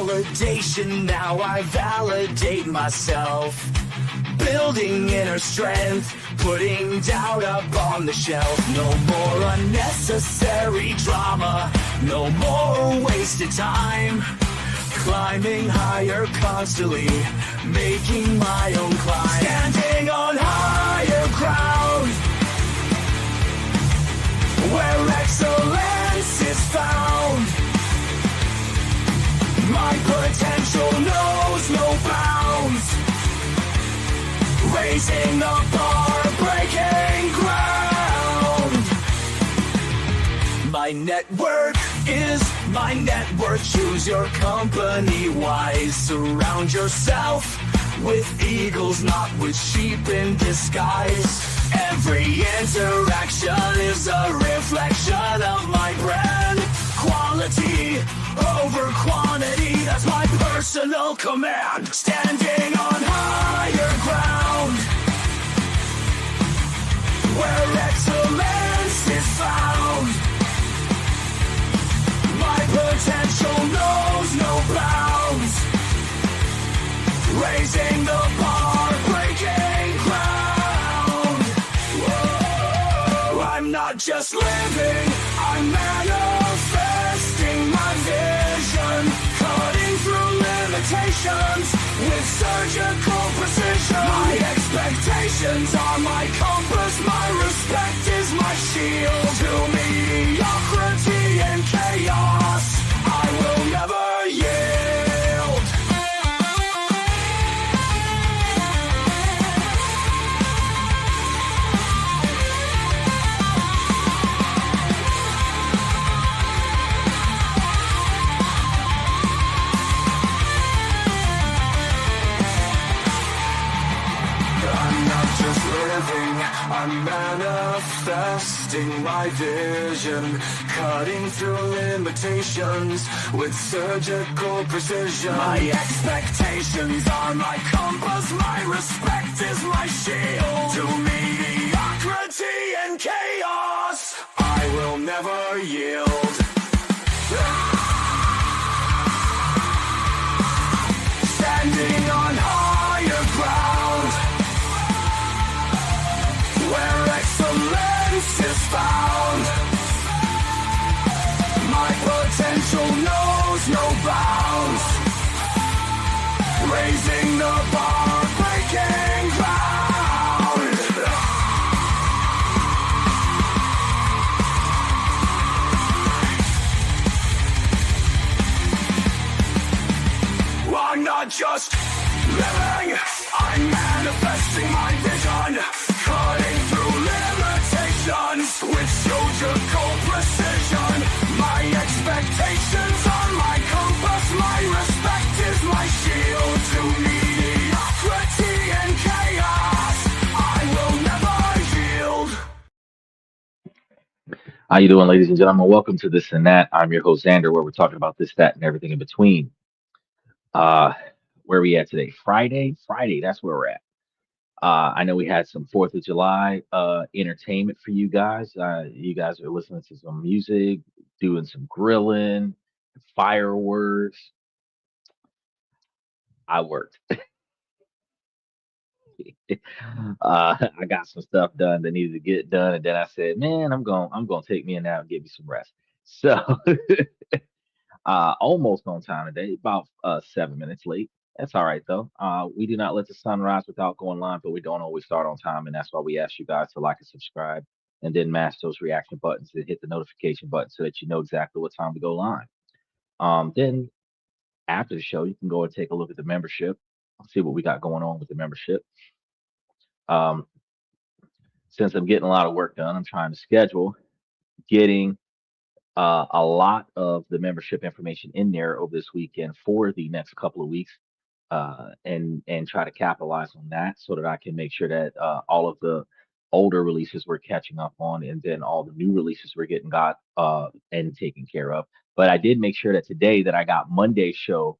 validation, now I validate myself. Building inner strength, putting doubt up on the shelf. No more unnecessary drama, no more wasted time. Climbing higher constantly, making my own climb. Standing on higher ground, where excellence is found. My potential knows no bounds. Raising the bar, breaking ground. My network is my net worth. Choose your company wise. Surround yourself with eagles, not with sheep in disguise. Every interaction is a reflection of my brand. Quality over quantity, that's my personal command. Standing on higher ground, where excellence is found. My potential knows no bounds. Raising the bar, breaking ground. Whoa. I'm not just living, I'm manifesting my vision. Cutting through limitations with surgical precision. My expectations are my compass, my respect is my shield. To mediocrity and chaos, I will never yield. I'm not just living, I'm manifesting my vision. Cutting through limitations with surgical precision. My expectations are my compass, my respect is my shield. To mediocrity and chaos, I will never yield. Standing on higher ground, where excellence is found. My potential knows no bounds. Raising the bar, breaking ground. I'm not just living, I'm manifesting my vision. Cutting through limitations with surgical precision. My expectations are my compass, my respect is my shield. To mediocrity and chaos, I will never yield. How you doing, ladies and gentlemen? Welcome to This and That. I'm your host, Xander, where we're talking about this, that, and everything in between. Uh, where we at today? Friday? Friday, that's where we're at. I know we had some 4th of July entertainment for you guys. You guys are listening to some music, doing some grilling, fireworks. I worked. I got some stuff done that needed to get done, and then I said, "Man, I'm going to take me a nap and get me some rest." So, almost on time today, about 7 minutes late. That's all right though. We do not let the sun rise without going live, but we don't always start on time, and that's why we ask you guys to like and subscribe, and then mash those reaction buttons and hit the notification button so that you know exactly what time we go live. Then after the show, you can go and take a look at the membership, see what we got going on with the membership. Um, since I'm getting a lot of work done, I'm trying to schedule getting a lot of the membership information in there over this weekend for the next couple of weeks, and try to capitalize on that so that I can make sure that all of the older releases we're catching up on, and then all the new releases we're getting got and taken care of. But I did make sure that today that I got Monday's show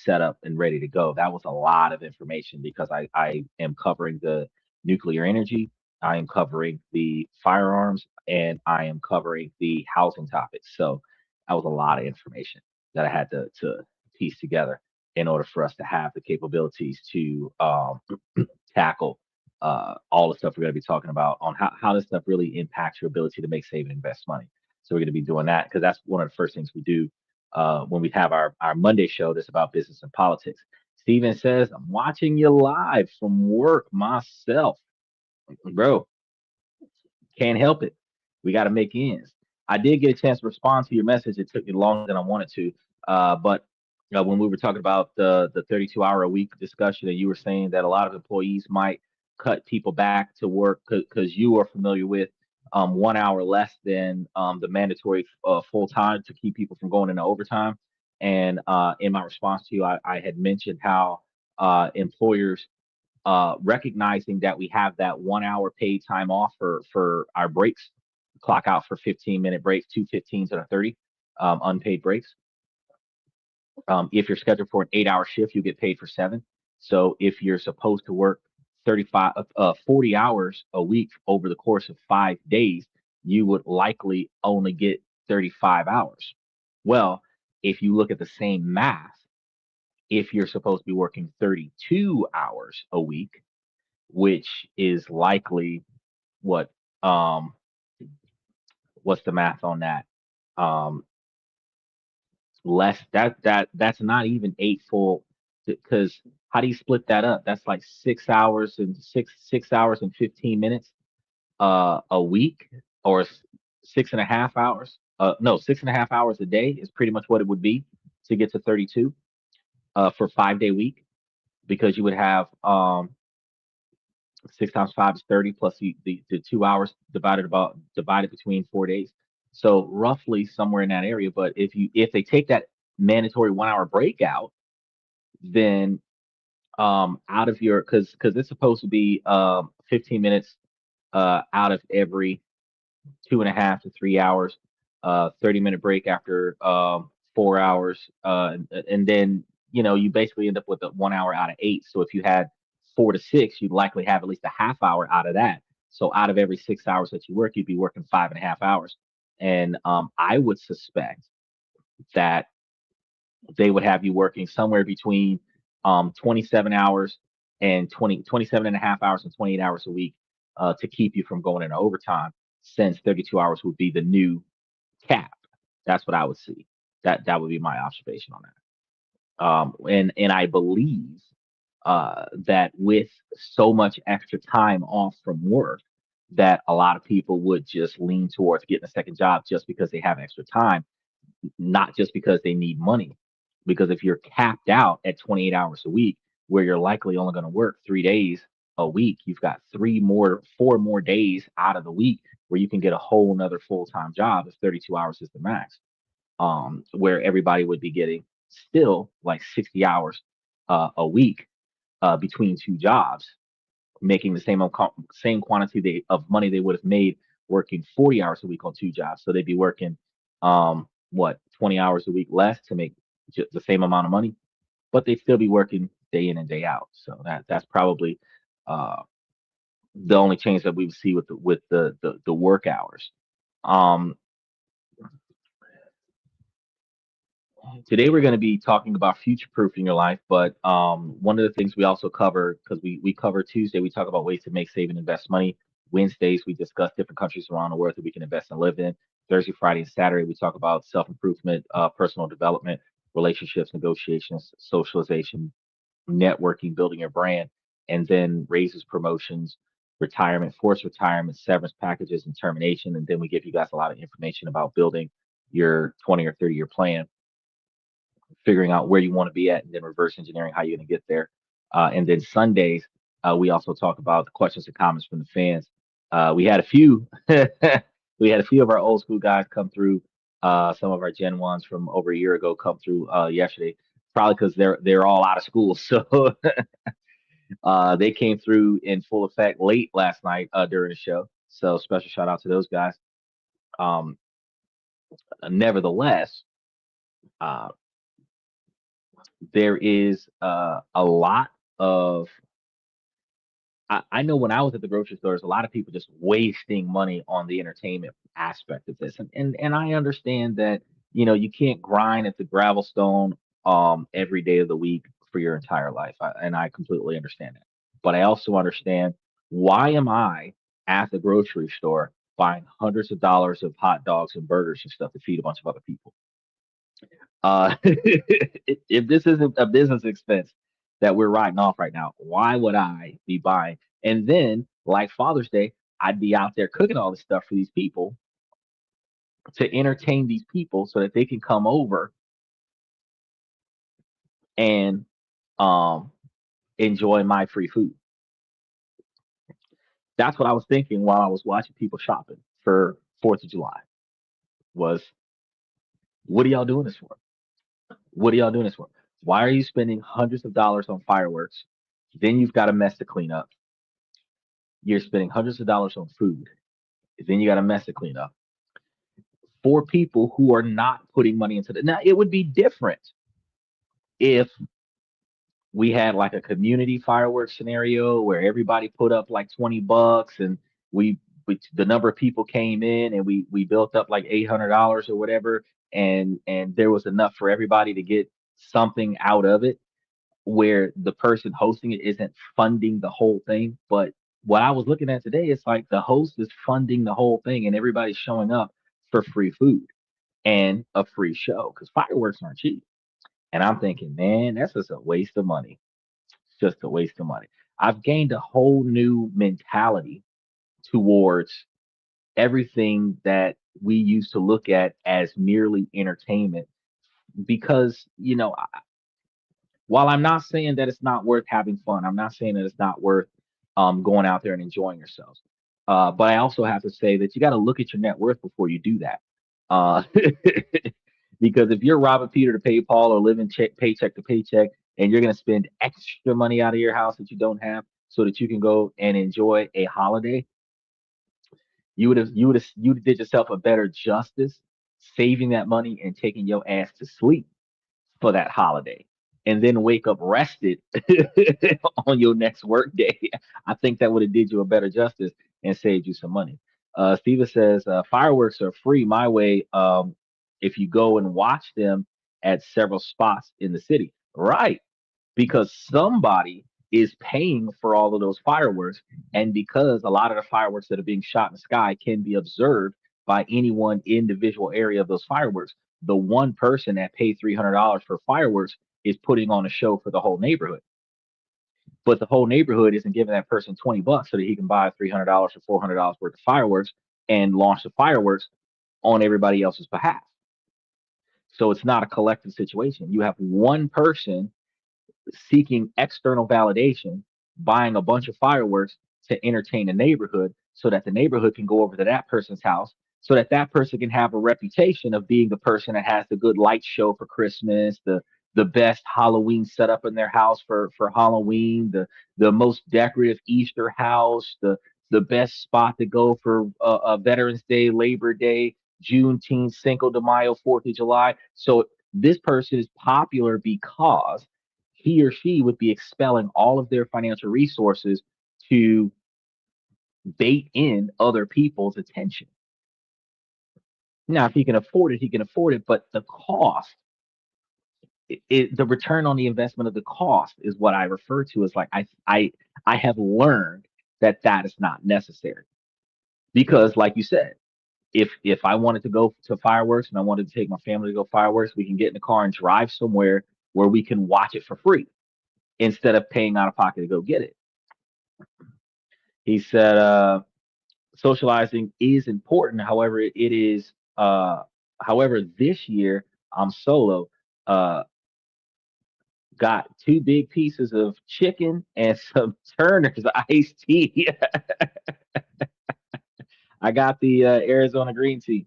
set up and ready to go. That was a lot of information because I am covering the nuclear energy, I am covering the firearms, and I am covering the housing topics. So that was a lot of information that I had to piece together in order for us to have the capabilities to tackle all the stuff we're going to be talking about on how this stuff really impacts your ability to make, save, and invest money. So we're going to be doing that because that's one of the first things we do when we have our Monday show that's about business and politics. Steven says, I'm watching you live from work myself. Bro, can't help it. We got to make ends. I did get a chance to respond to your message. It took me longer than I wanted to. But when we were talking about the 32-hour a week discussion, and you were saying that a lot of employees might cut people back to work because you are familiar with 1 hour less than the mandatory full time to keep people from going into overtime. And in my response to you, I had mentioned how employers recognizing that we have that 1 hour paid time off for our breaks, clock out for 15-minute breaks, two 15s and a 30 unpaid breaks. If you're scheduled for an 8 hour shift, you get paid for seven. So if you're supposed to work 40 hours a week over the course of 5 days, you would likely only get 35 hours. Well, if you look at the same math, if you're supposed to be working 32 hours a week, which is likely what what's the math on that? Um, less that's not even eight full because how do you split that up? That's like 6 hours and 6 hours and 15 minutes a week or 6.5 hours. No, 6.5 hours a day is pretty much what it would be to get to 32 for 5 day week because you would have 6 times 5 is 30 plus the 2 hours divided between 4 days. So roughly somewhere in that area. But if they take that mandatory 1 hour break out, then out of your because it's supposed to be 15 minutes out of every 2.5 to 3 hours, 30-minute break after 4 hours, and then you basically end up with a 1 hour out of eight. So if you had 4 to 6, you'd likely have at least a half hour out of that. So out of every 6 hours that you work, you'd be working 5.5 hours. And I would suspect that they would have you working somewhere between 27 hours and 27.5 hours and 28 hours a week to keep you from going into overtime, since 32 hours would be the new cap. That's what I would see. That would be my observation on that. And I believe that with so much extra time off from work, that a lot of people would just lean towards getting a second job just because they have extra time, not just because they need money. Because if you're capped out at 28 hours a week, where you're likely only going to work 3 days a week, you've got 4 more days out of the week where you can get a whole another full-time job if 32 hours is the max. Where everybody would be getting still like 60 hours a week between two jobs, making the same quantity of money they would have made working 40 hours a week on two jobs. So they'd be working what 20 hours a week less to make just the same amount of money, but they'd still be working day in and day out. So that's probably uh, the only change that we would see with the work hours. Um, Today we're going to be talking about future proofing your life, but one of the things we also cover, because we cover Tuesday, we talk about ways to make, save, and invest money. Wednesdays we discuss different countries around the world that we can invest and live in. Thursday, Friday, and Saturday we talk about self-improvement, personal development, relationships, negotiations, socialization, networking, building your brand, and then raises, promotions, retirement, forced retirement, severance packages, and termination. And then we give you guys a lot of information about building your 20 or 30-year plan, figuring out where you want to be at, and then reverse engineering how you're going to get there. And then Sundays, we also talk about the questions and comments from the fans. We had a few, we had a few of our old school guys come through. Some of our Gen ones from over a year ago come through yesterday, probably because they're all out of school. So they came through in full effect late last night during the show. So special shout out to those guys. Um, Nevertheless, uh, there is a lot of I know when I was at the grocery store, there's a lot of people just wasting money on the entertainment aspect of this, and I understand that you can't grind at the gravel stone every day of the week for your entire life. And I completely understand that. But I also understand, why am I at the grocery store buying hundreds of dollars of hot dogs and burgers and stuff to feed a bunch of other people? If this isn't a business expense that we're writing off right now, why would I be buying? And then, like Father's Day, I'd be out there cooking all this stuff for these people to entertain these people so that they can come over and um, enjoy my free food. That's what I was thinking while I was watching people shopping for Fourth of July. Was, what are y'all doing this for? What are y'all doing this for? Why are you spending hundreds of dollars on fireworks? Then you've got a mess to clean up. You're spending hundreds of dollars on food. Then you got a mess to clean up for people who are not putting money into it. Now, it would be different if we had like a community fireworks scenario where everybody put up like $20 and we the number of people came in and we built up like $800 or whatever, and there was enough for everybody to get something out of it, where the person hosting it isn't funding the whole thing. But what I was looking at today, it's like the host is funding the whole thing and everybody's showing up for free food and a free show, because fireworks aren't cheap. And I'm thinking, man, that's just a waste of money. It's just a waste of money. I've gained a whole new mentality towards everything that we used to look at as merely entertainment, because, while I'm not saying that it's not worth having fun, I'm not saying that it's not worth going out there and enjoying yourselves. But I also have to say that you got to look at your net worth before you do that. Uh, because if you're robbing Peter to pay Paul or living paycheck to paycheck, and you're going to spend extra money out of your house that you don't have so that you can go and enjoy a holiday, you did yourself a better justice saving that money and taking your ass to sleep for that holiday, and then wake up rested on your next work day. I think that would have did you a better justice and saved you some money. Steven says fireworks are free my way, if you go and watch them at several spots in the city. Right, because somebody is paying for all of those fireworks, and because a lot of the fireworks that are being shot in the sky can be observed by any one individual area of those fireworks, the one person that paid $300 for fireworks is putting on a show for the whole neighborhood. But the whole neighborhood isn't giving that person $20 so that he can buy $300 or $400 worth of fireworks and launch the fireworks on everybody else's behalf. So it's not a collective situation. You have one person seeking external validation, buying a bunch of fireworks to entertain the neighborhood so that the neighborhood can go over to that person's house, so that that person can have a reputation of being the person that has the good light show for Christmas, the best Halloween setup in their house for Halloween, the most decorative Easter house, the best spot to go for Veterans Day, Labor Day, Juneteenth, Cinco de Mayo, Fourth of July. So this person is popular because he or she would be expelling all of their financial resources to bait in other people's attention. Now, if he can afford it, he can afford it, but the cost, the return on the investment of the cost is what I refer to as, like, I have learned that that is not necessary, because, like you said, if I wanted to go to fireworks and I wanted to take my family to go fireworks, we can get in the car and drive somewhere where we can watch it for free instead of paying out of pocket to go get it. He said, socializing is important. However, it is, however, this year I'm solo. Uh, got two big pieces of chicken and some Turner's iced tea. I got the Arizona green tea.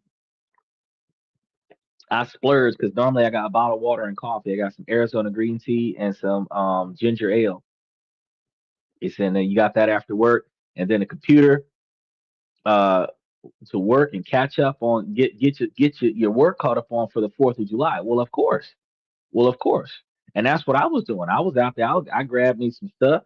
I splurged because normally I got a bottle of water and coffee. I got some Arizona green tea and some ginger ale. It's in there. You got that after work, and then a computer uh, to work and catch up on, your work caught up on for the Fourth of July. Well, of course. Well, of course. And that's what I was doing. I was out there. I grabbed me some stuff,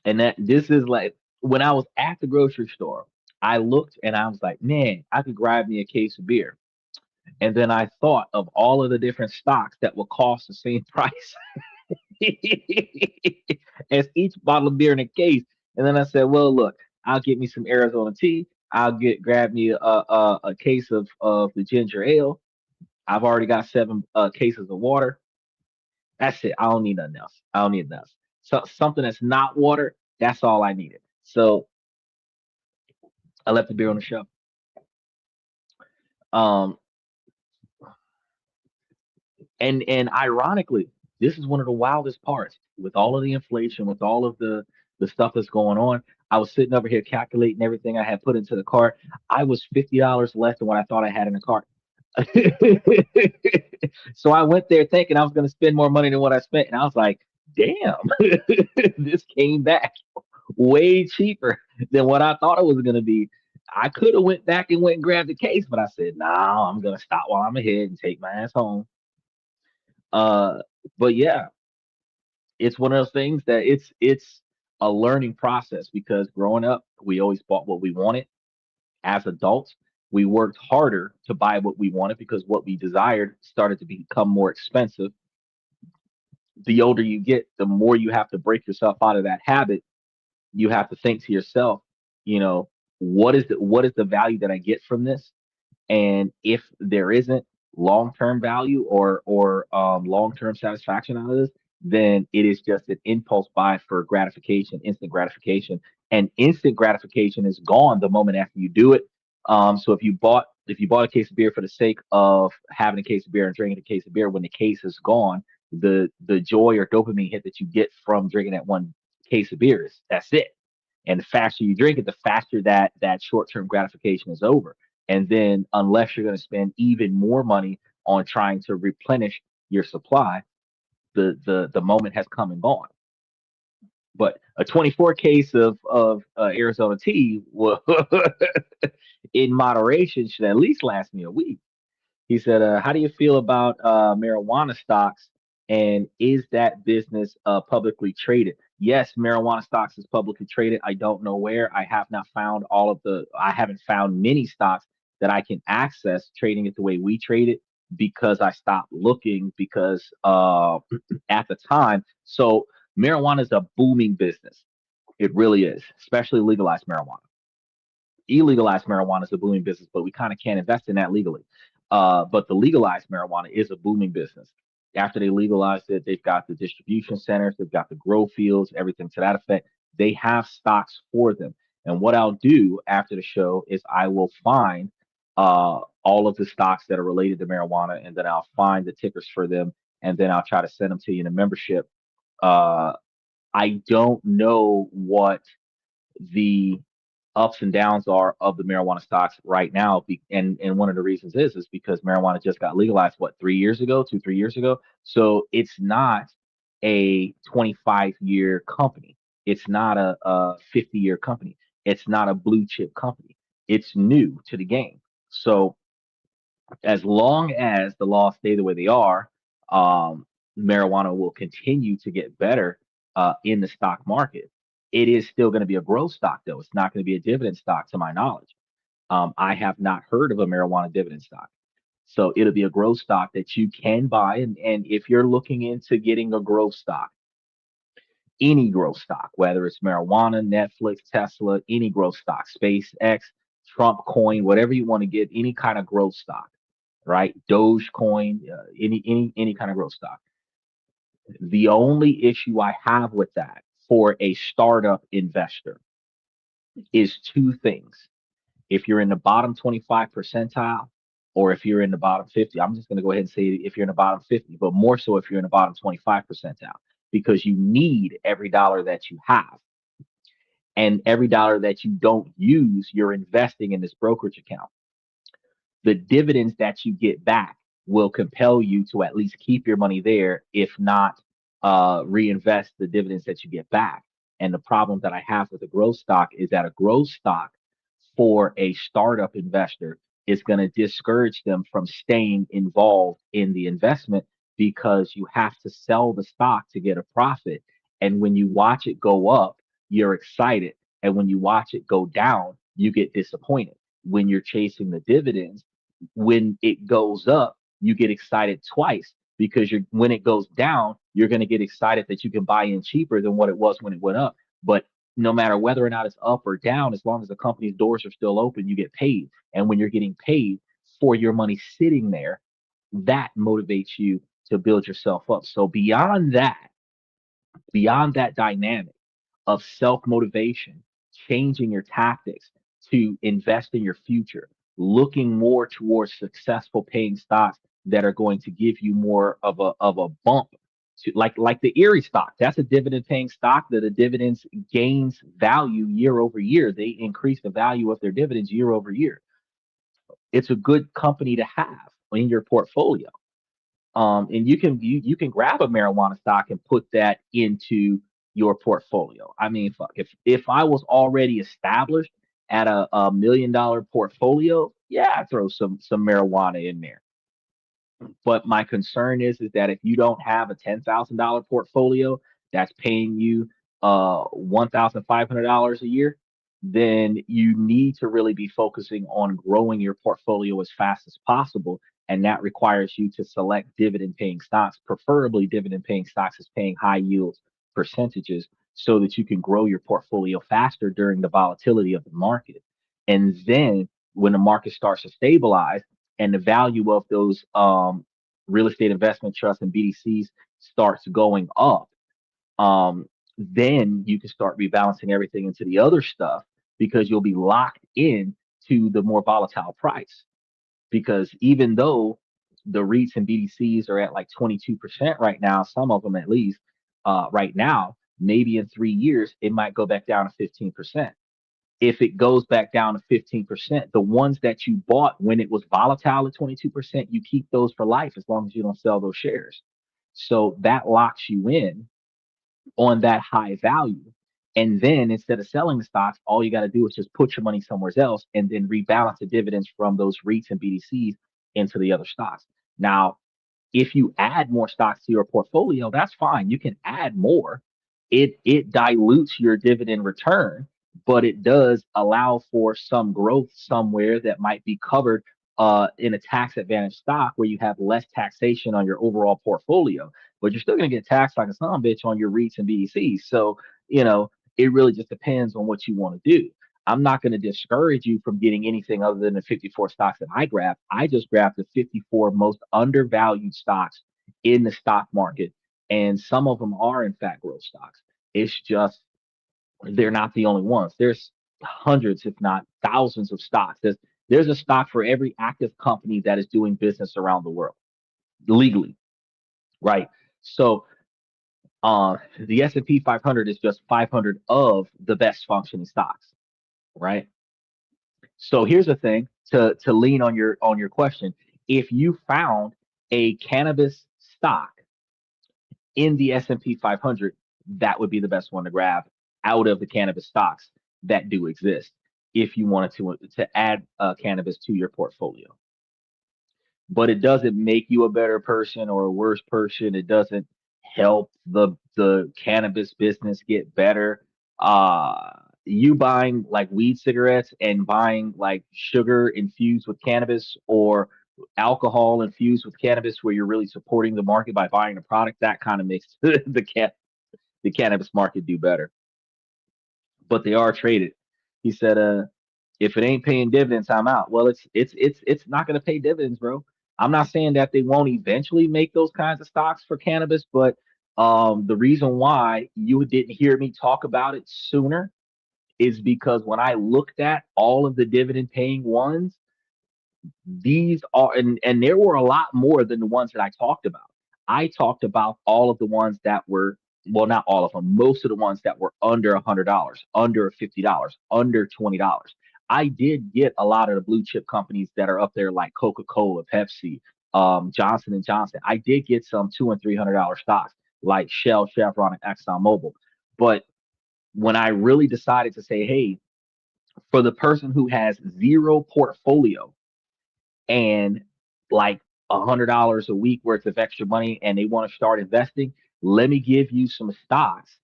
and that this is like when I was at the grocery store. I looked and I was like, man, I could grab me a case of beer. And then I thought of all of the different stocks that will cost the same price as each bottle of beer in a case. And then I said, well, look, I'll get me some Arizona tea. I'll grab me a case of the ginger ale. I've already got seven cases of water. That's it. I don't need nothing else. I don't need nothing else. So something that's not water, that's all I needed. So I left the beer on the shelf. Um, and ironically, this is one of the wildest parts. With all of the inflation, with all of the stuff that's going on, I was sitting over here calculating everything I had put into the cart. I was $50 less than what I thought I had in the cart. So I went there thinking I was going to spend more money than what I spent, and I was like, "Damn, this came back way cheaper than what I thought it was going to be." I could have went back and went and grabbed the case, but I said, "Nah, I'm going to stop while I'm ahead and take my ass home." Uh, but yeah, it's one of those things that it's a learning process because growing up, we always bought what we wanted. As adults, we worked harder to buy what we wanted because what we desired started to become more expensive. The older you get, the more you have to break yourself out of that habit. You have to think to yourself, you know, what is the value that I get from this? And if there isn't long-term value or long-term satisfaction out of this, then it is just an impulse buy for gratification, instant gratification. And instant gratification is gone the moment after you do it. So if you bought a case of beer for the sake of having a case of beer and drinking a case of beer, when the case is gone, the joy or dopamine hit that you get from drinking that one case of beer is that's it. And the faster you drink it, the faster that short-term gratification is over. And then unless you're going to spend even more money on trying to replenish your supply, the moment has come and gone. But a 24 case of Arizona tea will, in moderation, should at least last me a week. He said, "How do you feel about marijuana stocks, and is that business publicly traded?" Yes, marijuana stocks is publicly traded. I don't know where. I haven't found many stocks that I can access trading it the way we trade it because I stopped looking because at the time. So marijuana is a booming business. It really is, especially legalized marijuana. Illegalized marijuana is a booming business, but we kind of can't invest in that legally. But the legalized marijuana is a booming business. After they legalized it, they've got the distribution centers, they've got the grow fields, everything to that effect. They have stocks for them. And what I'll do after the show is I will find all of the stocks that are related to marijuana, and then I'll find the tickers for them, and then I'll try to send them to you in a membership. Uh, I don't know what the ups and downs are of the marijuana stocks right now. And one of the reasons is because marijuana just got legalized, what, 3 years ago, 2, 3 years ago. So it's not a 25-year company. It's not a 50-year company. It's not a blue chip company. It's new to the game. So as long as the laws stay the way they are, marijuana will continue to get better in the stock market. It is still going to be a growth stock, though. It's not going to be a dividend stock, to my knowledge. I have not heard of a marijuana dividend stock. So it'll be a growth stock that you can buy. And if you're looking into getting a growth stock, any growth stock, whether it's marijuana, Netflix, Tesla, any growth stock, SpaceX, Trump coin, whatever you want to get, any kind of growth stock, right? Dogecoin, any kind of growth stock. The only issue I have with that for a startup investor is two things. If you're in the bottom 25 percentile or if you're in the bottom 50, I'm just going to go ahead and say if you're in the bottom 50, but more so if you're in the bottom 25 percentile, because you need every dollar that you have. And every dollar that you don't use, you're investing in this brokerage account. The dividends that you get back will compel you to at least keep your money there, if not reinvest the dividends that you get back. And the problem that I have with a growth stock is that a growth stock for a startup investor is going to discourage them from staying involved in the investment because you have to sell the stock to get a profit. And when you watch it go up, you're excited. And when you watch it go down, you get disappointed. When you're chasing the dividends, When it goes up, you get excited twice because when it goes down, you're going to get excited that you can buy in cheaper than what it was when it went up. But no matter whether or not it's up or down, as long as the company's doors are still open, you get paid. And when you're getting paid for your money sitting there, that motivates you to build yourself up. So beyond that dynamic of self motivation, changing your tactics to invest in your future, looking more towards successful paying stocks that are going to give you more of a bump to like the Erie stock. That's a dividend paying stock that the dividends gains value year over year. They increase the value of their dividends year over year. It's a good company to have in your portfolio. And you can grab a marijuana stock and put that into your portfolio. I mean, fuck, if I was already established at a $1 million portfolio, yeah, I'd throw some marijuana in there. But my concern is that if you don't have a $10,000 portfolio that's paying you $1,500 a year, then you need to really be focusing on growing your portfolio as fast as possible. And that requires you to select dividend paying stocks, preferably dividend paying stocks is paying high yields percentages so that you can grow your portfolio faster during the volatility of the market. And then when the market starts to stabilize, and the value of those real estate investment trusts and BDCs starts going up, then you can start rebalancing everything into the other stuff because you'll be locked in to the more volatile price. Because even though the REITs and BDCs are at like 22% right now, some of them at least, right now, maybe in 3 years, it might go back down to 15%. If it goes back down to 15%, the ones that you bought when it was volatile at 22%, you keep those for life as long as you don't sell those shares. So that locks you in on that high value. And then instead of selling the stocks, all you got to do is just put your money somewhere else and then rebalance the dividends from those REITs and BDCs into the other stocks. Now, if you add more stocks to your portfolio, that's fine. You can add more. It dilutes your dividend return, but it does allow for some growth somewhere that might be covered in a tax advantage stock where you have less taxation on your overall portfolio, but you're still going to get taxed like a son of a bitch on your REITs and BDCs. So, it really just depends on what you want to do. I'm not going to discourage you from getting anything other than the 54 stocks that I grabbed. I just grabbed the 54 most undervalued stocks in the stock market. And some of them are, in fact, growth stocks. It's just they're not the only ones. There's hundreds, if not thousands, of stocks. There's a stock for every active company that is doing business around the world legally, right? So the S&P 500 is just 500 of the best functioning stocks, right? So here's the thing to lean on your question. If you found a cannabis stock in the S&P 500, that would be the best one to grab out of the cannabis stocks that do exist if you wanted to add cannabis to your portfolio. But it doesn't make you a better person or a worse person. It doesn't help the cannabis business get better. You buying like weed cigarettes and buying like sugar infused with cannabis or alcohol infused with cannabis where you're really supporting the market by buying the product, that kind of makes the cannabis market do better. But they are traded. He said, if it ain't paying dividends, I'm out. Well, it's not going to pay dividends, bro. I'm not saying that they won't eventually make those kinds of stocks for cannabis, but the reason why you didn't hear me talk about it sooner is because when I looked at all of the dividend paying ones, these are and there were a lot more than the ones that I talked about. I talked about all of the ones that were, well, not all of them, most of the ones that were under $100, under $50, under $20. I did get a lot of the blue chip companies that are up there like Coca-Cola, Pepsi, Johnson and Johnson. I did get some $200 and $300 stocks like Shell, Chevron, and ExxonMobil. But when I really decided to say, hey, for the person who has zero portfolio and like $100 a week worth of extra money and they want to start investing, let me give you some stocks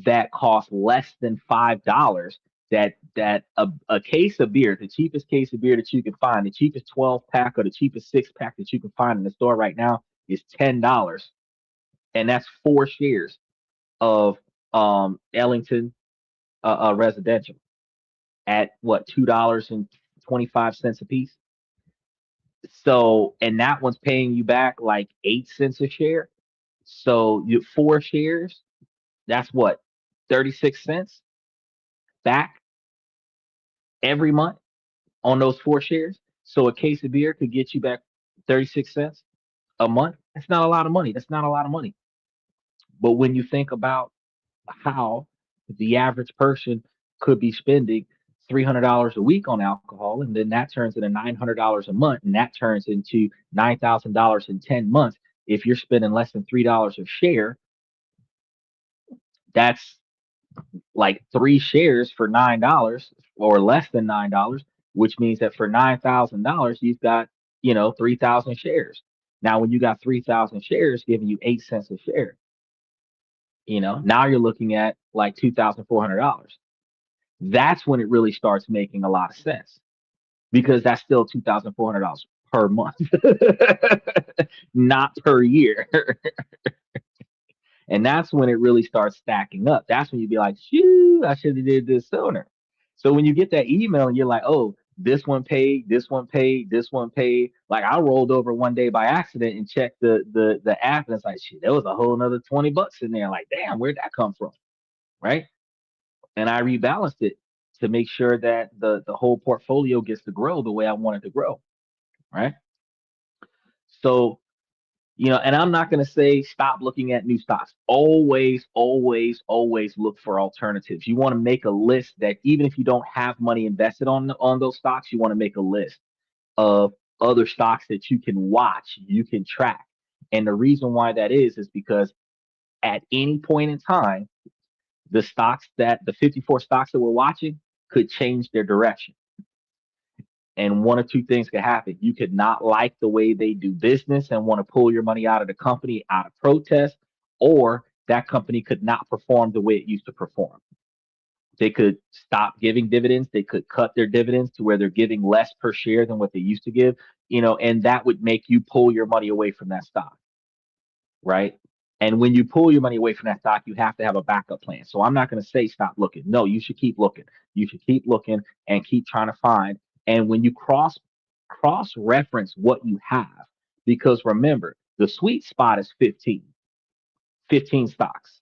that cost less than $5 that a case of beer, the cheapest case of beer that you can find, the cheapest 12 pack or the cheapest 6 pack that you can find in the store right now is $10, and that's 4 shares of Ellington residential at what, $2.25 a piece. So, and that one's paying you back like 8 cents a share. So you 4 shares, that's what, 36 cents back every month on those 4 shares. So a case of beer could get you back 36 cents a month. That's not a lot of money. That's not a lot of money. But when you think about how the average person could be spending $300 a week on alcohol, and then that turns into $900 a month, and that turns into $9,000 in 10 months. If you're spending less than $3 a share, that's like 3 shares for $9 or less than $9, which means that for $9,000, you've got, 3,000 shares. Now, when you got 3,000 shares giving you 8 cents a share, now you're looking at like $2,400. That's when it really starts making a lot of sense because that's still $2,400 per month, not per year. And that's when it really starts stacking up. That's when you'd be like, shoot, I should have did this sooner. So when you get that email and you're like, oh, this one paid, this one paid, this one paid. Like I rolled over one day by accident and checked the app and it's like, shit, there was a whole another $20 in there. Like, damn, where'd that come from? Right. And I rebalanced it to make sure that the whole portfolio gets to grow the way I want it to grow. Right. So and I'm not going to say stop looking at new stocks. Always, always, always look for alternatives. You want to make a list that even if you don't have money invested on those stocks, you want to make a list of other stocks that you can watch, you can track. And the reason why that is because at any point in time, the 54 stocks that we're watching could change their direction. And one or two things could happen. You could not like the way they do business and want to pull your money out of the company out of protest, or that company could not perform the way it used to perform. They could stop giving dividends. They could cut their dividends to where they're giving less per share than what they used to give, and that would make you pull your money away from that stock, right? And when you pull your money away from that stock, you have to have a backup plan. So I'm not going to say stop looking. No, you should keep looking. You should keep looking and keep trying to find. And when you cross reference what you have, because remember, the sweet spot is 15 stocks.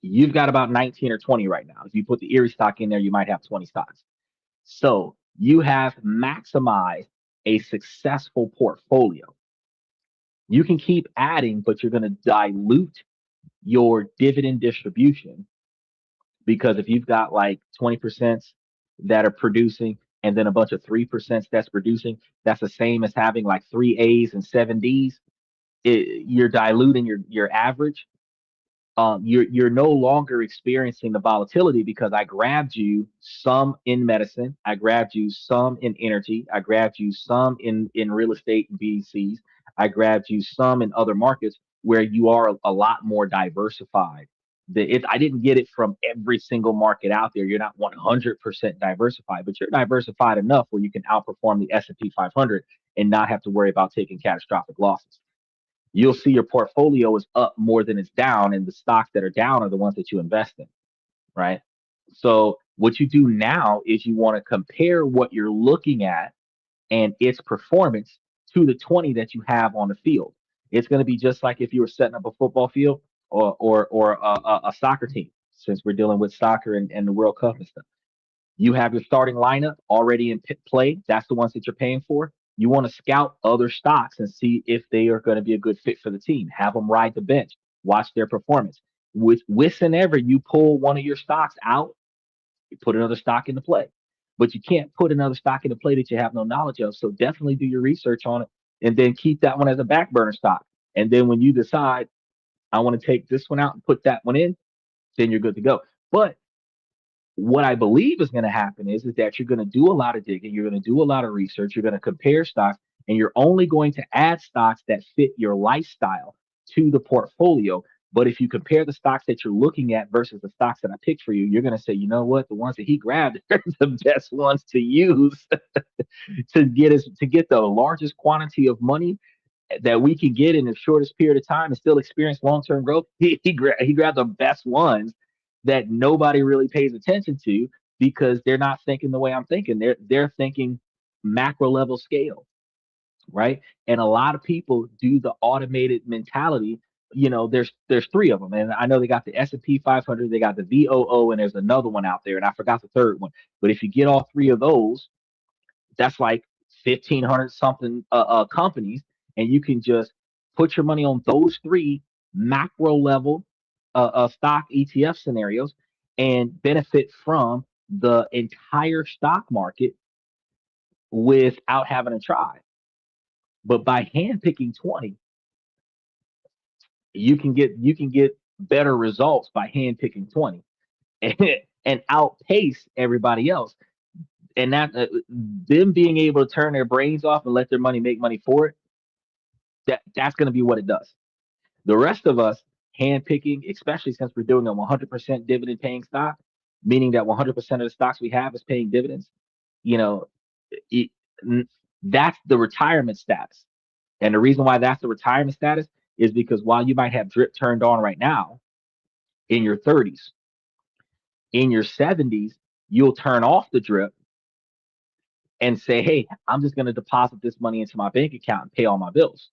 You've got about 19 or 20 right now. If you put the Erie stock in there, you might have 20 stocks. So you have maximized a successful portfolio. You can keep adding, but you're going to dilute your dividend distribution because if you've got like 20% that are producing and then a bunch of 3% that's producing, that's the same as having like 3 A's and 7 D's. You're diluting your average. You're no longer experiencing the volatility because I grabbed you some in medicine, I grabbed you some in energy, I grabbed you some in real estate and BDCs, I grabbed you some in other markets where you are a lot more diversified. I didn't get it from every single market out there. You're not 100% diversified, but you're diversified enough where you can outperform the S&P 500 and not have to worry about taking catastrophic losses. You'll see your portfolio is up more than it's down, and the stocks that are down are the ones that you invest in, right? So what you do now is you want to compare what you're looking at and its performance to the 20 that you have on the field. It's going to be just like if you were setting up a football field or a soccer team, since we're dealing with soccer and the World Cup and stuff. You have your starting lineup already in play. That's the ones that you're paying for. You want to scout other stocks and see if they are going to be a good fit for the team. Have them ride the bench, watch their performance. Whenever you pull one of your stocks out, you put another stock into play. But you can't put another stock into play that you have no knowledge of. So definitely do your research on it and then keep that one as a back burner stock. And then when you decide, I want to take this one out and put that one in, then you're good to go. But what I believe is going to happen is that you're going to do a lot of digging, you're going to do a lot of research, you're going to compare stocks, and you're only going to add stocks that fit your lifestyle to the portfolio. But if you compare the stocks that you're looking at versus the stocks that I picked for you, you're going to say, you know what, the ones that he grabbed are the best ones to use to get the largest quantity of money that we can get in the shortest period of time and still experience long-term growth. He grabbed the best ones that nobody really pays attention to because they're not thinking the way I'm thinking. They're thinking macro level scale, right? And a lot of people do the automated mentality. There's three of them, and I know they got the S&P 500, they got the VOO, and there's another one out there, and I forgot the third one. But if you get all three of those, that's like 1,500 something companies, and you can just put your money on those three macro level stock ETF scenarios and benefit from the entire stock market without having to try. But by hand picking 20, you can get better results by hand picking 20 and, and outpace everybody else. And that them being able to turn their brains off and let their money make money for it, that's going to be what it does. The rest of us hand picking, especially since we're doing a 100% dividend paying stock, meaning that 100% of the stocks we have is paying dividends. You know, it, that's the retirement status. And the reason why that's the retirement status is because while you might have drip turned on right now in your 30s, in your 70s, you'll turn off the drip and say, hey, I'm just going to deposit this money into my bank account and pay all my bills.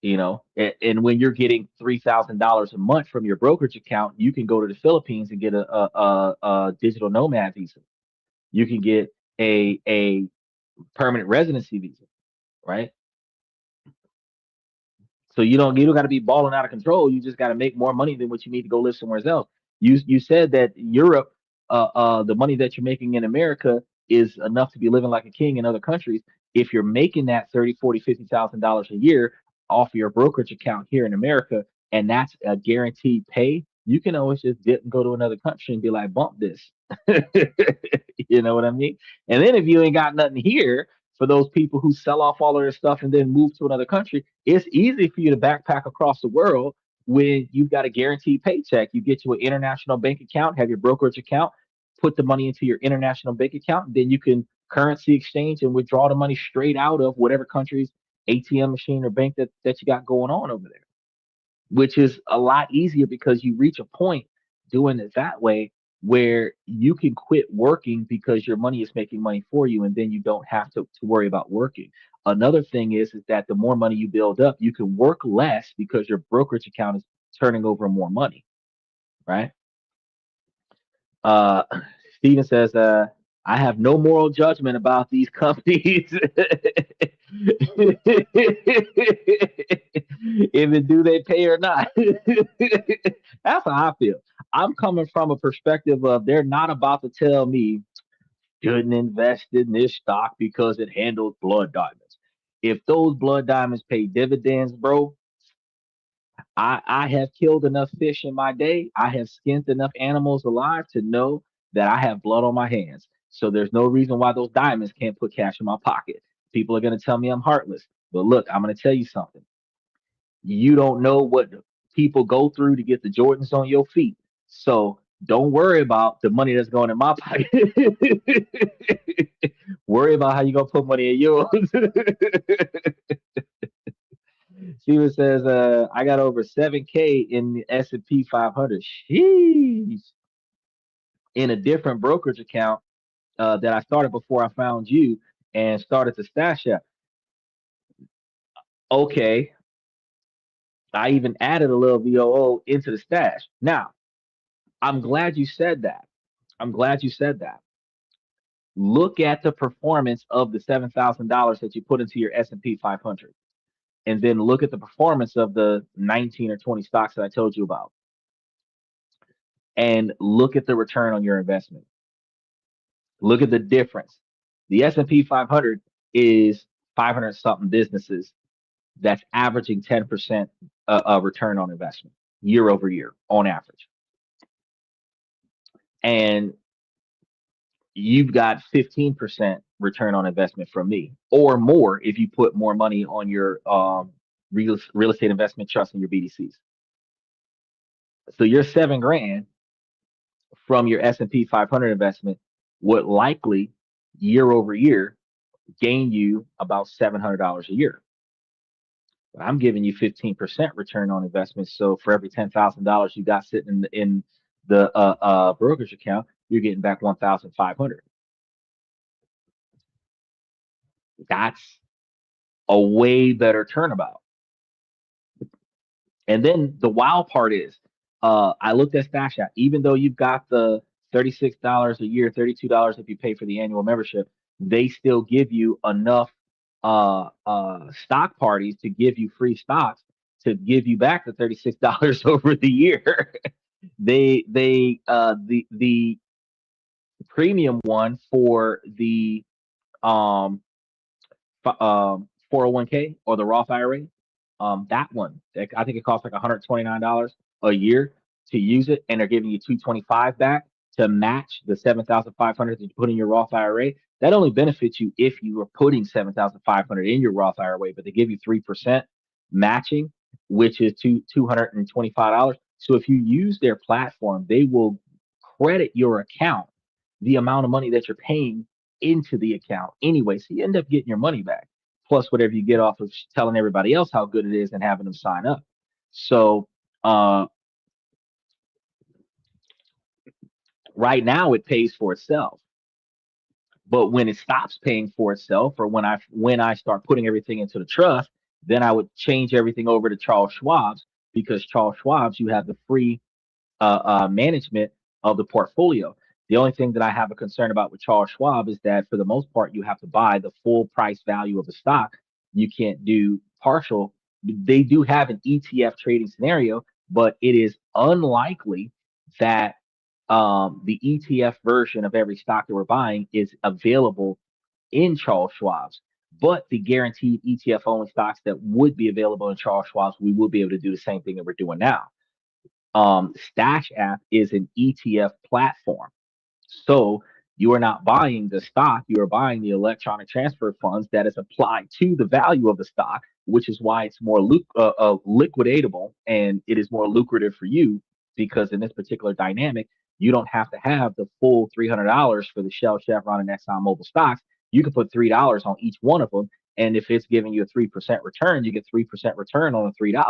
And when you're getting $3,000 a month from your brokerage account, you can go to the Philippines and get a digital nomad visa. You can get a permanent residency visa, right? So you don't got to be balling out of control. You just got to make more money than what you need to go live somewhere else. You said that Europe, the money that you're making in America is enough to be living like a king in other countries. If you're making that 30, 40, $50,000 a year off your brokerage account here in America, and that's a guaranteed pay, you can always just dip and go to another country and be like, bump this. You know what I mean? And then if you ain't got nothing here, for those people who sell off all of their stuff and then move to another country, it's easy for you to backpack across the world when you've got a guaranteed paycheck. You get to an international bank account, have your brokerage account, put the money into your international bank account, and then you can currency exchange and withdraw the money straight out of whatever country's ATM machine or bank that you got going on over there, which is a lot easier because you reach a point doing it that way where you can quit working because your money is making money for you, and then you don't have to worry about working. Another thing is that the more money you build up, you can work less because your brokerage account is turning over more money, right? uh Steven says, I have no moral judgment about these companies. Even do they pay or not. That's how I feel. I'm coming from a perspective of they're not about to tell me shouldn't invest in this stock because it handles blood diamonds. If those blood diamonds pay dividends, bro, I have killed enough fish in my day. I have skinned enough animals alive to know that I have blood on my hands. So there's no reason why those diamonds can't put cash in my pocket. People are going to tell me I'm heartless. But look, I'm going to tell you something. You don't know what people go through to get the Jordans on your feet. So don't worry about the money that's going in my pocket. Worry about how you going to put money in yours. Steven says, I got over 7K in the S&P 500. Sheesh. In a different brokerage account that I started before I found you and started to stash up. Okay. I even added a little VOO into the stash. Now, I'm glad you said that. I'm glad you said that. Look at the performance of the $7,000 that you put into your S&P 500, and then look at the performance of the 19 or 20 stocks that I told you about, and look at the return on your investment. Look at the difference. The S&P 500 is 500 something businesses that's averaging 10% return on investment year over year on average. And you've got 15% return on investment from me or more if you put more money on your real estate investment trust and your BDCs. So your 7 grand from your S&P 500 investment would likely year over year gain you about $700 a year. But I'm giving you 15% return on investment. So for every $10,000 you got sitting in the brokerage account, you're getting back 1,500. That's a way better turnabout. And then the wild part is, I looked at Stash App. Even though you've got the $36 a year, $32 if you pay for the annual membership, they still give you enough stock parties to give you free stocks to give you back the $36 over the year. The premium one for the um 401k or the Roth IRA, that one, I think it costs like $129 a year to use it, and they're giving you 225 back to match the 7,500 that you put in your Roth IRA. That only benefits you if you are putting 7,500 in your Roth IRA, but they give you 3% matching, which is $225. So if you use their platform, they will credit your account the amount of money that you're paying into the account anyway. So you end up getting your money back, plus whatever you get off of telling everybody else how good it is and having them sign up. So uh, right now it pays for itself. But when it stops paying for itself, or when I start putting everything into the trust, then I would change everything over to Charles Schwab's, because Charles Schwab's, you have the free management of the portfolio. The only thing that I have a concern about with Charles Schwab is that for the most part, you have to buy the full price value of the stock. You can't do partial. They do have an ETF trading scenario, but it is unlikely that the ETF version of every stock that we're buying is available in Charles Schwab's. But the guaranteed ETF only stocks that would be available in Charles Schwab's, we will be able to do the same thing that we're doing now. Stash app is an ETF platform. So you are not buying the stock, you are buying the electronic transfer funds that is applied to the value of the stock, which is why it's more liquidatable, and it is more lucrative for you, because in this particular dynamic, you don't have to have the full $300 for the Shell, Chevron, and ExxonMobil stocks. You can put $3 on each one of them. And if it's giving you a 3% return, you get 3% return on the $3.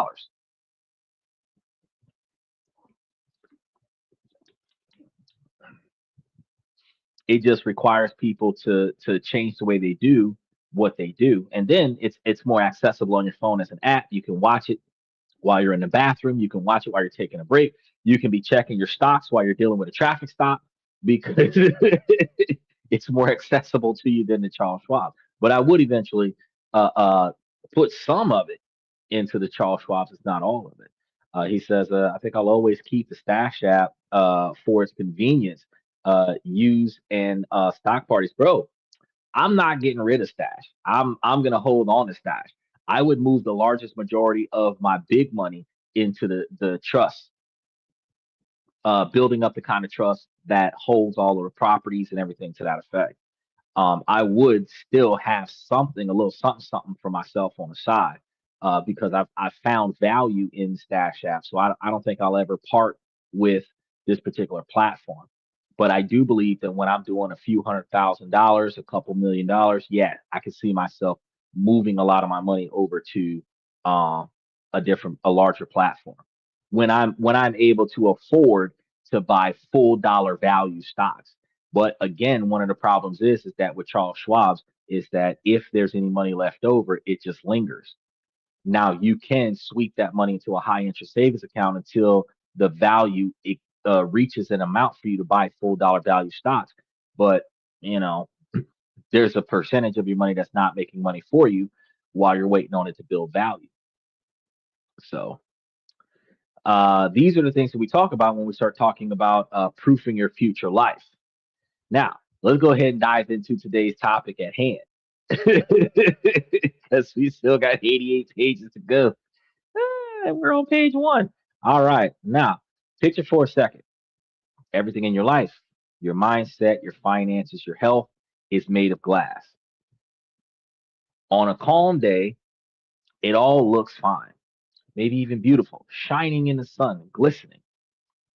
It just requires people to change the way they do what they do, and then it's more accessible on your phone as an app. You can watch it while you're in the bathroom. You can watch it while you're taking a break. You can be checking your stocks while you're dealing with a traffic stop, because it's more accessible to you than the Charles Schwab. But I would eventually put some of it into the Charles Schwab's. It's not all of it. He says, I think I'll always keep the Stash app for its convenience, use and stock parties. Bro, I'm not getting rid of Stash. I'm gonna hold on to Stash. I would move the largest majority of my big money into the trust, building up the kind of trust that holds all of the properties and everything to that effect. I would still have something, a little something, something for myself on the side, because I've found value in Stash App. So I don't think I'll ever part with this particular platform. But I do believe that when I'm doing a few $100,000, a couple $1 million, yeah, I can see myself moving a lot of my money over to a larger platform. When I'm able to afford to buy full dollar value stocks. But again, one of the problems is that with Charles Schwab's is that if there's any money left over, it just lingers. Now you can sweep that money into a high interest savings account until the value reaches an amount for you to buy full dollar value stocks. But you know, there's a percentage of your money that's not making money for you while you're waiting on it to build value. So these are the things that we talk about when we start talking about proofing your future life. Now, let's go ahead and dive into today's topic at hand. Because we still got 88 pages to go. We're on page one. All right. Now, picture for a second. Everything in your life, your mindset, your finances, your health is made of glass. On a calm day, it all looks fine, maybe even beautiful, shining in the sun, glistening.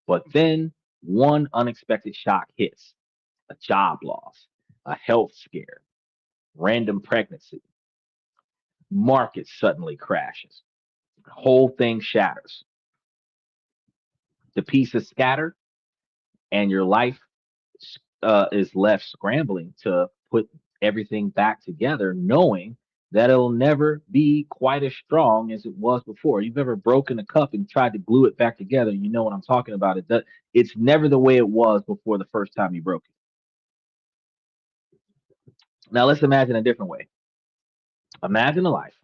But then one unexpected shock hits: a job loss, a health scare, random pregnancy, market suddenly crashes, whole thing shatters, the pieces scatter, and your life is left scrambling to put everything back together, knowing that it'll never be quite as strong as it was before. You've ever broken a cup and tried to glue it back together? You know what I'm talking about. It's never the way it was before the first time you broke it. Now let's imagine a different way. Imagine a life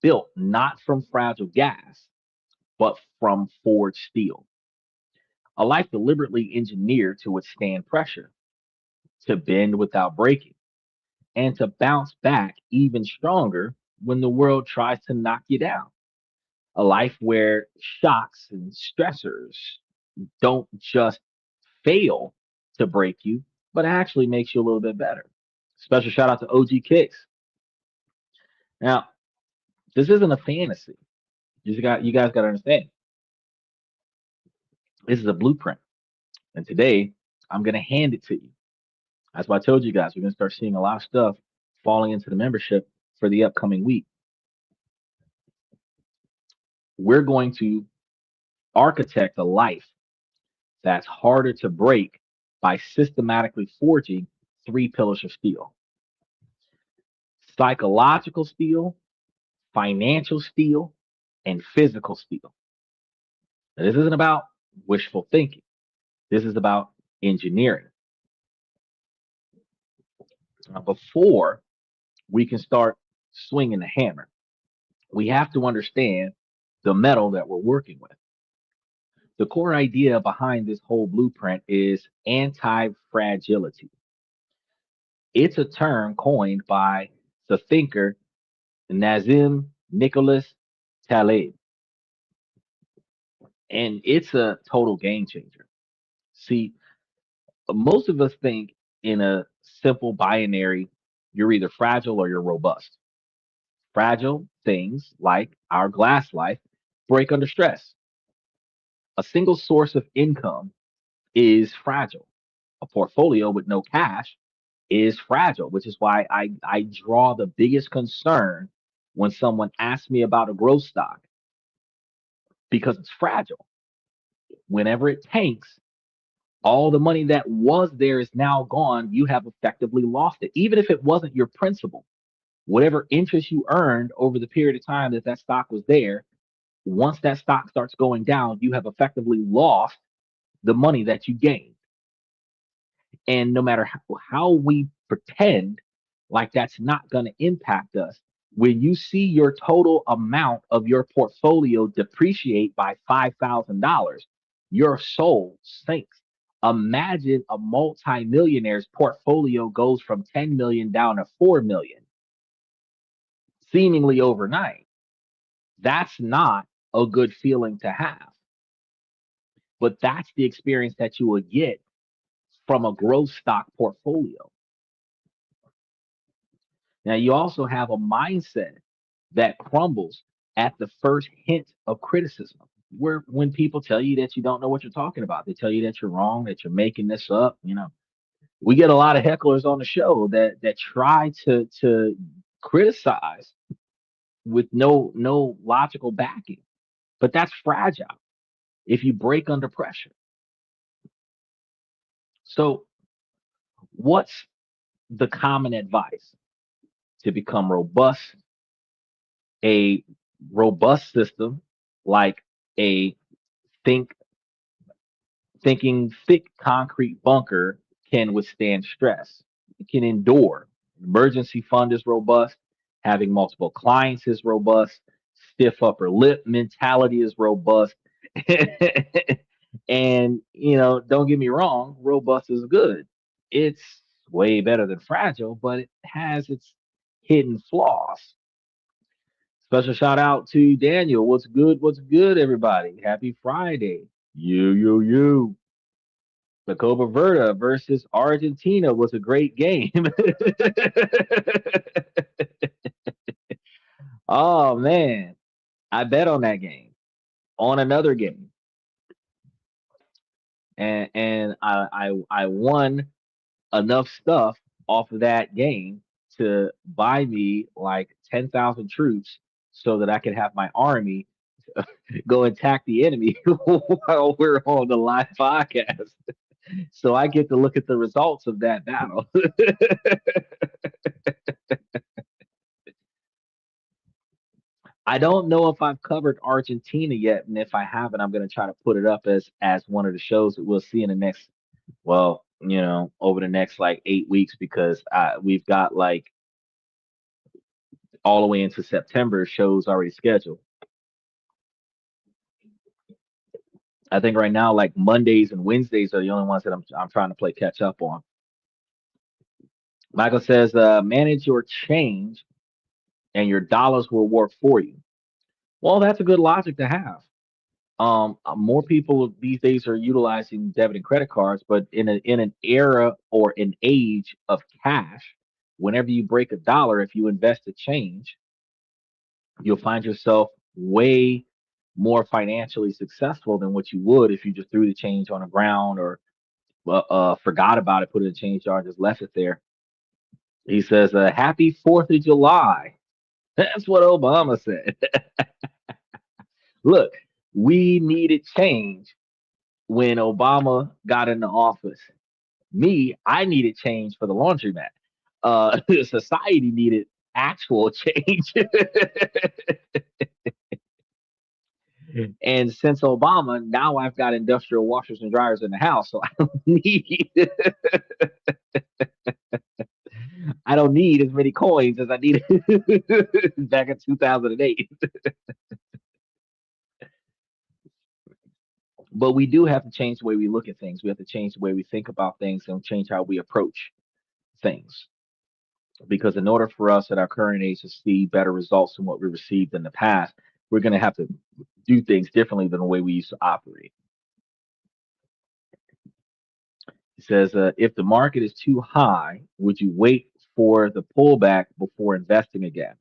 built not from fragile gas, but from forged steel. A life deliberately engineered to withstand pressure, to bend without breaking, and to bounce back even stronger when the world tries to knock you down. A life where shocks and stressors don't just fail to break you, but actually makes you a little bit better. Special shout out to OG Kicks. Now, this isn't a fantasy. You guys got to understand. This is a blueprint, and today I'm gonna hand it to you. That's why I told you guys we're gonna start seeing a lot of stuff falling into the membership for the upcoming week. We're going to architect a life that's harder to break by systematically forging three pillars of steel: psychological steel, financial steel, and physical steel. Now, this isn't about wishful thinking, this is about engineering. Now, before we can start swinging the hammer, we have to understand the metal that we're working with. The core idea behind this whole blueprint is anti fragility. It's a term coined by the thinker Nazim Nicholas Taleb, and it's a total game changer. See, most of us think in a simple binary: you're either fragile or you're robust. Fragile things like our glass life break under stress. A single source of income is fragile. A portfolio with no cash is fragile, which is why I draw the biggest concern when someone asks me about a growth stock, because it's fragile. Whenever it tanks, all the money that was there is now gone. You have effectively lost it, even if it wasn't your principal. Whatever interest you earned over the period of time that that stock was there, once that stock starts going down, you have effectively lost the money that you gained. And no matter how we pretend like that's not going to impact us, when you see your total amount of your portfolio depreciate by $5,000, your soul sinks. Imagine a multimillionaire's portfolio goes from 10 million down to 4 million, seemingly overnight. That's not a good feeling to have. But that's the experience that you will get from a growth stock portfolio. Now, you also have a mindset that crumbles at the first hint of criticism. Where when people tell you that you don't know what you're talking about, they tell you that you're wrong, that you're making this up. We get a lot of hecklers on the show that try to criticize with no logical backing, but that's fragile if you break under pressure. So, what's the common advice to become robust? A robust system, like a think thinking thick concrete bunker, can withstand stress. It can endure. Emergency fund is robust. Having multiple clients is robust. Stiff upper lip mentality is robust. And don't get me wrong, robust is good. It's way better than fragile, but it has its hidden flaws. Special shout out to Daniel. What's good? What's good, everybody? Happy Friday. You. The Copa Verde versus Argentina was a great game. Oh, man. I bet on that game, on another game. and I won enough stuff off of that game to buy me like 10,000 troops so that I could have my army go attack the enemy while we're on the live podcast. So I get to look at the results of that battle. I don't know if I've covered Argentina yet, and if I haven't, I'm going to try to put it up as one of the shows that we'll see in the next, well, over the next like 8 weeks, because we've got like all the way into September shows already scheduled. I think right now like Mondays and Wednesdays are the only ones that I'm trying to play catch up on. Michael says, manage your change and your dollars will work for you. Well, that's a good logic to have. More people these days are utilizing debit and credit cards, but in an era or an age of cash, whenever you break a dollar, if you invest a change, you'll find yourself way more financially successful than what you would if you just threw the change on the ground or forgot about it, put it in a change jar, just left it there. He says, "Happy 4th of July." That's what Obama said. Look, we needed change when Obama got into office. Me, I needed change for the laundromat. Society needed actual change. And since Obama, now I've got industrial washers and dryers in the house, so I don't need I don't need as many coins as I needed back in 2008. But we do have to change the way we look at things. We have to change the way we think about things and change how we approach things. Because in order for us at our current age to see better results than what we received in the past, we're going to have to do things differently than the way we used to operate. It says, if the market is too high, would you wait for the pullback before investing again?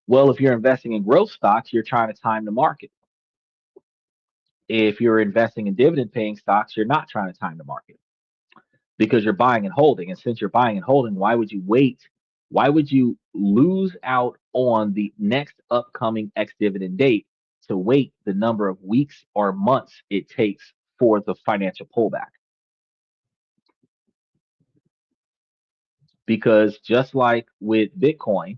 Well, if you're investing in growth stocks, you're trying to time the market. If you're investing in dividend paying stocks, you're not trying to time the market because you're buying and holding. And since you're buying and holding, why would you wait? Why would you lose out on the next upcoming ex dividend date to wait the number of weeks or months it takes for the financial pullback? Because just like with Bitcoin,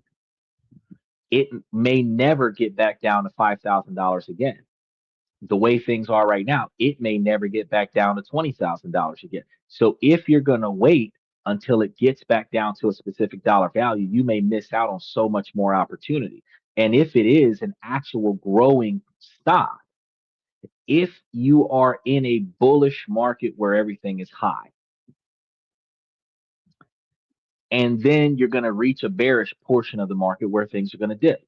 it may never get back down to $5,000 again. The way things are right now, it may never get back down to $20,000 again. So if you're going to wait until it gets back down to a specific dollar value, you may miss out on so much more opportunity. And if it is an actual growing stock, if you are in a bullish market where everything is high, and then you're going to reach a bearish portion of the market where things are going to dip.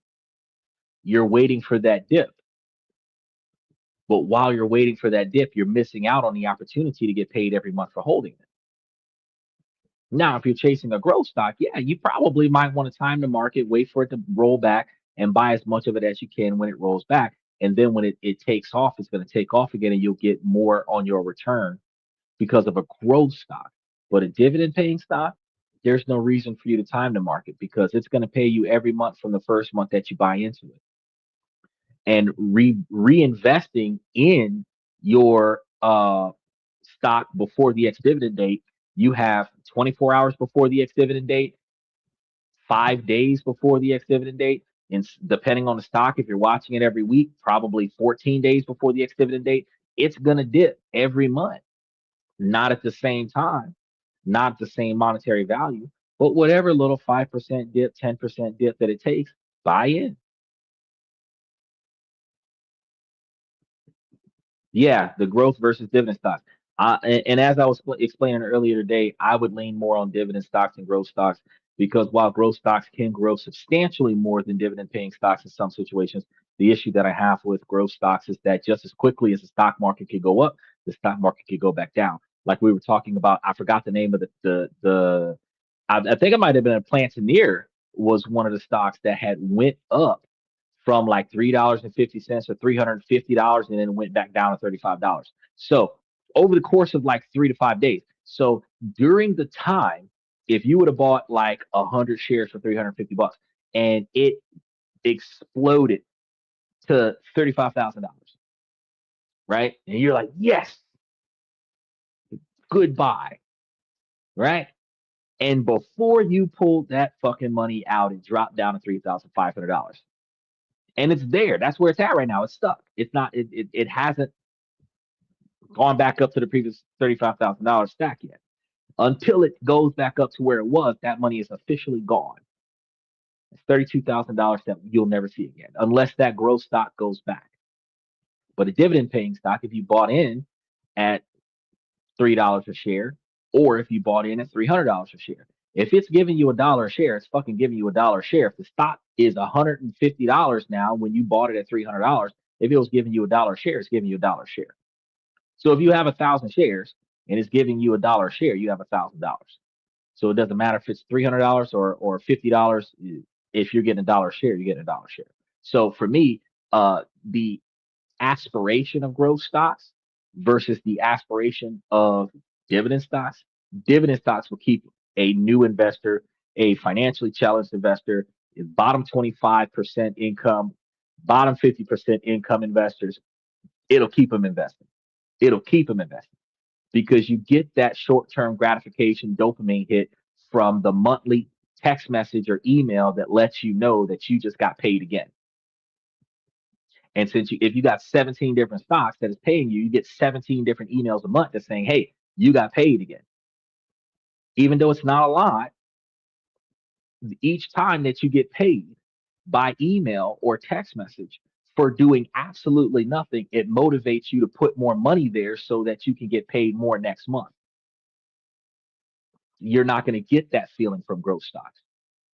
You're waiting for that dip. But while you're waiting for that dip, you're missing out on the opportunity to get paid every month for holding it. Now, if you're chasing a growth stock, yeah, you probably might want to time the market, wait for it to roll back, and buy as much of it as you can when it rolls back. And then when it takes off, it's going to take off again, and you'll get more on your return because of a growth stock. But a dividend paying stock, there's no reason for you to time the market because it's going to pay you every month from the first month that you buy into it. And reinvesting in your stock before the ex dividend date, you have 24 hours before the ex dividend date, 5 days before the ex dividend date, and depending on the stock, if you're watching it every week, probably 14 days before the ex dividend date, it's going to dip every month. Not at the same time, not the same monetary value, but whatever little 5% dip, 10% dip that it takes, buy in. Yeah, the growth versus dividend stocks. And as I was explaining earlier today, I would lean more on dividend stocks and growth stocks because while growth stocks can grow substantially more than dividend paying stocks in some situations, the issue that I have with growth stocks is that just as quickly as the stock market could go up, the stock market could go back down. Like we were talking about, I forgot the name of I think it might have been a Plantineer was one of the stocks that had went up from like $3.50 to $350 and then went back down to $35. So over the course of like 3 to 5 days. So during the time, if you would have bought like 100 shares for $350 and it exploded to $35,000, right? And you're like, yes, goodbye, right? And before you pulled that fucking money out, it dropped down to $3,500. And it's there. That's where it's at right now. It's stuck. It's not, it hasn't gone back up to the previous $35,000 stack yet. Until it goes back up to where it was, that money is officially gone. It's $32,000 that you'll never see again, unless that growth stock goes back. But a dividend paying stock, if you bought in at $3 a share, or if you bought in at $300 a share, if it's giving you $1 a share, it's fucking giving you $1 a share. If the stock is $150 now when you bought it at $300, if it was giving you $1 a share, it's giving you $1 a share. So if you have 1,000 shares and it's giving you $1 a share, you have $1,000. So it doesn't matter if it's $300 or $50. If you're getting $1 a share, you're getting $1 a share. So for me, the aspiration of growth stocks versus the aspiration of dividend stocks, dividend stocks will keep a new investor, a financially challenged investor, bottom 25% income, bottom 50% income investors. It'll keep them investing. It'll keep them investing because you get that short-term gratification dopamine hit from the monthly text message or email that lets you know that you just got paid again. And if you got 17 different stocks that is paying you, you get 17 different emails a month that's saying, hey, you got paid again. Even though it's not a lot, each time that you get paid by email or text message for doing absolutely nothing, it motivates you to put more money there so that you can get paid more next month. You're not going to get that feeling from growth stocks,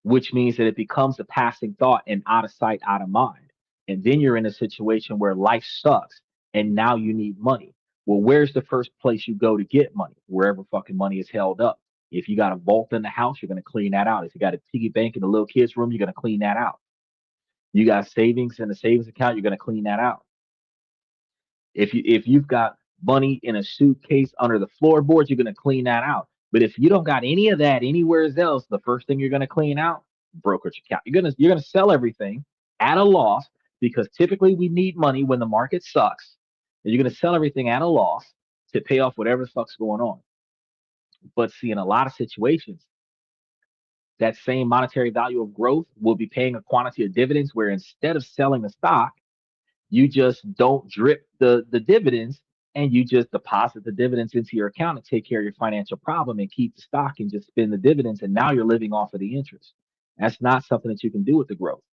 which means that it becomes a passing thought and out of sight, out of mind. And then you're in a situation where life sucks and now you need money. Well, where's the first place you go to get money? Wherever fucking money is held up. If you got a vault in the house, you're going to clean that out. If you got a piggy bank in the little kid's room, you're going to clean that out. You got savings in the savings account, you're going to clean that out. If you've got money in a suitcase under the floorboards, you're going to clean that out. But if you don't got any of that anywhere else, the first thing you're going to clean out, brokerage account. You're gonna sell everything at a loss because typically we need money when the market sucks. And you're going to sell everything at a loss to pay off whatever the fuck's going on. But see, in a lot of situations, that same monetary value of growth will be paying a quantity of dividends where instead of selling the stock, you just don't drip the dividends and you just deposit the dividends into your account and take care of your financial problem and keep the stock and just spend the dividends. And now you're living off of the interest. That's not something that you can do with the growth.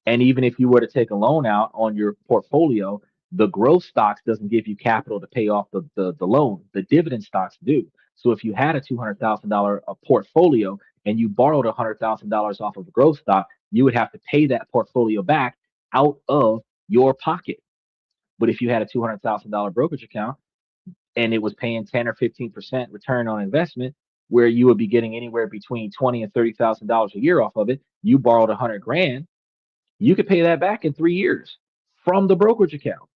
And even if you were to take a loan out on your portfolio, the growth stocks doesn't give you capital to pay off the loan. The dividend stocks do. So if you had a $200,000 portfolio and you borrowed $100,000 off of a growth stock, you would have to pay that portfolio back out of your pocket. But if you had a $200,000 brokerage account and it was paying 10 or 15% return on investment, where you would be getting anywhere between $20,000 and $30,000 a year off of it, you borrowed 100 grand, you could pay that back in 3 years from the brokerage account.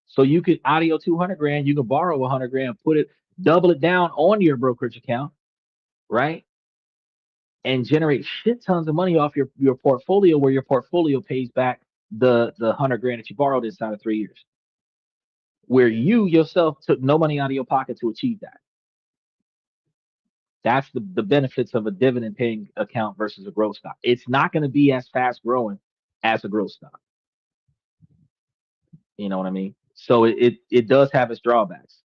So you could out of your 200 grand, you can borrow 100 grand, double it down on your brokerage account, right? And generate shit tons of money off your portfolio, where your portfolio pays back the 100 grand that you borrowed inside of 3 years, where you yourself took no money out of your pocket to achieve that. That's the benefits of a dividend paying account versus a growth stock. It's not going to be as fast growing as a growth stock. You know what I mean? So it does have its drawbacks.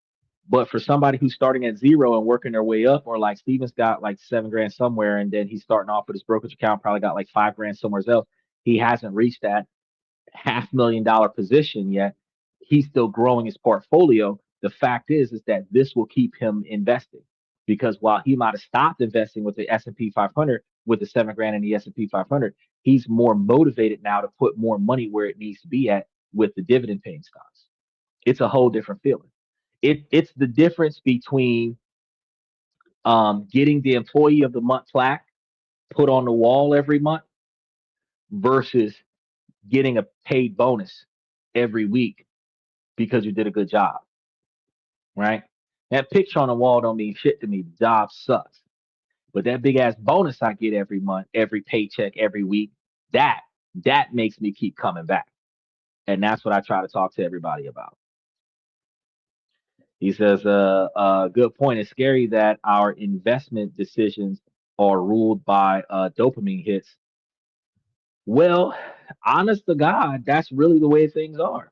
But for somebody who's starting at zero and working their way up, or like Steven's got like 7 grand somewhere, and then he's starting off with his brokerage account, probably got like 5 grand somewhere else. He hasn't reached that $500,000 position yet. He's still growing his portfolio. The fact is that this will keep him investing, because while he might have stopped investing with the S&P 500 with the 7 grand in the S&P 500, he's more motivated now to put more money where it needs to be at with the dividend paying stocks. It's a whole different feeling. It's the difference between getting the employee of the month plaque put on the wall every month versus getting a paid bonus every week because you did a good job, right? That picture on the wall don't mean shit to me. The job sucks. But that big ass bonus I get every month, every paycheck, every week, that that makes me keep coming back. And that's what I try to talk to everybody about. He says, good point. It's scary that our investment decisions are ruled by dopamine hits. Well, honest to God, that's really the way things are.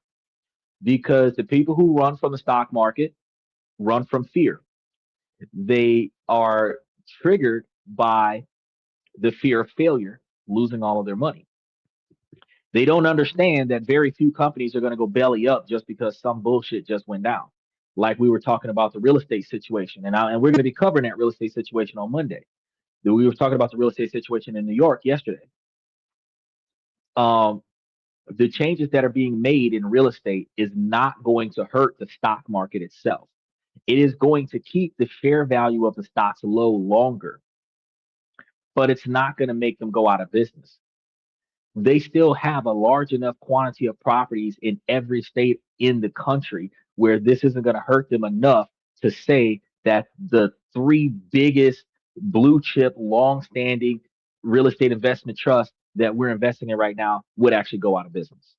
Because the people who run from the stock market run from fear. They are triggered by the fear of failure, losing all of their money. They don't understand that very few companies are going to go belly up just because some bullshit just went down. Like we were talking about the real estate situation, and we're going to be covering that real estate situation on Monday. We were talking about the real estate situation in New York yesterday. Um, the changes that are being made in real estate is not going to hurt the stock market itself. It is going to keep the share value of the stocks low longer, but it's not going to make them go out of business. They still have a large enough quantity of properties in every state in the country where this isn't going to hurt them enough to say that the three biggest blue chip, long standing real estate investment trusts that we're investing in right now would actually go out of business.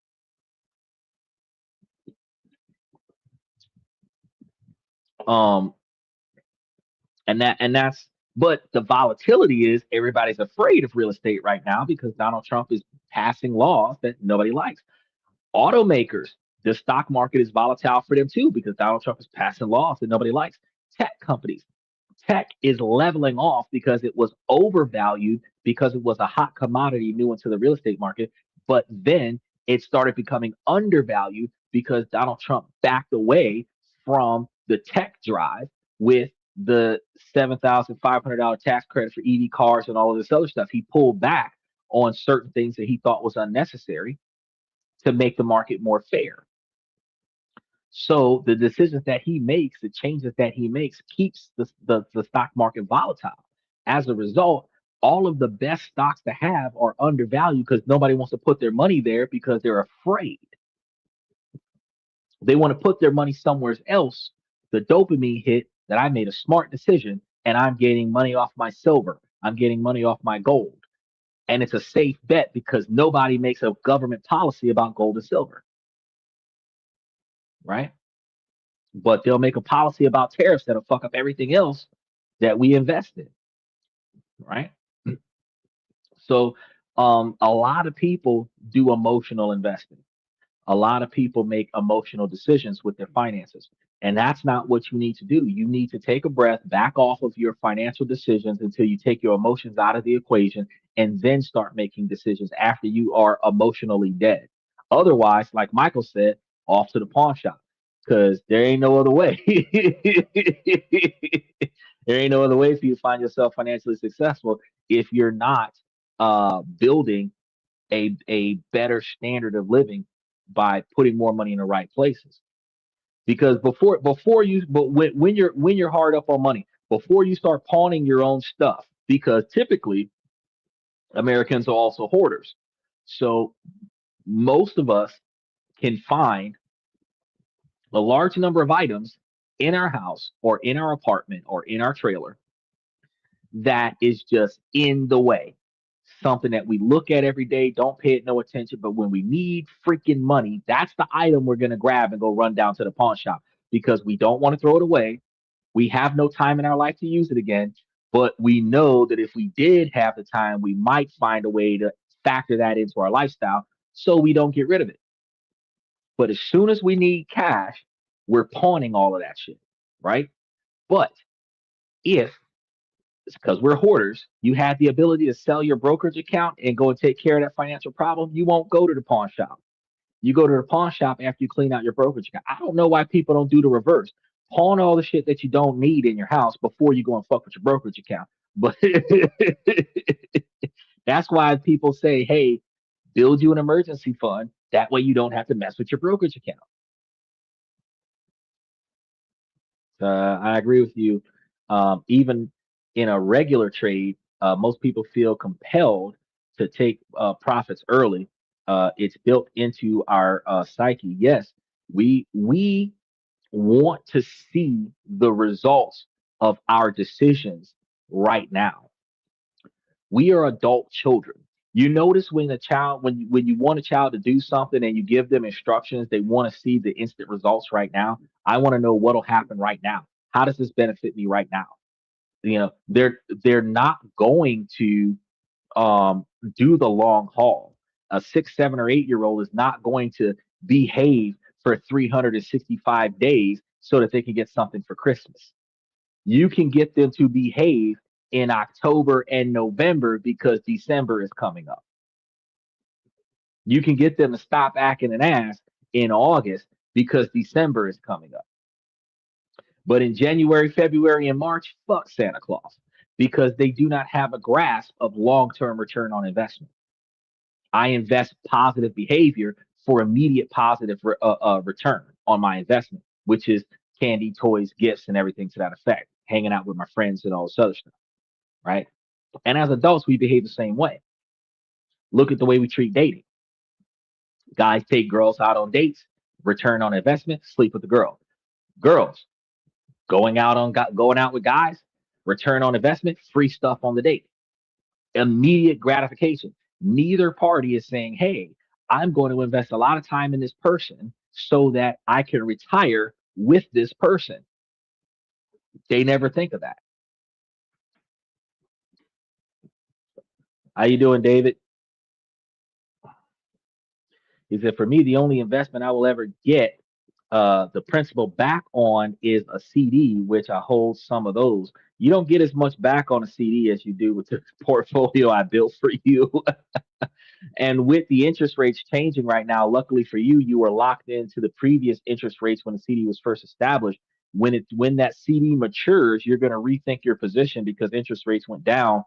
Um, and that's but the volatility is everybody's afraid of real estate right now because Donald Trump is passing laws that nobody likes. Automakers, the stock market is volatile for them too because Donald Trump is passing laws that nobody likes. Tech companies, tech is leveling off because it was overvalued because it was a hot commodity new into the real estate market. But then it started becoming undervalued because Donald Trump backed away from the tech drive with the $7,500 tax credit for EV cars and all of this other stuff. He pulled back on certain things that he thought was unnecessary to make the market more fair. So the decisions that he makes, the changes that he makes, keeps the stock market volatile. As a result, all of the best stocks to have are undervalued because nobody wants to put their money there because they're afraid. They want to put their money somewhere else. The dopamine hit that I made a smart decision and I'm getting money off my silver. I'm getting money off my gold. And it's a safe bet because nobody makes a government policy about gold and silver, right? But they'll make a policy about tariffs that'll fuck up everything else that we invest in, right? So, a lot of people do emotional investing. A lot of people make emotional decisions with their finances. And that's not what you need to do. You need to take a breath, back off of your financial decisions until you take your emotions out of the equation, and then start making decisions after you are emotionally dead. Otherwise, like Michael said, off to the pawn shop because there ain't no other way. There ain't no other way for you to find yourself financially successful if you're not building a better standard of living by putting more money in the right places. Because before you but when you're hard up on money, before you start pawning your own stuff, because typically Americans are also hoarders. So most of us can find a large number of items in our house or in our apartment or in our trailer that is just in the way. Something that we look at every day, don't pay it no attention, but when we need freaking money, that's the item we're going to grab and go run down to the pawn shop because we don't want to throw it away. We have no time in our life to use it again, but we know that if we did have the time, we might find a way to factor that into our lifestyle so we don't get rid of it. But as soon as we need cash, we're pawning all of that shit, right? But if because we're hoarders, you had the ability to sell your brokerage account and go and take care of that financial problem, you won't go to the pawn shop. You go to the pawn shop after you clean out your brokerage account. I don't know why people don't do the reverse. Pawn all the shit that you don't need in your house before you go and fuck with your brokerage account. But that's why people say, hey, build you an emergency fund. That way you don't have to mess with your brokerage account. I agree with you. Even in a regular trade, most people feel compelled to take profits early. It's built into our psyche. Yes, We want to see the results of our decisions right now. We are adult children. You notice when a child, when you want a child to do something and you give them instructions, they want to see the instant results right now. I want to know what'll happen right now. How does this benefit me right now? They're not going to um, do the long haul. A 6, 7, or 8 year old is not going to behave for 365 days so that they can get something for Christmas. You can get them to behave in October and November because December is coming up. You can get them to stop acting an ass in August because December is coming up. But in January, February, and March, fuck Santa Claus because they do not have a grasp of long term return on investment. I invest positive behavior for immediate positive return on my investment, which is candy, toys, gifts, and everything to that effect, hanging out with my friends and all this other stuff, right? And as adults, we behave the same way. Look at the way we treat dating. Guys take girls out on dates, return on investment, sleep with the girl. Girls going out with guys, return on investment, free stuff on the date. Immediate gratification. Neither party is saying, hey, I'm going to invest a lot of time in this person so that I can retire with this person. They never think of that. How you doing, David? He said, for me, the only investment I will ever get the principal back on is a CD, which I hold some of those. You don't get as much back on a CD as you do with the portfolio I built for you. And with the interest rates changing right now, luckily for you, you were locked into the previous interest rates when the CD was first established. When that CD matures, you're going to rethink your position because interest rates went down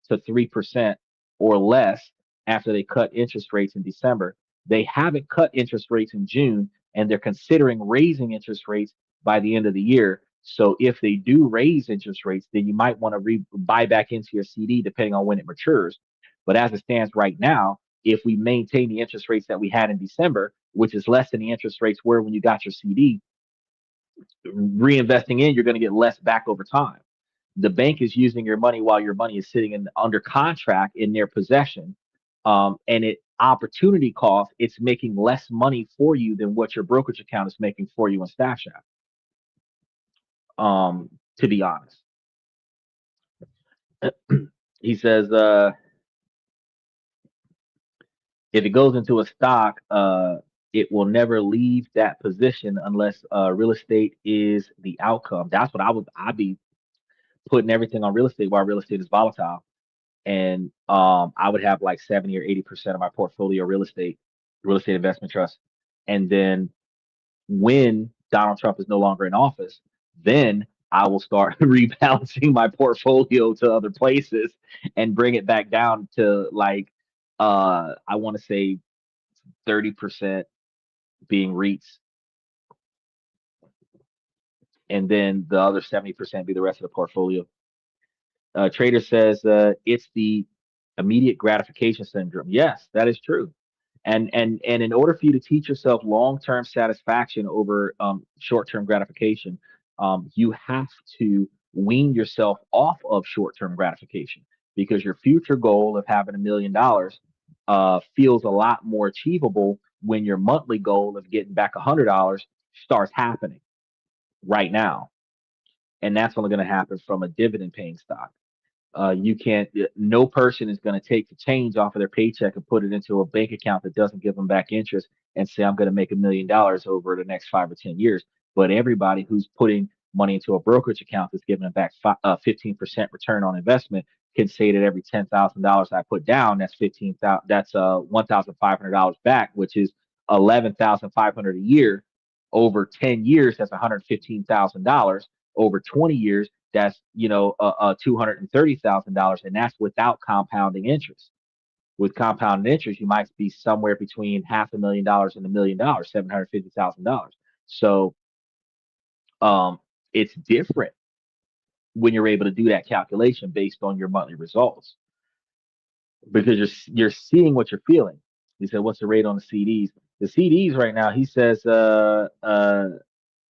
to 3% or less after they cut interest rates in December. They haven't cut interest rates in June, and they're considering raising interest rates by the end of the year. So if they do raise interest rates, then you might want to buy back into your CD depending on when it matures. But as it stands right now, if we maintain the interest rates that we had in December, which is less than the interest rates were when you got your CD, reinvesting in, you're going to get less back over time. The bank is using your money while your money is sitting in under contract in their possession, and it opportunity cost. It's making less money for you than what your brokerage account is making for you in Staff Shop. To be honest, he says if it goes into a stock, it will never leave that position unless real estate is the outcome. That's what I'd be putting everything on real estate while real estate is volatile. And I would have like 70 or 80% of my portfolio real estate investment trust. And then when Donald Trump is no longer in office, then I will start rebalancing my portfolio to other places and bring it back down to like I want to say 30% being REITs, and then the other 70% be the rest of the portfolio. Trader says it's the immediate gratification syndrome. Yes, that is true. And in order for you to teach yourself long-term satisfaction over short-term gratification, you have to wean yourself off of short-term gratification because your future goal of having $1 million feels a lot more achievable when your monthly goal of getting back $100 starts happening right now. And that's only going to happen from a dividend paying stock. You can't, no person is going to take the change off of their paycheck and put it into a bank account that doesn't give them back interest and say, I'm going to make $1 million over the next 5 or 10 years. But everybody who's putting money into a brokerage account that's giving them back 15% return on investment can say that every $10,000 I put down, that's 15,000, that's $1,500 back, which is 11,500 a year. Over 10 years, that's $115,000. Over 20 years, that's $230,000, and that's without compounding interest. With compounding interest, you might be somewhere between $500,000 and $1 million, $750,000. So it's different when you're able to do that calculation based on your monthly results because you're seeing what you're feeling. He said, "What's the rate on the CDs?" The CDs right now, he says,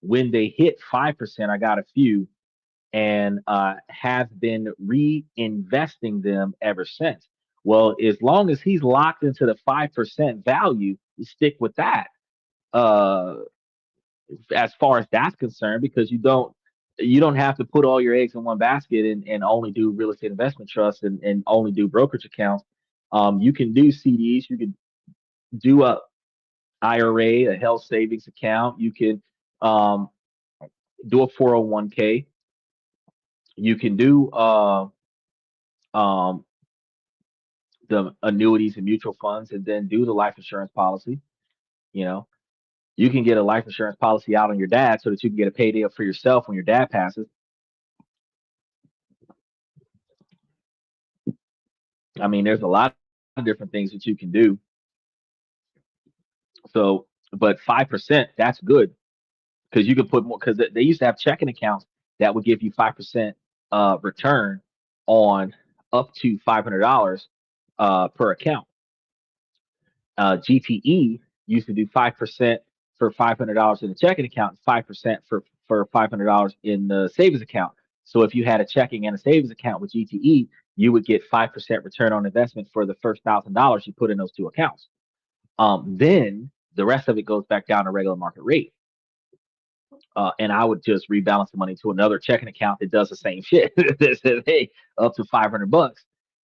when they hit 5%, I got a few and have been reinvesting them ever since. Well, as long as he's locked into the 5% value, you stick with that. Uh, as far as that's concerned, because you don't have to put all your eggs in one basket and only do real estate investment trusts and only do brokerage accounts. You can do CDs, you can do a IRA, a health savings account, you can um, do a 401k, you can do um, the annuities and mutual funds, and then do the life insurance policy. You know, you can get a life insurance policy out on your dad so that you can get a payday up for yourself when your dad passes. I mean, there's a lot of different things that you can do. So, but 5%, that's good because you can put more because they used to have checking accounts that would give you 5% return on up to $500 per account. GTE used to do 5% for $500 in the checking account, 5% for $500 in the savings account. So if you had a checking and a savings account with GTE, you would get 5% return on investment for the first $1,000 you put in those two accounts. Then the rest of it goes back down to regular market rate. And I would just rebalance the money to another checking account that does the same shit. That says, hey, up to $500,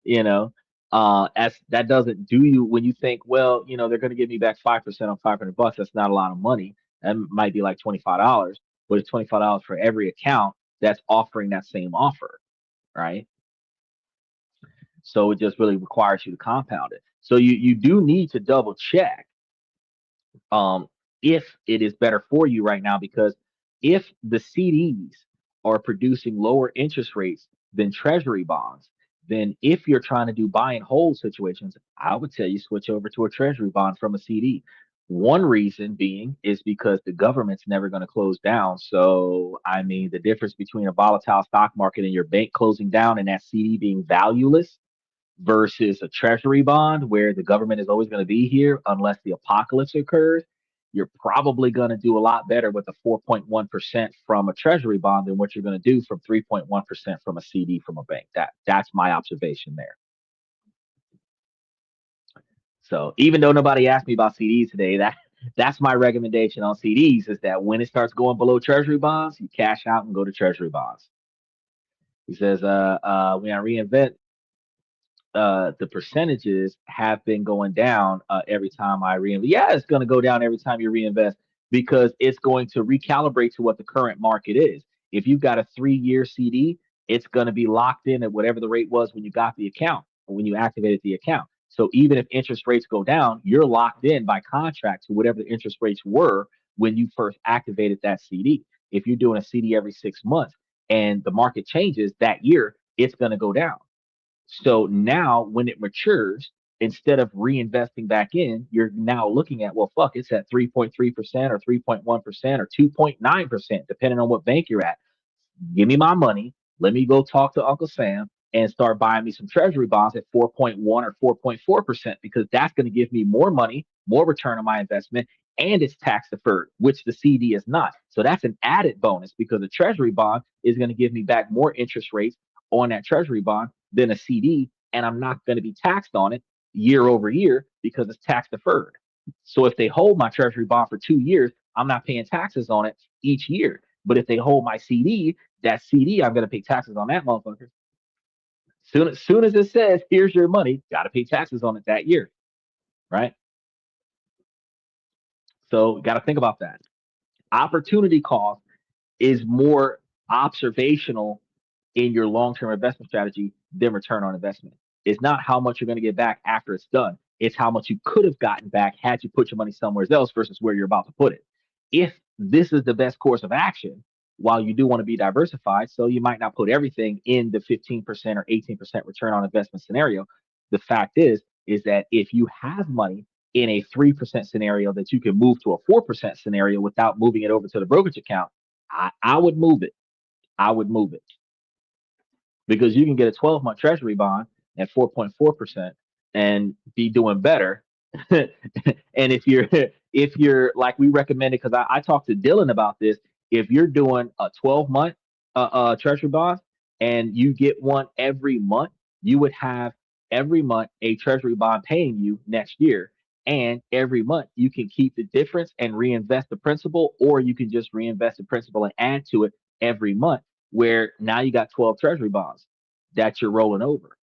you know. As that doesn't do you when you think, well, they're going to give me back 5% on $500. That's not a lot of money. That might be like $25, but it's $25 for every account that's offering that same offer, right? So it just really requires you to compound it. So you do need to double check um, if it is better for you right now, because if the CDs are producing lower interest rates than treasury bonds, then if you're trying to do buy and hold situations, I would tell you switch over to a treasury bond from a CD. One reason being is because the government's never going to close down. So, I mean, the difference between a volatile stock market and your bank closing down and that CD being valueless versus a treasury bond where the government is always going to be here unless the apocalypse occurs, you're probably going to do a lot better with a 4.1% from a treasury bond than what you're going to do from 3.1% from a CD from a bank. That's my observation there. So even though nobody asked me about CDs today, that's my recommendation on CDs is that when it starts going below treasury bonds, you cash out and go to treasury bonds. He says, when I reinvent the percentages have been going down every time I reinvest. Yeah, it's going to go down every time you reinvest because it's going to recalibrate to what the current market is. If you've got a 3-year CD, it's going to be locked in at whatever the rate was when you got the account or when you activated the account. So even if interest rates go down, you're locked in by contract to whatever the interest rates were when you first activated that CD. If you're doing a CD every 6 months and the market changes that year, it's going to go down. So now when it matures, instead of reinvesting back in, you're now looking at, well, fuck, it's at 3.3% or 3.1% or 2.9%, depending on what bank you're at. Give me my money. Let me go talk to Uncle Sam and start buying me some treasury bonds at 4.1 or 4.4% because that's going to give me more money, more return on my investment, and it's tax deferred, which the CD is not. So that's an added bonus because a treasury bond is going to give me back more interest rates on that treasury bond than a CD, and I'm not going to be taxed on it year over year because it's tax deferred. So if they hold my treasury bond for 2 years, I'm not paying taxes on it each year. But if they hold my CD, that CD, I'm going to pay taxes on that motherfucker. Soon as it says, here's your money, got to pay taxes on it that year, right? So got to think about that. Opportunity cost is more observational in your long-term investment strategy than return on investment. It's not how much you're going to get back after it's done. It's how much you could have gotten back had you put your money somewhere else versus where you're about to put it. If this is the best course of action, while you do want to be diversified, so you might not put everything in the 15% or 18% return on investment scenario. The fact is that if you have money in a 3% scenario that you can move to a 4% scenario without moving it over to the brokerage account, I would move it. I would move it because you can get a 12-month treasury bond at 4.4% and be doing better. And if you're if you're like we recommended, because I talked to Dylan about this, if you're doing a 12-month treasury bond and you get one every month, you would have every month a treasury bond paying you next year. And every month you can keep the difference and reinvest the principal, or you can just reinvest the principal and add to it every month, where now you got 12 treasury bonds that you're rolling over,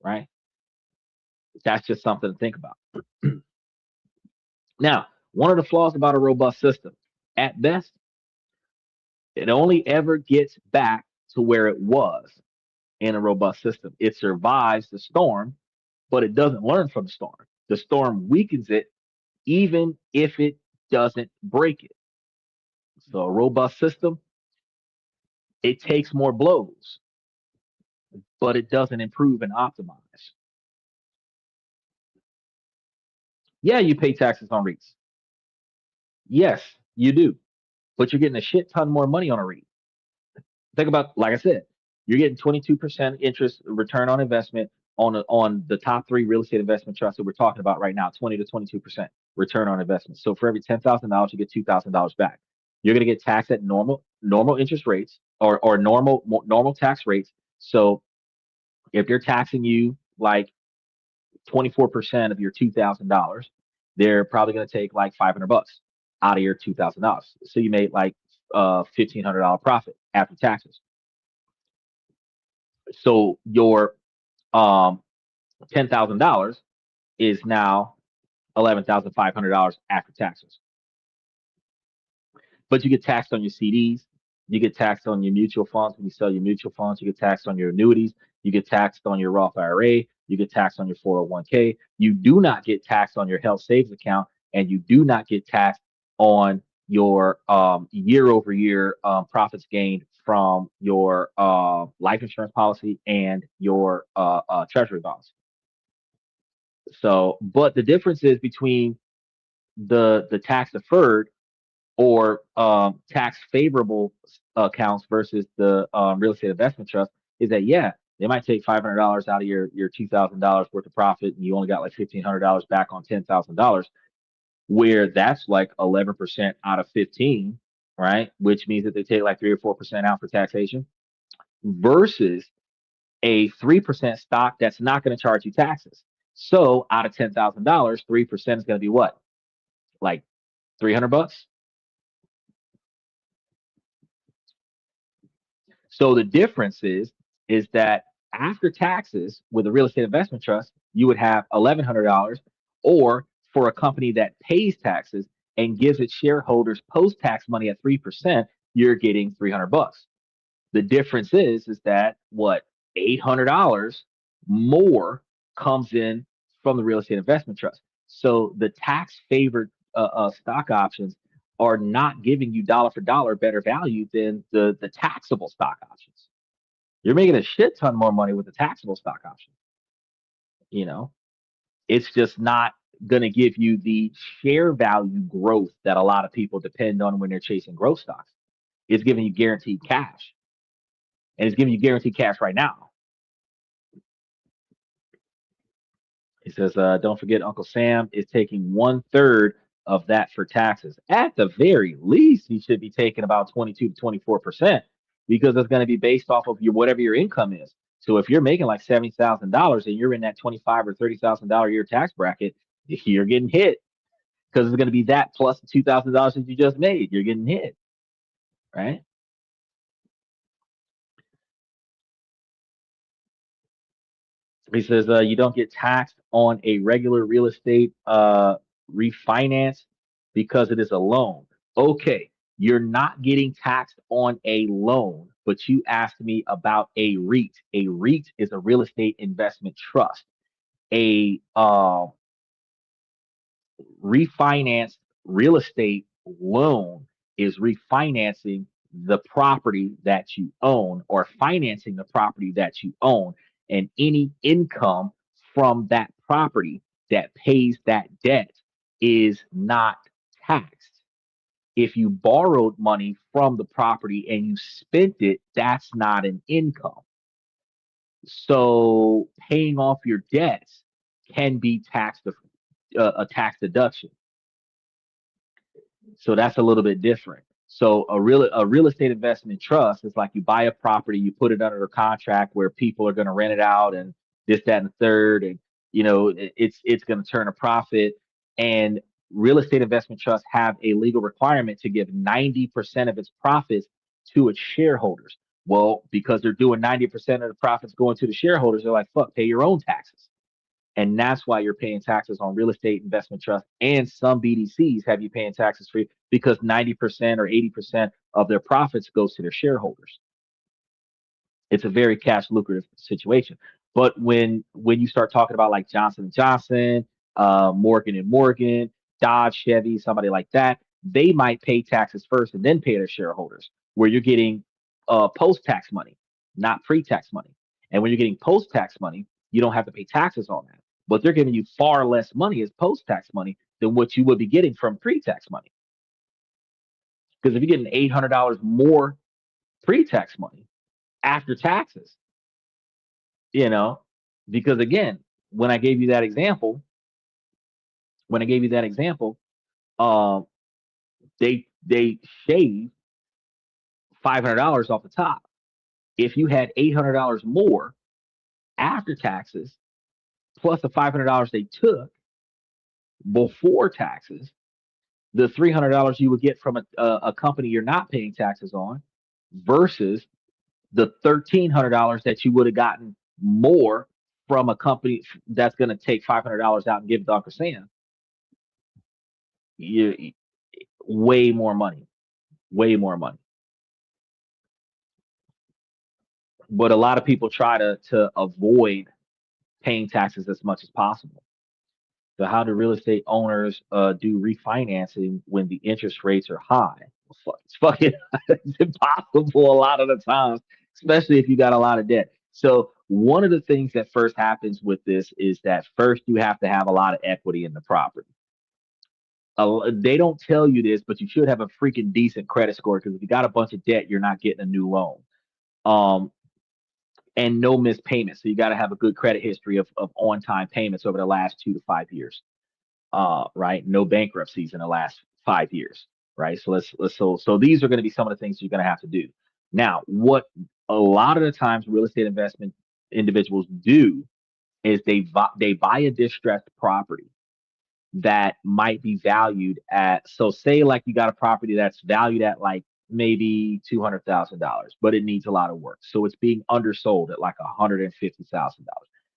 right? That's just something to think about. Now, one of the flaws about a robust system, at best, it only ever gets back to where it was in a robust system. It survives the storm, but it doesn't learn from the storm. The storm weakens it, even if it doesn't break it. So, a robust system, it takes more blows, but it doesn't improve and optimize. Yeah, you pay taxes on REITs. Yes, you do, but you're getting a shit ton more money on a REIT. Think about, like I said, you're getting 22% interest return on investment on the top three real estate investment trusts that we're talking about right now, 20 to 22% return on investment. So for every $10,000, you get $2,000 back. You're going to get taxed at normal interest rates, or normal tax rates. So if they're taxing you like 24% of your $2,000, they're probably going to take like $500 out of your $2,000. So you made like $1,500 profit after taxes. So your $10,000 is now $11,500 after taxes. But you get taxed on your CDs. You get taxed on your mutual funds when you sell your mutual funds. You get taxed on your annuities. You get taxed on your Roth IRA. You get taxed on your 401k. You do not get taxed on your health savings account, and you do not get taxed on your year over year profits gained from your life insurance policy and your treasury bonds. So, but the difference is between the tax deferred or tax favorable accounts versus the real estate investment trust is that, yeah, they might take $500 out of your $2,000 worth of profit, and you only got like $1,500 back on $10,000, where that's like 11% out of 15, right? Which means that they take like 3 or 4% out for taxation versus a 3% stock that's not going to charge you taxes. So out of $10,000, 3% is going to be what? Like $300. So the difference is that after taxes with a real estate investment trust, you would have $1,100, or for a company that pays taxes and gives its shareholders post-tax money at 3%, you're getting $300. The difference is that what, $800 more comes in from the real estate investment trust. So the tax favored stock options are not giving you dollar for dollar better value than the taxable stock options. You're making a shit ton more money with the taxable stock option. You know, it's just not going to give you the share value growth that a lot of people depend on when they're chasing growth stocks. It's giving you guaranteed cash, and it's giving you guaranteed cash right now. He says, don't forget Uncle Sam is taking 1/3 of that for taxes. At the very least, he should be taking about 22 to 24% because it's going to be based off of your whatever your income is. So if you're making like $70,000 and you're in that 25 or $30,000 a year tax bracket, you're getting hit because it's going to be that plus the $2,000 that you just made. You're getting hit, right? He says you don't get taxed on a regular real estate refinance because it is a loan. Okay, you're not getting taxed on a loan, but you asked me about a REIT. A REIT is a real estate investment trust. A refinanced real estate loan is refinancing the property that you own or financing the property that you own, and any income from that property that pays that debt is not taxed. If you borrowed money from the property and you spent it, that's not an income. So paying off your debts can be a tax deduction. So that's a little bit different. So a real estate investment trust is like you buy a property, you put it under a contract where people are going to rent it out and this, that, and the third, and it's going to turn a profit. And real estate investment trusts have a legal requirement to give 90% of its profits to its shareholders. Well, because they're doing 90% of the profits going to the shareholders, they're like, fuck, pay your own taxes. And that's why you're paying taxes on real estate investment trusts, and some BDCs have you paying taxes free because 90% or 80% of their profits goes to their shareholders. It's a very cash lucrative situation. But when you start talking about like Johnson and Johnson, Morgan and Morgan, Dodge, Chevy, somebody like that, they might pay taxes first and then pay their shareholders, where you're getting post tax money, not pre tax money. And when you're getting post tax money, you don't have to pay taxes on that. But they're giving you far less money as post tax money than what you would be getting from pre tax money. Because if you're getting $800 more pre tax money after taxes, you know, because again, when I gave you that example, when I gave you that example, um, they shave $500 off the top. If you had $800 more after taxes, plus the $500 they took before taxes, the $300 you would get from a company you're not paying taxes on, versus the $1,300 that you would have gotten more from a company that's going to take $500 out and give it to Uncle Sam. You way more money, way more money. But a lot of people try to avoid paying taxes as much as possible. So how do real estate owners do refinancing when the interest rates are high? It's fucking it's impossible a lot of the times, especially if you got a lot of debt. So one of the things that first happens with this is that first you have to have a lot of equity in the property. They don't tell you this, but you should have a freaking decent credit score, because if you got a bunch of debt, you're not getting a new loan. Um, and no missed payments. So you got to have a good credit history of on time payments over the last 2 to 5 years. Right? No bankruptcies in the last 5 years, right? So these are going to be some of the things you're going to have to do. Now, what a lot of the times real estate investment individuals do is they buy a distressed property that might be valued at, so say like you got a property that's valued at like maybe $200,000, but it needs a lot of work. So it's being undersold at like $150,000,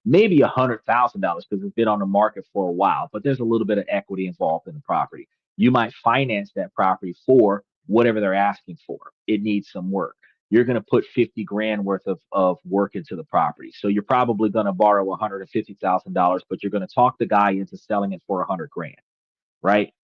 maybe $100,000 because it's been on the market for a while, but there's a little bit of equity involved in the property. You might finance that property for whatever they're asking for. It needs some work. You're going to put 50 grand worth of work into the property. So you're probably going to borrow $150,000, but you're going to talk the guy into selling it for 100 grand, right?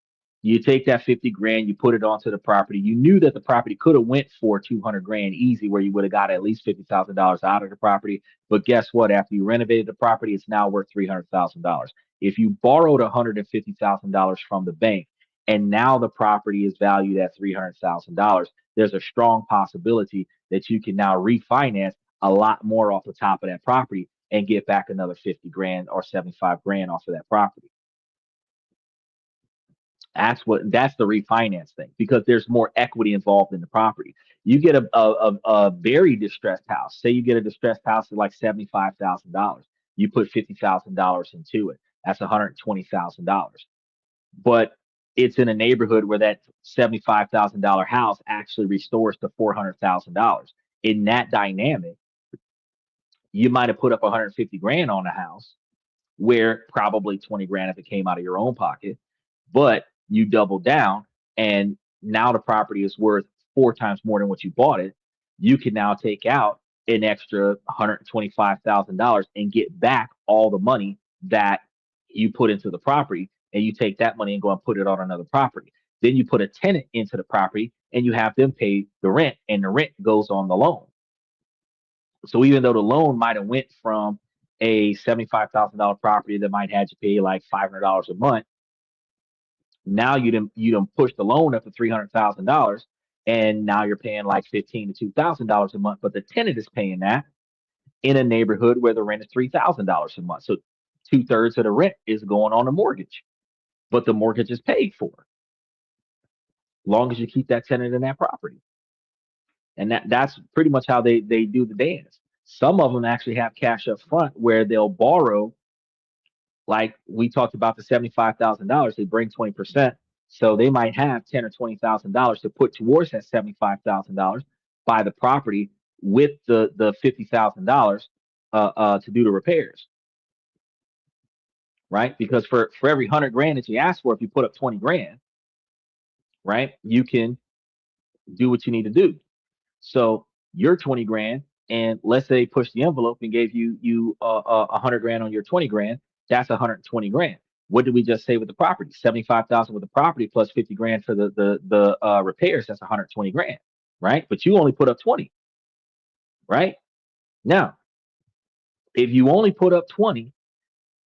You take that 50 grand, you put it onto the property. You knew that the property could have went for 200 grand easy, where you would have got at least $50,000 out of the property. But guess what? After you renovated the property, it's now worth $300,000. If you borrowed $150,000 from the bank and now the property is valued at $300,000, there's a strong possibility that you can now refinance a lot more off the top of that property and get back another 50 grand or 75 grand off of that property. That's the refinance thing, because there's more equity involved in the property. You get a very distressed house. Say you get a distressed house at like $75,000. You put $50,000 into it. That's $120,000. But it's in a neighborhood where that $75,000 house actually restores to $400,000. In that dynamic, you might have put up 150 grand on a house, where probably 20 grand if it came out of your own pocket, but you double down, and now the property is worth 4 times more than what you bought it. You can now take out an extra $125,000 and get back all the money that you put into the property, and you take that money and go and put it on another property. Then you put a tenant into the property and you have them pay the rent, and the rent goes on the loan. So even though the loan might have went from a $75,000 property that might have you pay like $500 a month, now you done push the loan up to $300,000, and now you're paying like $15 to $2,000 a month, but the tenant is paying that in a neighborhood where the rent is $3,000 a month. So 2/3 of the rent is going on a mortgage, but the mortgage is paid for. long as you keep that tenant in that property. And that's pretty much how they do the dance. Some of them actually have cash up front where they'll borrow, like we talked about the $75,000. They bring 20%, so they might have $10 or $20,000 to put towards that $75,000, buy the property with the $50,000 to do the repairs, right? Because for every 100 grand that you ask for, if you put up 20 grand, right, you can do what you need to do. So your 20 grand, and let's say push the envelope and gave you 100 grand on your 20 grand. That's 120 grand. What did we just say with the property? 75,000 with the property plus 50 grand for the repairs. That's 120 grand, right? But you only put up 20, right? Now, if you only put up 20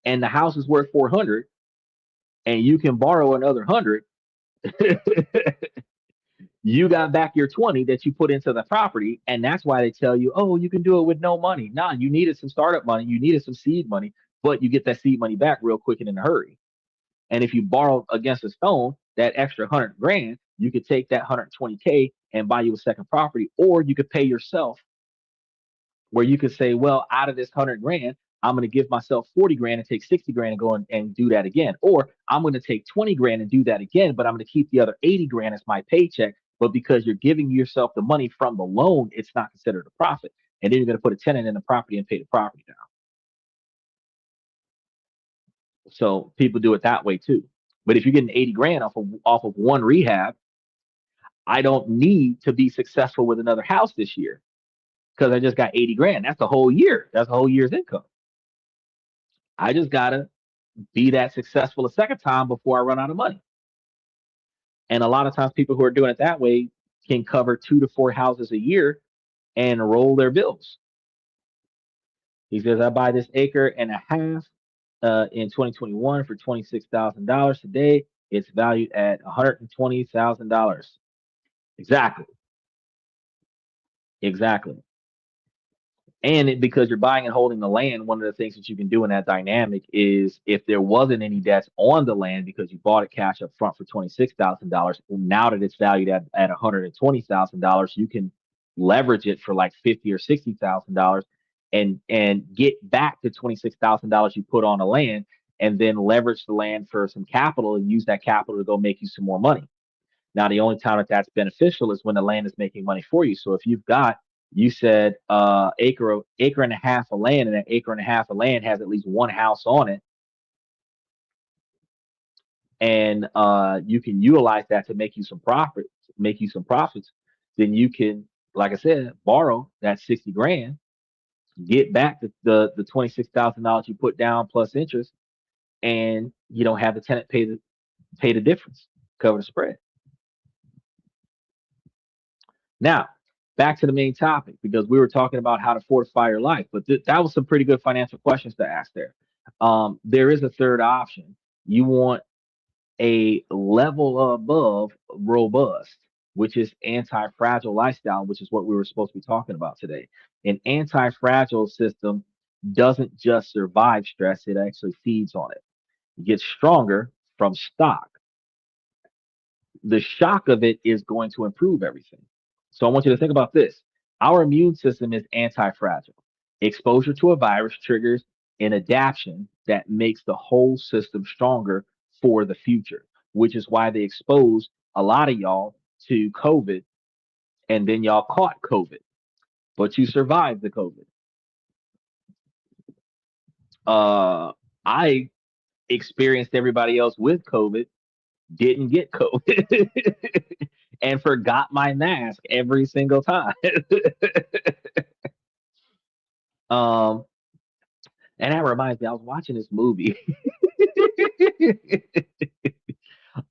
and the house is worth 400 and you can borrow another 100, you got back your 20 that you put into the property. And that's why they tell you, oh, you can do it with no money. Nah, you needed some startup money, you needed some seed money, but you get that seed money back real quick and in a hurry. And if you borrow against a stone, that extra 100 grand, you could take that 120K and buy you a second property, or you could pay yourself, where you could say, well, out of this 100 grand, I'm going to give myself 40 grand and take 60 grand and go and do that again. Or I'm going to take 20 grand and do that again, but I'm going to keep the other 80 grand as my paycheck. But because you're giving yourself the money from the loan, it's not considered a profit. And then you're going to put a tenant in the property and pay the property down. So people do it that way too. But if you're getting 80 grand off of one rehab, I don't need to be successful with another house this year because I just got 80 grand. That's the whole year. That's a whole year's income. I just gotta be that successful a second time before I run out of money. And a lot of times, people who are doing it that way can cover 2 to 4 houses a year and roll their bills. He says, I buy this acre and a half in 2021 for $26,000. Today, it's valued at $120,000. Exactly. Exactly. Because you're buying and holding the land, one of the things that you can do in that dynamic is, if there wasn't any debts on the land because you bought it cash up front for $26,000, now that it's valued at $120,000, you can leverage it for like $50,000 or $60,000 and get back the $26,000 you put on the land, and then leverage the land for some capital and use that capital to go make you some more money. Now, the only time that that's beneficial is when the land is making money for you. So if you said acre and a half of land, and that acre and a half of land has at least one house on it, and you can utilize that to make you some profits, then you can, like I said, borrow that 60 grand, get back the $26,000 you put down plus interest, and you don't have the tenant pay the difference, cover the spread. Now, back to the main topic, because we were talking about how to fortify your life, but that was some pretty good financial questions to ask there. There is a third option. You want a level above robust, which is anti-fragile lifestyle, which is what we were supposed to be talking about today. An anti-fragile system doesn't just survive stress, it actually feeds on it. It gets stronger from stock. The shock of it is going to improve everything. So I want you to think about this. Our immune system is anti-fragile. Exposure to a virus triggers an adaptation that makes the whole system stronger for the future, which is why they exposed a lot of y'all to COVID, and then y'all caught COVID, but you survived the COVID. I experienced everybody else with COVID, didn't get COVID, and forgot my mask every single time. um, and that reminds me, I was watching this movie.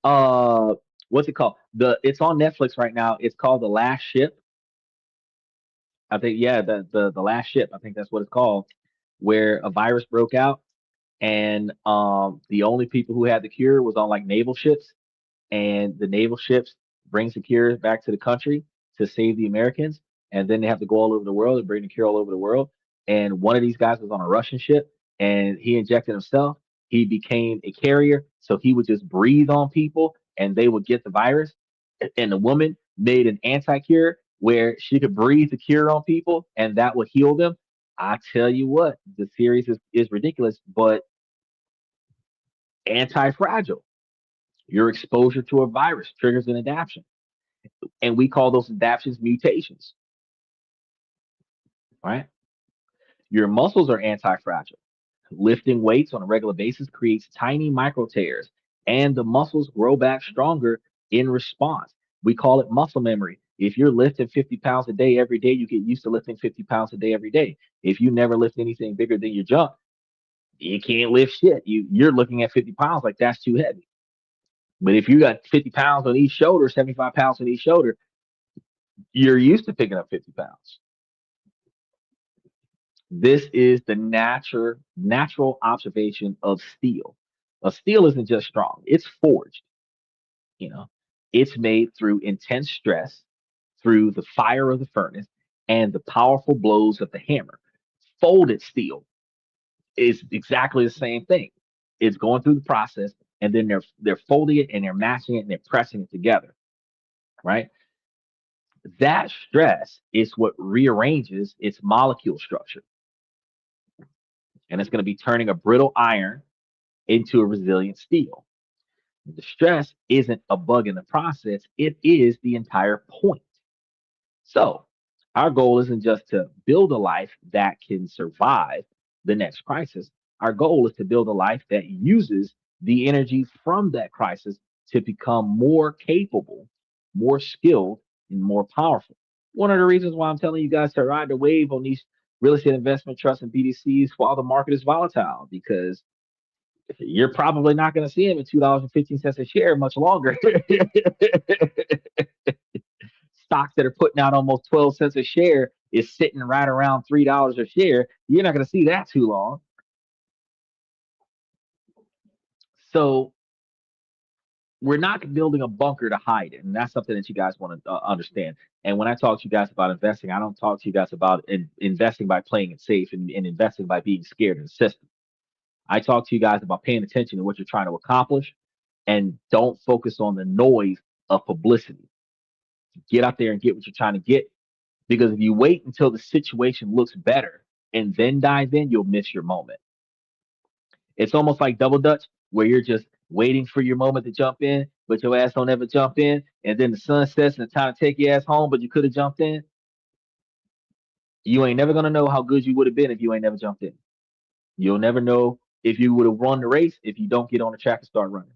uh, what's it called? It's on Netflix right now. It's called The Last Ship. I think, yeah, the Last Ship. I think that's what it's called, where a virus broke out, and the only people who had the cure was on like naval ships, and the naval ships brings the cure back to the country to save the Americans, and then they have to go all over the world and bring the cure all over the world. And one of these guys was on a Russian ship, and he injected himself. He became a carrier, so he would just breathe on people, and they would get the virus. and the woman made an anti-cure where she could breathe the cure on people and that would heal them. I tell you what, the series is ridiculous, but anti-fragile. Your exposure to a virus triggers an adaptation, and we call those adaptations mutations, right? Your muscles are anti-fragile. Lifting weights on a regular basis creates tiny micro tears, and the muscles grow back stronger in response. We call it muscle memory. If you're lifting 50 pounds a day every day, you get used to lifting 50 pounds a day every day. If you never lift anything bigger than your jump, you can't lift shit. You're looking at 50 pounds like that's too heavy. But if you got 50 pounds on each shoulder, 75 pounds on each shoulder, you're used to picking up 50 pounds. This is the natural observation of steel. A steel isn't just strong; it's forged. You know, it's made through intense stress, through the fire of the furnace, and the powerful blows of the hammer. Folded steel is exactly the same thing. It's going through the process, and then they're folding it and they're matching it and they're pressing it together. Right. That stress is what rearranges its molecule structure, and it's going to be turning a brittle iron into a resilient steel. The stress isn't a bug in the process, it is the entire point. So, our goal isn't just to build a life that can survive the next crisis. Our goal is to build a life that uses the energy from that crisis to become more capable, more skilled, and more powerful. One of the reasons why I'm telling you guys to ride the wave on these real estate investment trusts and BDCs while the market is volatile, because you're probably not going to see them at $2.15 a share much longer. Stocks that are putting out almost 12 cents a share is sitting right around $3 a share. You're not going to see that too long. So we're not building a bunker to hide it. And that's something that you guys want to understand. And when I talk to you guys about investing, I don't talk to you guys about investing by playing it safe and investing by being scared of the system. I talk to you guys about paying attention to what you're trying to accomplish and don't focus on the noise of publicity. Get out there and get what you're trying to get. Because if you wait until the situation looks better and then dive in, you'll miss your moment. It's almost like double dutch, where you're just waiting for your moment to jump in, but your ass don't ever jump in, and then the sun sets and it's time to take your ass home, but you could have jumped in. You ain't never gonna know how good you would have been if you ain't never jumped in. You'll never know if you would have run the race if you don't get on the track and start running.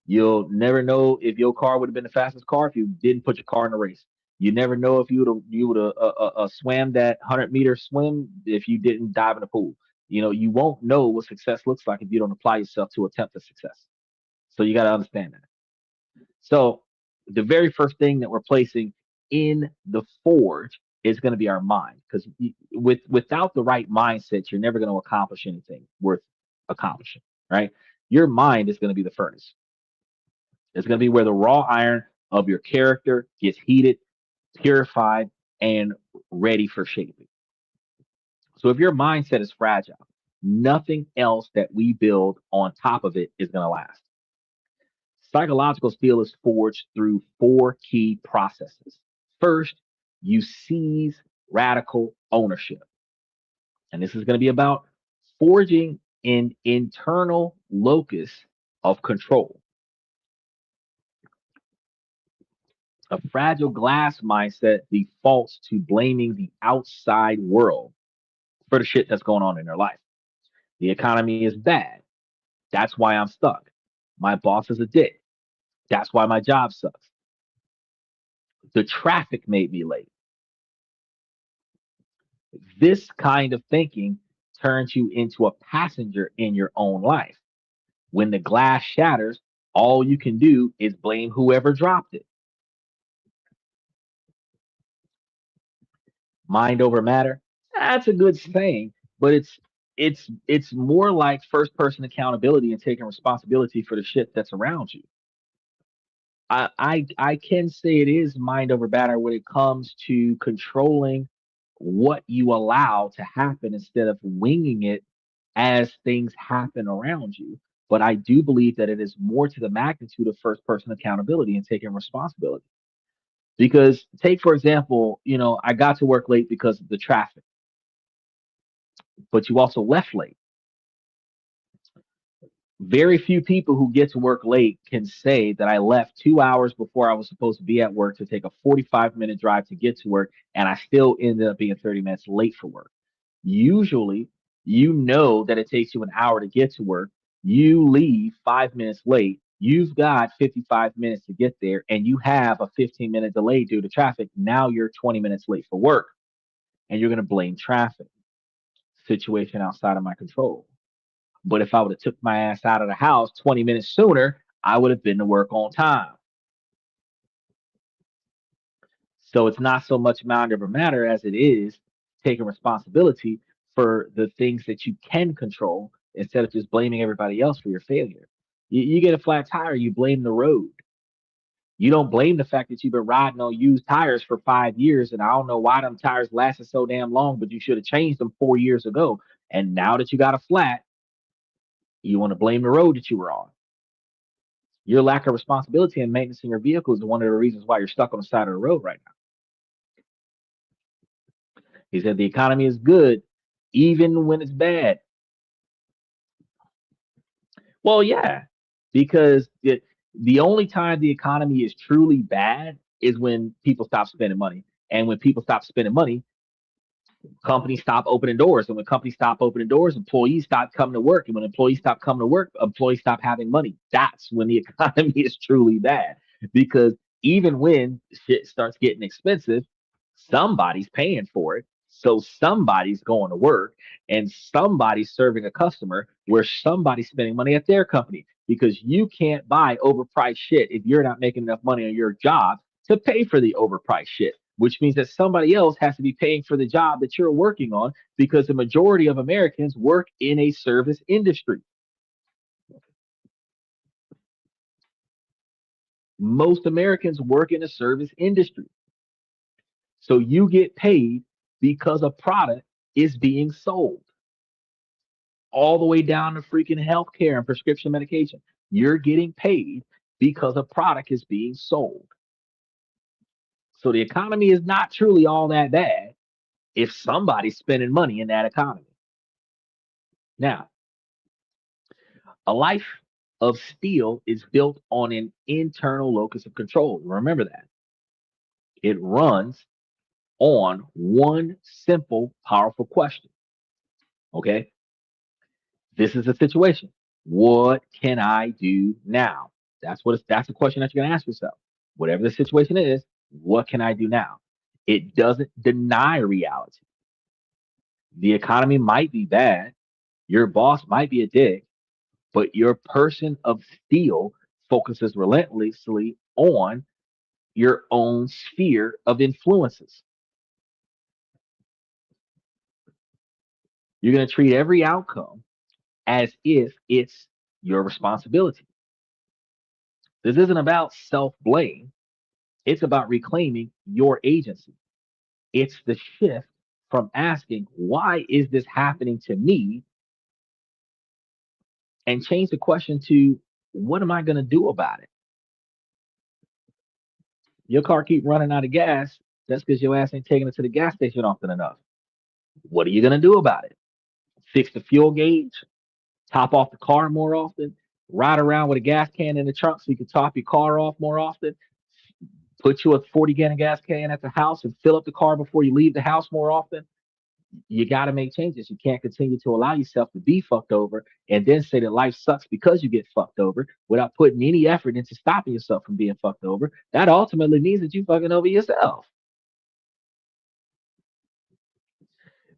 You'll never know if your car would have been the fastest car if you didn't put your car in the race. You never know if you would have swam that 100-meter swim if you didn't dive in the pool. You won't know what success looks like if you don't apply yourself to attempt a success. So you got to understand that. So the very first thing that we're placing in the forge is going to be our mind, because without the right mindset, you're never going to accomplish anything worth accomplishing. Right? Your mind is going to be the furnace. It's going to be where the raw iron of your character gets heated, purified, and ready for shaping. So if your mindset is fragile, nothing else that we build on top of it is going to last. Psychological steel is forged through four key processes. First, you seize radical ownership. And this is going to be about forging an internal locus of control. A fragile glass mindset defaults to blaming the outside world for the shit that's going on in their life. The economy is bad. That's why I'm stuck. My boss is a dick. That's why my job sucks. The traffic made me late. This kind of thinking turns you into a passenger in your own life. When the glass shatters, all you can do is blame whoever dropped it. Mind over matter. That's a good saying, but it's more like first person accountability and taking responsibility for the shit that's around you. I can say it is mind over matter when it comes to controlling what you allow to happen instead of winging it as things happen around you. But I do believe that it is more to the magnitude of first person accountability and taking responsibility. Because take for example, I got to work late because of the traffic, but you also left late. Very few people who get to work late can say that I left 2 hours before I was supposed to be at work to take a 45-minute drive to get to work, and I still ended up being 30 minutes late for work. Usually, you know that it takes you an hour to get to work. You leave 5 minutes late. You've got 55 minutes to get there, and you have a 15-minute delay due to traffic. Now you're 20 minutes late for work, and you're going to blame traffic. Situation outside of my control. But if I would have took my ass out of the house 20 minutes sooner, I would have been to work on time. So it's not so much mind over matter as it is taking responsibility for the things that you can control instead of just blaming everybody else for your failure. You get a flat tire, you blame the road. You don't blame the fact that you've been riding on used tires for 5 years and I don't know why them tires lasted so damn long, but you should have changed them 4 years ago. And now that you got a flat, you want to blame the road that you were on. Your lack of responsibility and maintenance in your vehicle is one of the reasons why you're stuck on the side of the road right now. He said the economy is good even when it's bad. Well, yeah, because the only time the economy is truly bad is when people stop spending money. And when people stop spending money, companies stop opening doors. And when companies stop opening doors, employees stop coming to work. And when employees stop coming to work, employees stop having money. That's when the economy is truly bad. Because even when shit starts getting expensive, somebody's paying for it. So somebody's going to work and somebody's serving a customer where somebody's spending money at their company because you can't buy overpriced shit if you're not making enough money on your job to pay for the overpriced shit, which means that somebody else has to be paying for the job that you're working on because the majority of Americans work in a service industry. Most Americans work in a service industry. So you get paid because a product is being sold, all the way down to freaking healthcare and prescription medication. You're getting paid because a product is being sold. So the economy is not truly all that bad if somebody's spending money in that economy. Now, a life of steel is built on an internal locus of control. Remember that. It runs on one simple, powerful question. Okay. This is a situation. What can I do now? That's the question that you're gonna ask yourself. Whatever the situation is, what can I do now? It doesn't deny reality. The economy might be bad, your boss might be a dick, but your person of steel focuses relentlessly on your own sphere of influences. You're going to treat every outcome as if it's your responsibility. This isn't about self blame, it's about reclaiming your agency. It's the shift from asking, why is this happening to me? And change the question to, what am I going to do about it? Your car keep running out of gas. That's because your ass ain't taking it to the gas station often enough. What are you going to do about it? Fix the fuel gauge, top off the car more often, ride around with a gas can in the trunk so you can top your car off more often, put you a 40-gallon gas can at the house and fill up the car before you leave the house more often. You got to make changes. You can't continue to allow yourself to be fucked over and then say that life sucks because you get fucked over without putting any effort into stopping yourself from being fucked over. That ultimately means that you fucking over yourself.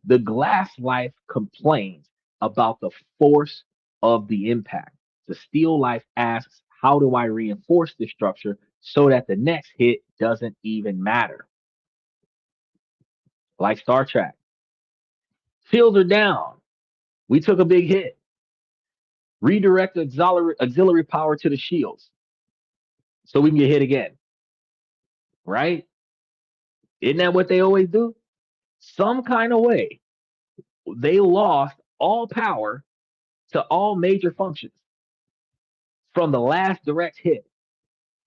The glass life complains about the force of the impact. The steel life asks, how do I reinforce this structure so that the next hit doesn't even matter? Like Star Trek, shields are down. We took a big hit. Redirect auxiliary power to the shields so we can get hit again. Right? Isn't that what they always do? Some kind of way, they lost all power to all major functions from the last direct hit.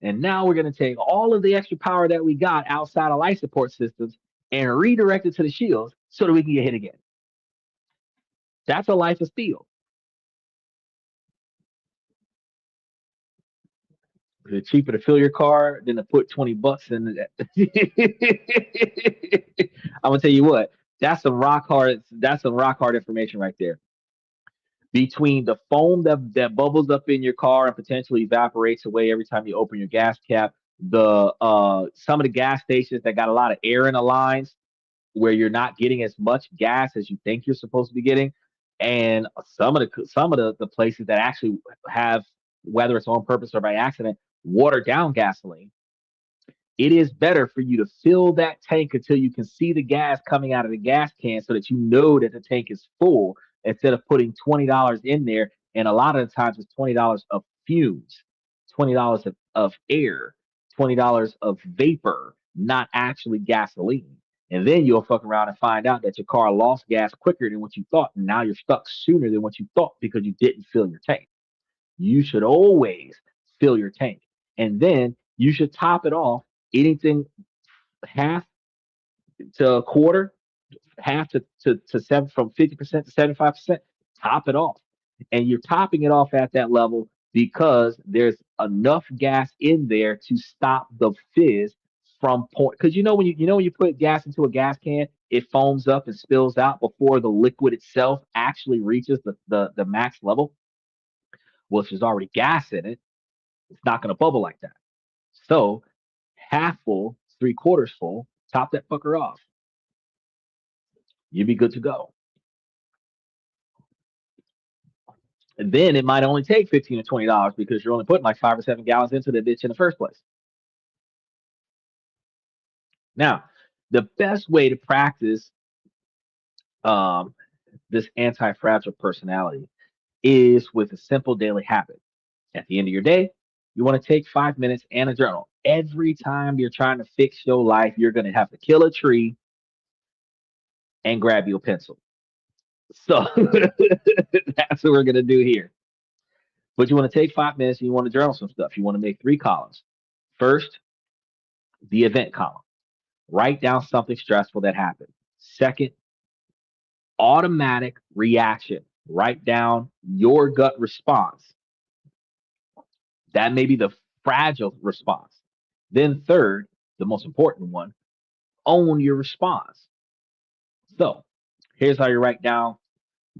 And now we're going to take all of the extra power that we got outside of life support systems and redirect it to the shields so that we can get hit again. That's a life of steel. It's cheaper to fill your car than to put $20 in that. I'm gonna tell you what. That's some rock hard. That's some rock hard information right there. Between the foam that bubbles up in your car and potentially evaporates away every time you open your gas cap, the some of the gas stations that got a lot of air in the lines where you're not getting as much gas as you think you're supposed to be getting, and some of the places that actually have, whether it's on purpose or by accident, watered down gasoline. It is better for you to fill that tank until you can see the gas coming out of the gas can so that you know that the tank is full instead of putting $20 in there. And a lot of the times it's $20 of fumes, $20 of air, $20 of vapor, not actually gasoline. And then you'll fuck around and find out that your car lost gas quicker than what you thought. And now you're stuck sooner than what you thought because you didn't fill your tank. You should always fill your tank. And then you should top it off anything half to a quarter, half to seven, from 50% to 75%, top it off. And you're topping it off at that level because there's enough gas in there to stop the fizz from point. Because you know when you put gas into a gas can, it foams up and spills out before the liquid itself actually reaches the max level. Well, if there's already gas in it, it's not going to bubble like that. So half full, three quarters full, top that fucker off. You'd be good to go. And then it might only take $15 to $20 because you're only putting like 5 or 7 gallons into the bitch in the first place. Now, the best way to practice um, this anti-fragile personality is with a simple daily habit. At the end of your day, you want to take 5 minutes and a journal. Every time you're trying to fix your life, you're going to have to kill a tree and grab you a pencil. So that's what we're going to do here. But you want to take 5 minutes and you want to journal some stuff. You want to make 3 columns. First, the event column. Write down something stressful that happened. Second, automatic reaction. Write down your gut response. That may be the fragile response. Then, third, the most important one, own your response. So, here's how you write down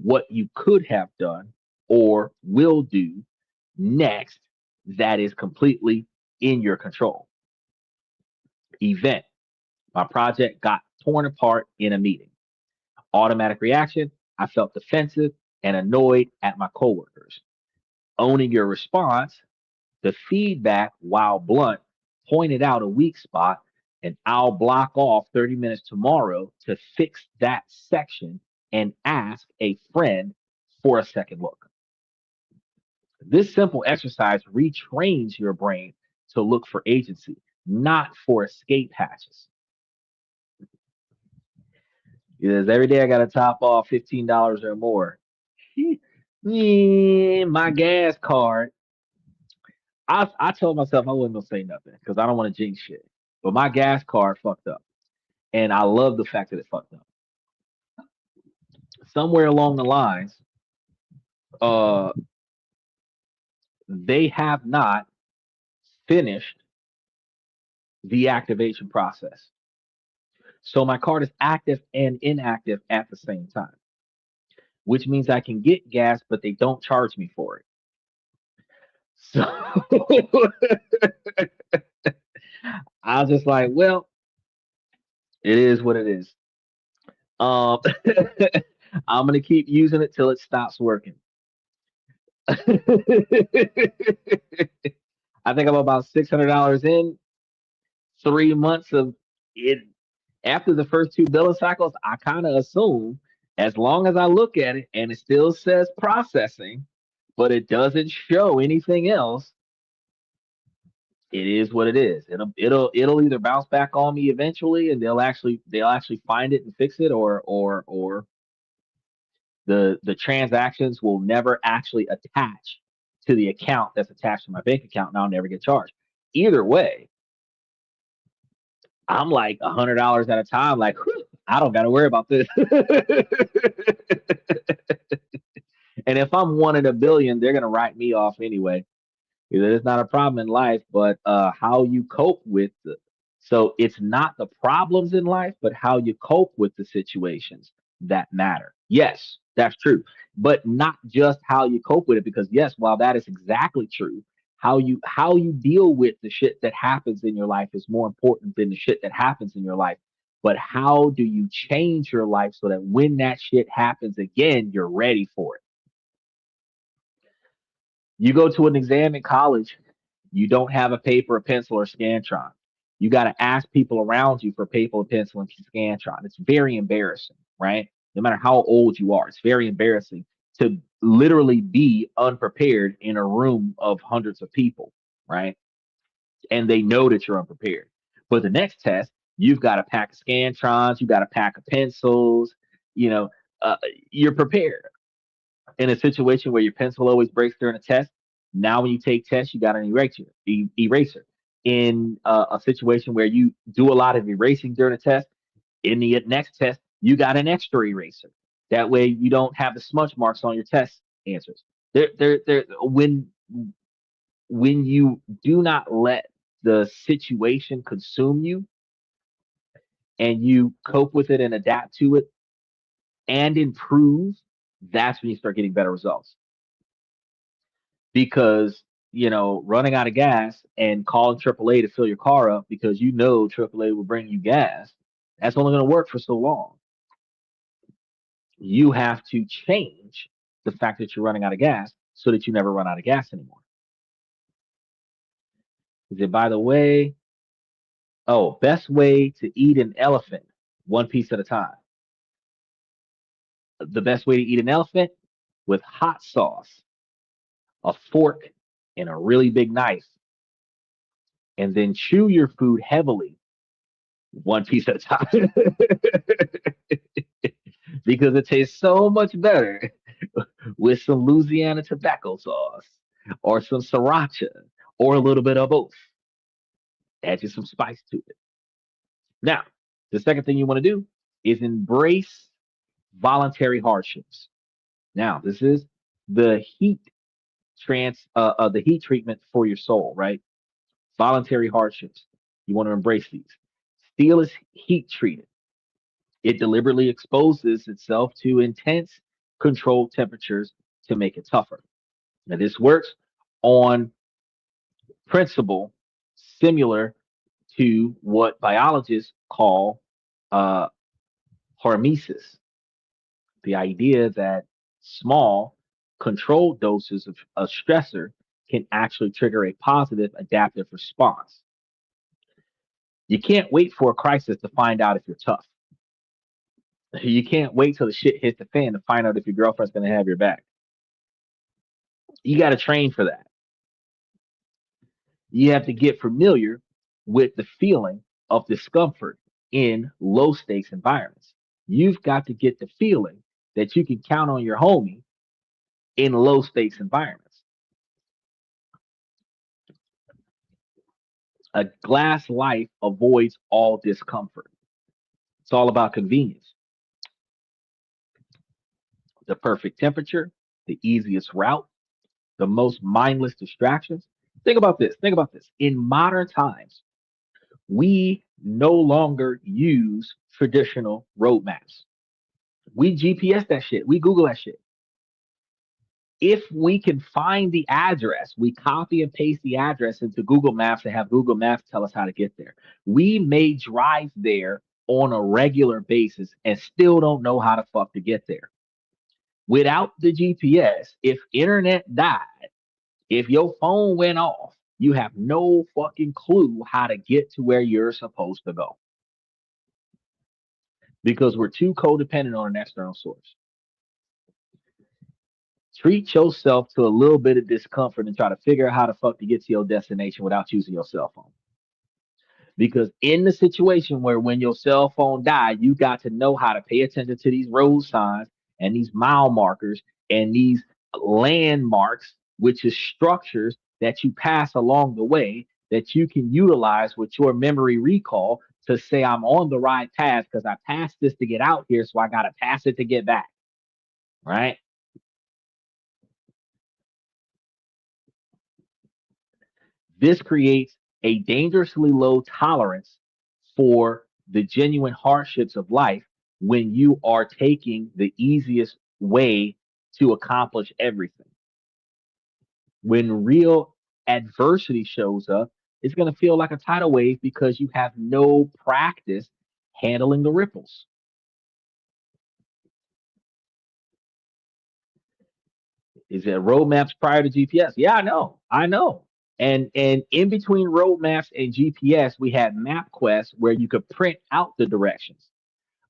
what you could have done or will do next that is completely in your control. Event. My project got torn apart in a meeting. Automatic reaction. I felt defensive and annoyed at my coworkers. Owning your response. The feedback, while blunt, pointed out a weak spot, and I'll block off 30 minutes tomorrow to fix that section and ask a friend for a second look. This simple exercise retrains your brain to look for agency, not for escape hatches. Because every day I got to top off $15 or more. My gas card. I told myself I wasn't gonna say nothing because I don't want to jinx shit. But my gas card fucked up, and I love the fact that it fucked up. Somewhere along the lines, uh, they have not finished the activation process. So my card is active and inactive at the same time, which means I can get gas, but they don't charge me for it. So I was just like, well, it is what it is. Um, I'm gonna keep using it till it stops working. I think I'm about $600 in. 3 months of it. After the first two billing cycles, I kind of assume as long as I look at it and it still says processing, but it doesn't show anything else, it is what it is. It'll either bounce back on me eventually, and they'll actually find it and fix it, or the transactions will never actually attach to the account that's attached to my bank account, and I'll never get charged. Either way, I'm like $100 at a time. Like, whew, I don't got to worry about this. And if I'm one in a billion, they're gonna write me off anyway. It's not a problem in life, but how you cope with the. So it's not the problems in life, but how you cope with the situations that matter. Yes, that's true, but not just how you cope with it. Because yes, while that is exactly true, how you deal with the shit that happens in your life is more important than the shit that happens in your life. But how do you change your life so that when that shit happens again, you're ready for it? You go to an exam in college, you don't have a paper, a pencil, or Scantron. You got to ask people around you for paper, pencil, and Scantron. It's very embarrassing, right? No matter how old you are, it's very embarrassing to literally be unprepared in a room of hundreds of people, right? And they know that you're unprepared. But the next test, you've got a pack of Scantrons, you got a pack of pencils, you know, uh, you're prepared in a situation where your pencil always breaks during a test. Now, when you take tests, you got an eraser. In a situation where you do a lot of erasing during a test, in the next test, you got an extra eraser. That way, you don't have the smudge marks on your test answers. When you do not let the situation consume you and you cope with it and adapt to it and improve, that's when you start getting better results. Because running out of gas and calling AAA to fill your car up because AAA will bring you gas, that's only going to work for so long. You have to change the fact that you're running out of gas so that you never run out of gas anymore. Is it, by the way, oh, best way to eat an elephant, one piece at a time. The best way to eat an elephant, with hot sauce, a fork, and a really big knife, and then chew your food heavily, one piece at a time. Because it tastes so much better with some Louisiana tobacco sauce or some sriracha or a little bit of both. Add just some spice to it. Now, the second thing you want to do is embrace voluntary hardships. Now, this is the the heat treatment for your soul, right? Voluntary hardships. You want to embrace these. Steel is heat treated. It deliberately exposes itself to intense controlled temperatures to make it tougher. Now, this works on principle similar to what biologists call uh, hormesis, the idea that small, controlled doses of a stressor can actually trigger a positive adaptive response. You can't wait for a crisis to find out if you're tough. You can't wait till the shit hits the fan to find out if your girlfriend's going to have your back. You got to train for that. You have to get familiar with the feeling of discomfort in low stakes environments. You've got to get the feeling that you can count on your homie in low stakes environments. A glass life avoids all discomfort. It's all about convenience. The perfect temperature, the easiest route, the most mindless distractions. Think about this. Think about this. In modern times, we no longer use traditional roadmaps. We GPS that shit. We Google that shit. If we can find the address, we copy and paste the address into Google Maps and have Google Maps tell us how to get there. We may drive there on a regular basis and still don't know how the fuck to get there. Without the GPS, if internet died, if your phone went off, you have no fucking clue how to get to where you're supposed to go because we're too codependent on an external source. Treat yourself to a little bit of discomfort and try to figure out how the fuck to get to your destination without using your cell phone. Because in the situation where when your cell phone died, you got to know how to pay attention to these road signs and these mile markers and these landmarks, which is structures that you pass along the way that you can utilize with your memory recall to say I'm on the right path because I passed this to get out here, so I got to pass it to get back. Right? This creates a dangerously low tolerance for the genuine hardships of life when you are taking the easiest way to accomplish everything. When real adversity shows up, it's going to feel like a tidal wave because you have no practice handling the ripples. Is it roadmaps prior to GPS? Yeah, I know. I know. And in between roadmaps and GPS, we had MapQuest where you could print out the directions.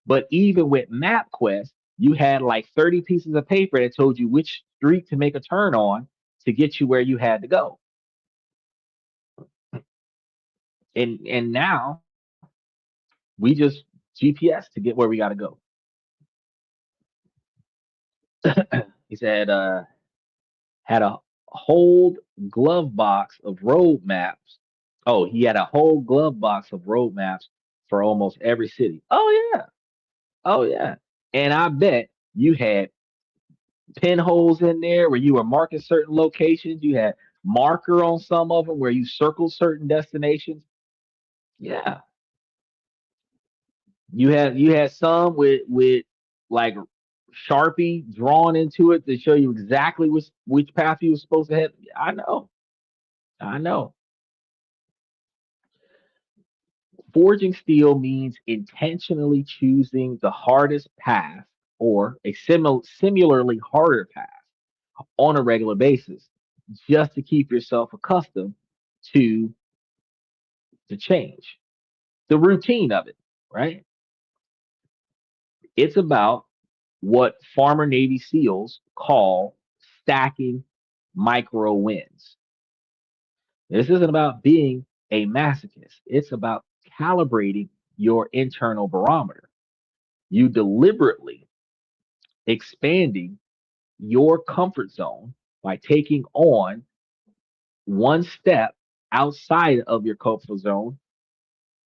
But even with MapQuest, you had like 30 pieces of paper that told you which street to make a turn on to get you where you had to go. And now we just GPS to get where we got to go. He said had a whole glove box of road maps. Oh, he had a whole glove box of road maps for almost every city. Oh yeah. Oh yeah. And I bet you had pinholes in there where you were marking certain locations. You had marker on some of them where you circled certain destinations. Yeah. You had some with like Sharpie drawn into it to show you exactly which path you were supposed to head. I know. I know. Forging steel means intentionally choosing the hardest path or a similarly harder path on a regular basis just to keep yourself accustomed to the change, the routine of it, right? It's about what farmer Navy SEALs call stacking micro wins. This isn't about being a masochist, it's about calibrating your internal barometer. You deliberately expanding your comfort zone by taking on one step outside of your comfort zone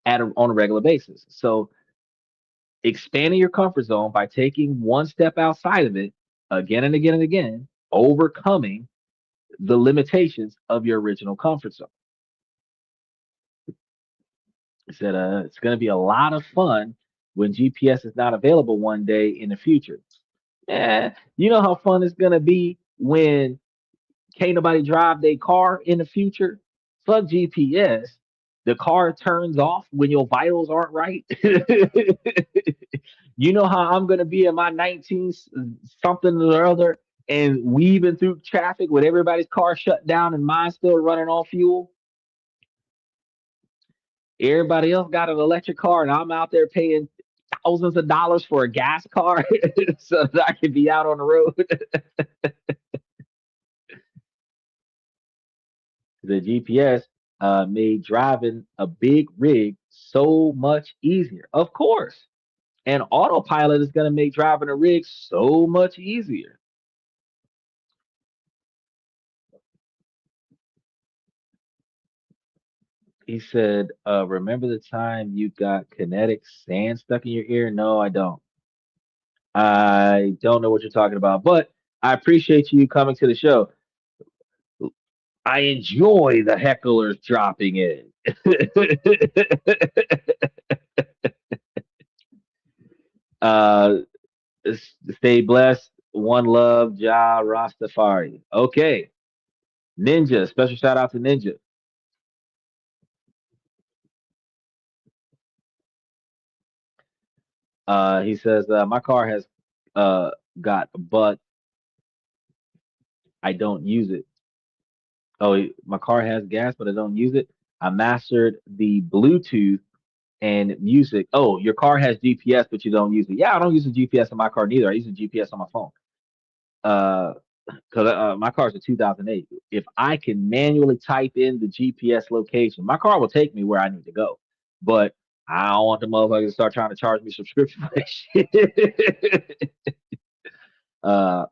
on a regular basis. So expanding your comfort zone by taking one step outside of it again and again and again, overcoming the limitations of your original comfort zone. He said it's going to be a lot of fun when GPS is not available one day in the future. You know how fun it's going to be when can't nobody drive their car in the future? Fuck GPS. The car turns off when your vitals aren't right. You know how I'm gonna be in my 19 something or other and weaving through traffic with everybody's car shut down and mine still running on fuel. Everybody else got an electric car and I'm out there paying thousands of dollars for a gas car so that I can be out on the road. The GPS made driving a big rig so much easier. Of course. And autopilot is going to make driving a rig so much easier. He said, remember the time you got kinetic sand stuck in your ear? No, I don't. I don't know what you're talking about, but I appreciate you coming to the show. I enjoy the hecklers dropping in. uh, stay blessed. One love, Ja Rastafari. Okay. Ninja, special shout out to Ninja. He says, my car has uh, got, but I don't use it. Oh, my car has gas, but I don't use it. I mastered the Bluetooth and music. Oh, your car has GPS, but you don't use it. Yeah, I don't use the GPS in my car neither. I use the GPS on my phone. Uh, because my car is a 2008. If I can manually type in the GPS location, my car will take me where I need to go. But I don't want the motherfuckers to start trying to charge me subscription for that shit. uh,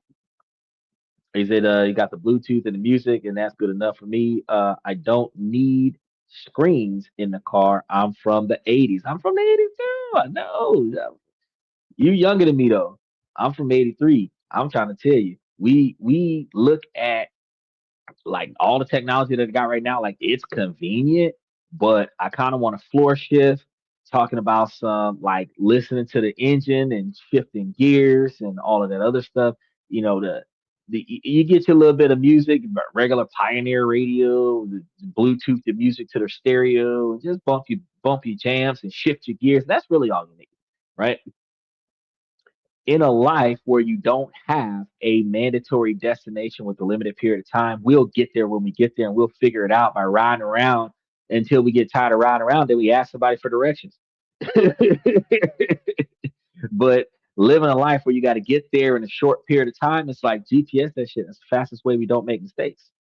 he said you got the Bluetooth and the music, and that's good enough for me. I don't need screens in the car. I'm from the 80s. I'm from the 80s too. I know. You younger than me though. I'm from 83. I'm trying to tell you. We look at like all the technology that I got right now, like it's convenient, but I kind of want to floor shift, talking about some like listening to the engine and shifting gears and all of that other stuff. You know, you get your little bit of music, but regular Pioneer radio, the Bluetooth the music to their stereo, and just bump your jams and shift your gears. That's really all you need, right? In a life where you don't have a mandatory destination with a limited period of time, we'll get there when we get there and we'll figure it out by riding around until we get tired of riding around. Then we ask somebody for directions. But living a life where you got to get there in a short period of time, it's like GPS that shit. That's the fastest way we don't make mistakes.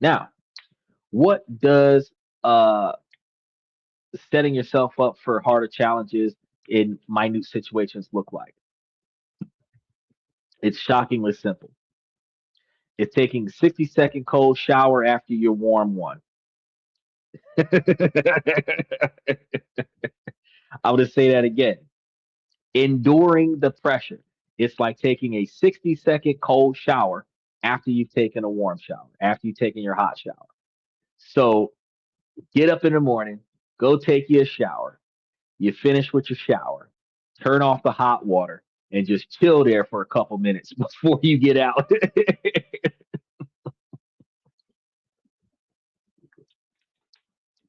Now, what does setting yourself up for harder challenges in minute situations look like? It's shockingly simple. It's taking a 60-second cold shower after your warm one. I'm going to say that again. Enduring the pressure. It's like taking a 60-second cold shower after you've taken a warm shower, after you've taken your hot shower. So get up in the morning, go take you a shower. You finish with your shower, turn off the hot water, and just chill there for a couple minutes before you get out.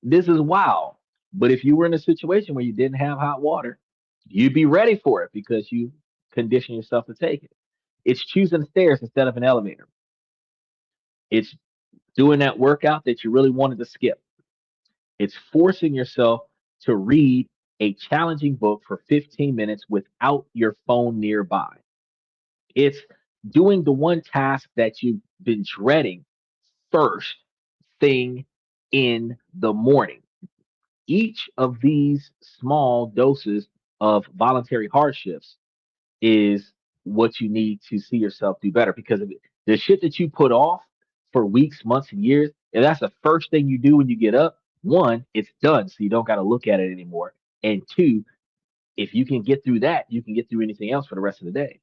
This is wild. But if you were in a situation where you didn't have hot water, you'd be ready for it because you condition yourself to take it. It's choosing stairs instead of an elevator. It's doing that workout that you really wanted to skip. It's forcing yourself to read a challenging book for 15 minutes without your phone nearby. It's doing the one task that you've been dreading first thing in the morning. Each of these small doses of voluntary hardships is what you need to see yourself do better because of the shit that you put off for weeks, months, and years. If that's the first thing you do when you get up, one, it's done, so you don't got to look at it anymore. And two, if you can get through that, you can get through anything else for the rest of the day.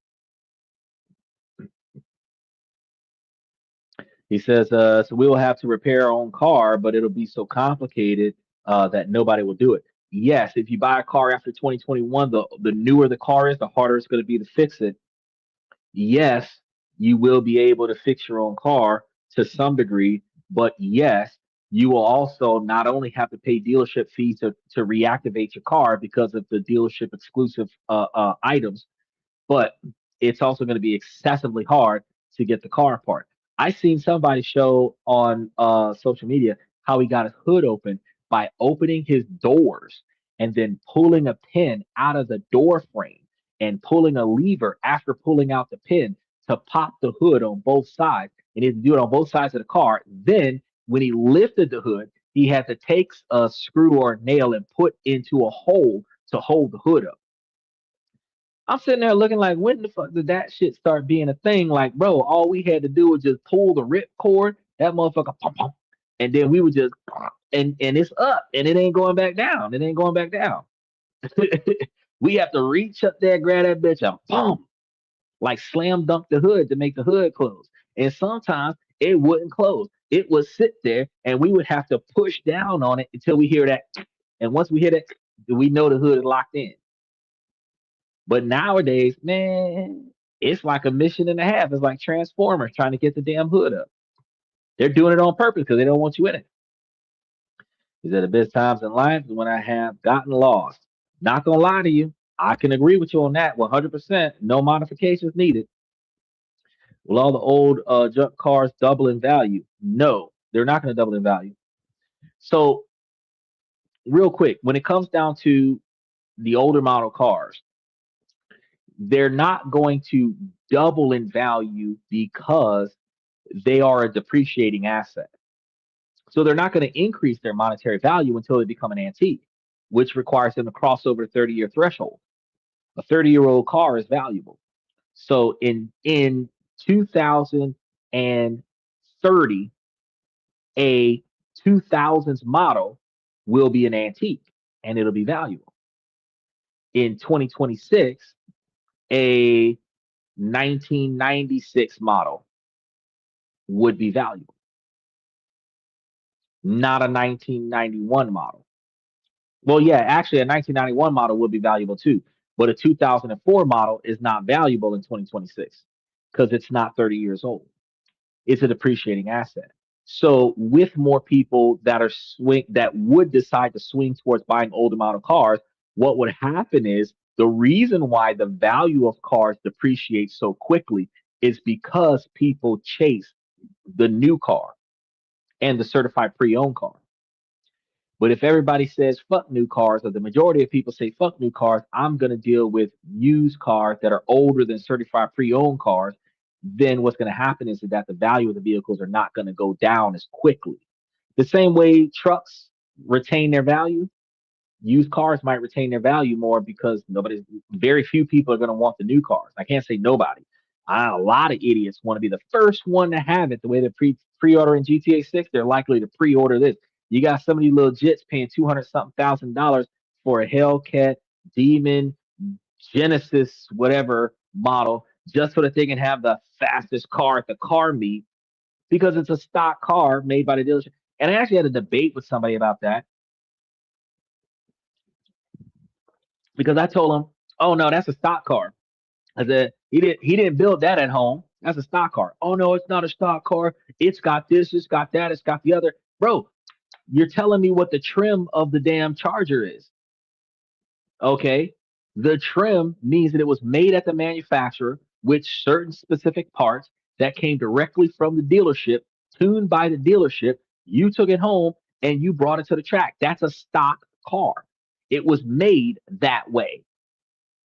He says, so we will have to repair our own car, but it'll be so complicated that nobody will do it. Yes, if you buy a car after 2021, the newer the car is, the harder it's going to be to fix it. Yes, you will be able to fix your own car to some degree, but yes, you will also not only have to pay dealership fees to reactivate your car because of the dealership exclusive items, but it's also going to be excessively hard to get the car apart. I seen somebody show on social media how he got his hood open by opening his doors and then pulling a pin out of the door frame and pulling a lever after pulling out the pin to pop the hood on both sides. And he had to do it on both sides of the car. Then when he lifted the hood, he had to take a screw or a nail and put into a hole to hold the hood up. I'm sitting there looking like, when the fuck did that shit start being a thing? Like, bro, all we had to do was just pull the rip cord, that motherfucker, pump, pump, and then we would just, and it's up, and it ain't going back down. It ain't going back down. We have to reach up there, grab that bitch, and boom, like slam dunk the hood to make the hood close. And sometimes it wouldn't close. It would sit there, and we would have to push down on it until we hear that. And once we hear that, we know the hood is locked in. But nowadays, man, it's like a mission and a half. It's like Transformers trying to get the damn hood up. They're doing it on purpose because they don't want you in it. These are the best times in life is when I have gotten lost. Not gonna lie to you, I can agree with you on that 100%. No modifications needed. Will all the old junk cars double in value? No, they're not going to double in value. So, real quick, when it comes down to the older model cars, they're not going to double in value because they are a depreciating asset. So they're not going to increase their monetary value until they become an antique, which requires them to cross over the 30-year threshold. A 30-year-old car is valuable. So in 2030, a 2000s model will be an antique and it'll be valuable. In 2026, a 1996 model would be valuable, not a 1991 model. Well, yeah, actually, a 1991 model would be valuable too, but a 2004 model is not valuable in 2026 because it's not 30 years old. It's a depreciating asset. So, with more people that would decide to swing towards buying older model cars, what would happen is the reason why the value of cars depreciates so quickly is because people chase the new car and the certified pre-owned car. But if everybody says fuck new cars, or the majority of people say fuck new cars, I'm going to deal with used cars that are older than certified pre-owned cars, then what's going to happen is that the value of the vehicles are not going to go down as quickly. The same way trucks retain their value, used cars might retain their value more because very few people are going to want the new cars. I can't say nobody. A lot of idiots want to be the first one to have it. The way they're pre-ordering GTA 6, they're likely to pre-order this. You got some of these little jits paying 200 something $1,000 for a Hellcat, Demon, Genesis, whatever model, just so that they can have the fastest car at the car meet because it's a stock car made by the dealership. And I actually had a debate with somebody about that because I told him, "Oh no, that's a stock car." I said he didn't build that at home. That's a stock car. Oh no, it's not a stock car. It's got this, it's got that, it's got the other. Bro, you're telling me what the trim of the damn Charger is. Okay. The trim means that it was made at the manufacturer with certain specific parts that came directly from the dealership, tuned by the dealership. You took it home and you brought it to the track. That's a stock car. It was made that way.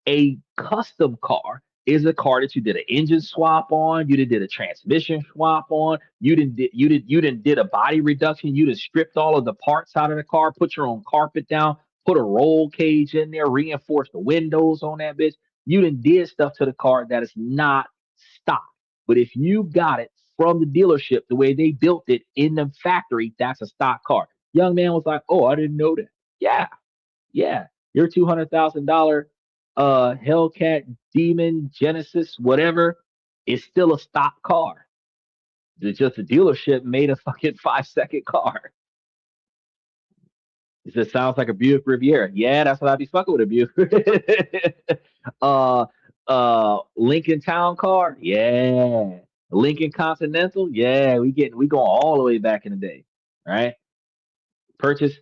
A custom car is a car that you did an engine swap on, you did a transmission swap on, you didn't did a body reduction, you just stripped all of the parts out of the car, put your own carpet down, put a roll cage in there, reinforced the windows on that bitch. You didn't did stuff to the car that is not stock. But if you got it from the dealership the way they built it in the factory, that's a stock car. Young man was like, "Oh, I didn't know that." Yeah, yeah, your $200,000 Hellcat, Demon, Genesis, whatever, is still a stock car. It's just a dealership made a fucking 5 second car. It just sounds like a Buick Riviera. Yeah, that's what I'd be fucking with, a Buick. uh Lincoln Town Car. Yeah. Lincoln Continental. Yeah, we going all the way back in the day. Right? Purchase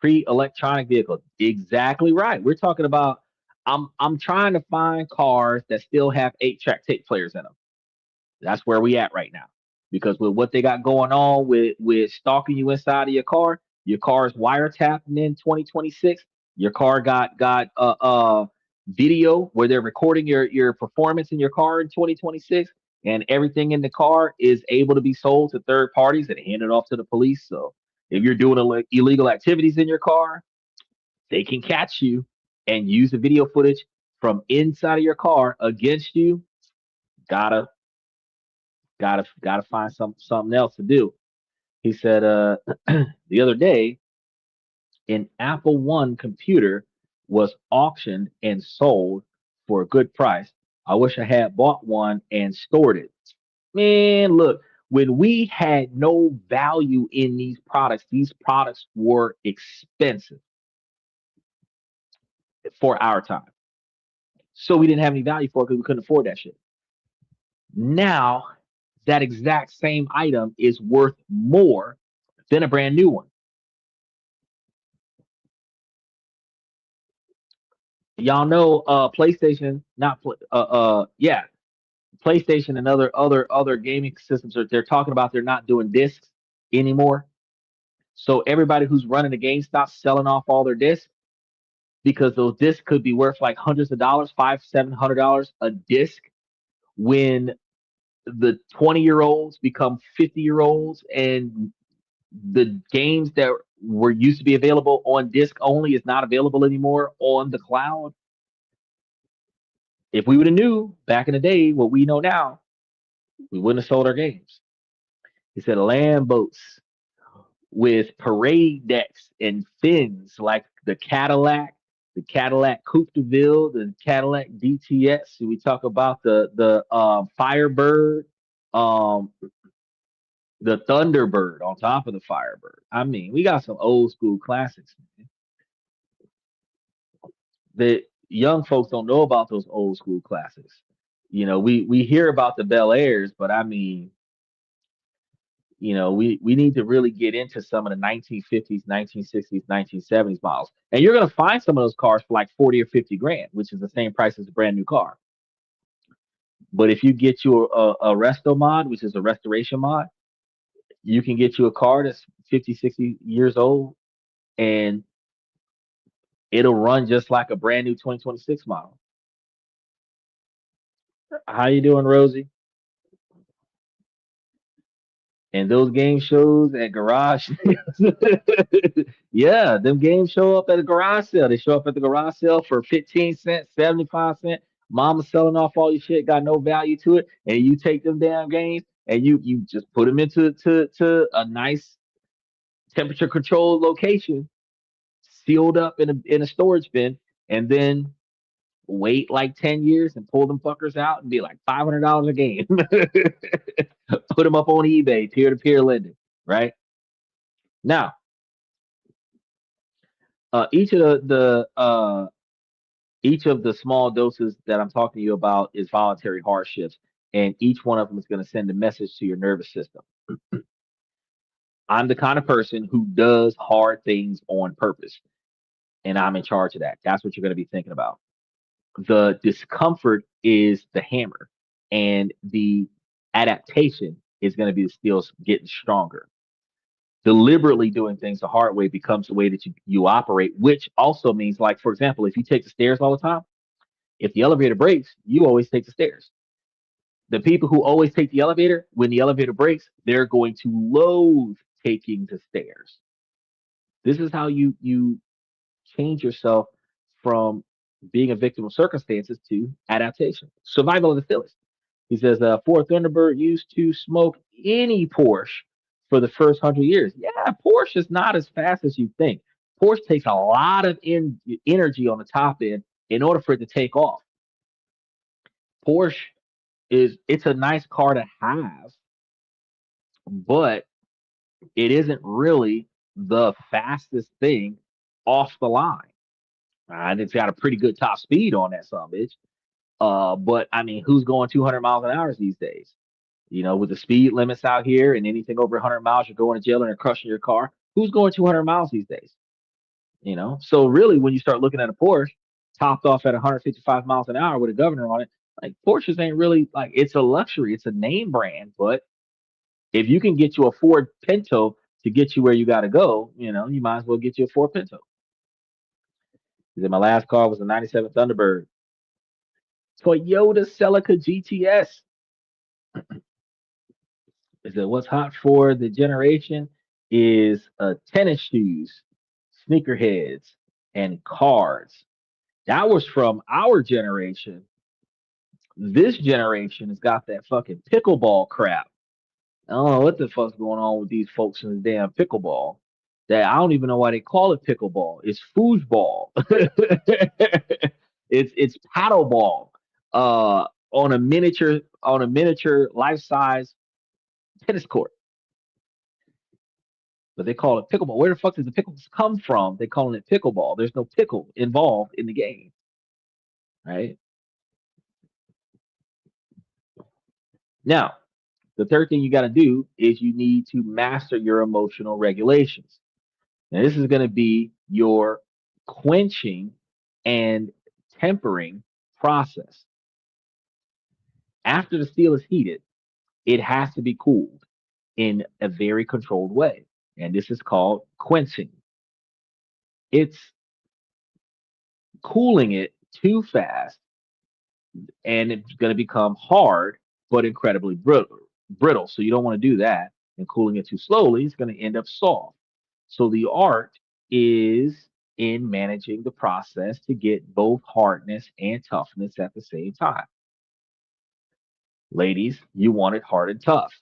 pre-electronic vehicle. Exactly right. We're talking about I'm trying to find cars that still have 8-track tape players in them. That's where we at right now. Because with what they got going on with stalking you inside of your car's wiretapping in 2026. Your car got video where they're recording your performance in your car in 2026, and everything in the car is able to be sold to third parties and handed off to the police. So if you're doing illegal activities in your car, they can catch you and use the video footage from inside of your car against you. Gotta gotta find something else to do. He said the other day an Apple One computer was auctioned and sold for a good price. I wish I had bought one and stored it. Man, look, when we had no value in these products were expensive for our time. So we didn't have any value for it because we couldn't afford that shit. Now, that exact same item is worth more than a brand new one. Y'all know PlayStation, not yeah, PlayStation and other gaming systems they're talking about they're not doing discs anymore. So everybody who's running the GameStop selling off all their discs because those discs could be worth like hundreds of dollars, $500-700 a disc when the 20-year-olds become 50-year-olds and the games that were used to be available on disc only is not available anymore on the cloud. If we would have knew back in the day what we know now, we wouldn't have sold our games. He said land boats. with parade decks and fins like the Cadillac Coupe de Ville, the Cadillac DTS. We talk about the Firebird, um, the Thunderbird on top of the Firebird. I mean, we got some old school classics, man, that young folks don't know about those old school classics. We hear about the Bel Airs, but I mean, we need to really get into some of the 1950s, 1960s, 1970s models. And you're going to find some of those cars for like 40 or 50 grand, which is the same price as a brand new car. But if you get you a resto mod, which is a restoration mod, you can get you a car that's 50, 60 years old and it'll run just like a brand new 2026 model. How you doing, Rosie? And those game shows at garage sales. Yeah, them games show up at a garage sale. They show up at the garage sale for 15 cents, 75 cents. Mama's selling off all your shit, got no value to it, and you take them damn games and you just put them into to a nice temperature controlled location, sealed up in a storage bin, and then wait like 10 years and pull them fuckers out and be like $500 a game. Put them up on eBay, peer to peer lending, right? Now, each of each of the small doses that I'm talking to you about is voluntary hardships, and each one of them is going to send a message to your nervous system. I'm the kind of person who does hard things on purpose, and I'm in charge of that. That's what you're going to be thinking about. The discomfort is the hammer, and the adaptation is going to be the steel getting stronger. Deliberately doing things the hard way becomes the way that you operate, which also means, like, for example, if you take the stairs all the time, if the elevator breaks, you always take the stairs. The people who always take the elevator, when the elevator breaks, they're going to loathe taking the stairs. This is how you change yourself from being a victim of circumstances to adaptation. Survival of the fittest. He says, Ford Thunderbird used to smoke any Porsche for the first 100 years. Yeah, Porsche is not as fast as you think. Porsche takes a lot of energy on the top end in order for it to take off. Porsche it's a nice car to have, but it isn't really the fastest thing off the line. And it's got a pretty good top speed on that son bitch. But I mean, who's going 200 miles an hour these days? With the speed limits out here and anything over 100 miles, you're going to jail and they're crushing your car. Who's going 200 miles these days? So really, when you start looking at a Porsche topped off at 155 miles an hour with a governor on it, like Porsches ain't really like it's a luxury, it's a name brand. But if you can get you a Ford Pinto to get you where you got to go, you might as well get you a Ford Pinto. My last car was a '97 Thunderbird, Toyota Celica GTS. Is that what's hot for the generation is tennis shoes, sneakerheads, and cards. That was from our generation. This generation has got that fucking pickleball crap. I don't know what the fuck's going on with these folks in the damn pickleball. That I don't even know why they call it pickleball. It's foosball. It's paddleball. On a miniature life size tennis court. But they call it pickleball. Where the fuck does the pickles come from? They calling it pickleball. There's no pickle involved in the game, right? Now, the third thing you got to do is you need to master your emotional regulations. Now, this is going to be your quenching and tempering process. After the steel is heated, it has to be cooled in a very controlled way. And this is called quenching. It's cooling it too fast and it's going to become hard but incredibly brittle. So you don't want to do that. And cooling it too slowly is going to end up soft. So the art is in managing the process to get both hardness and toughness at the same time. Ladies, you want it hard and tough.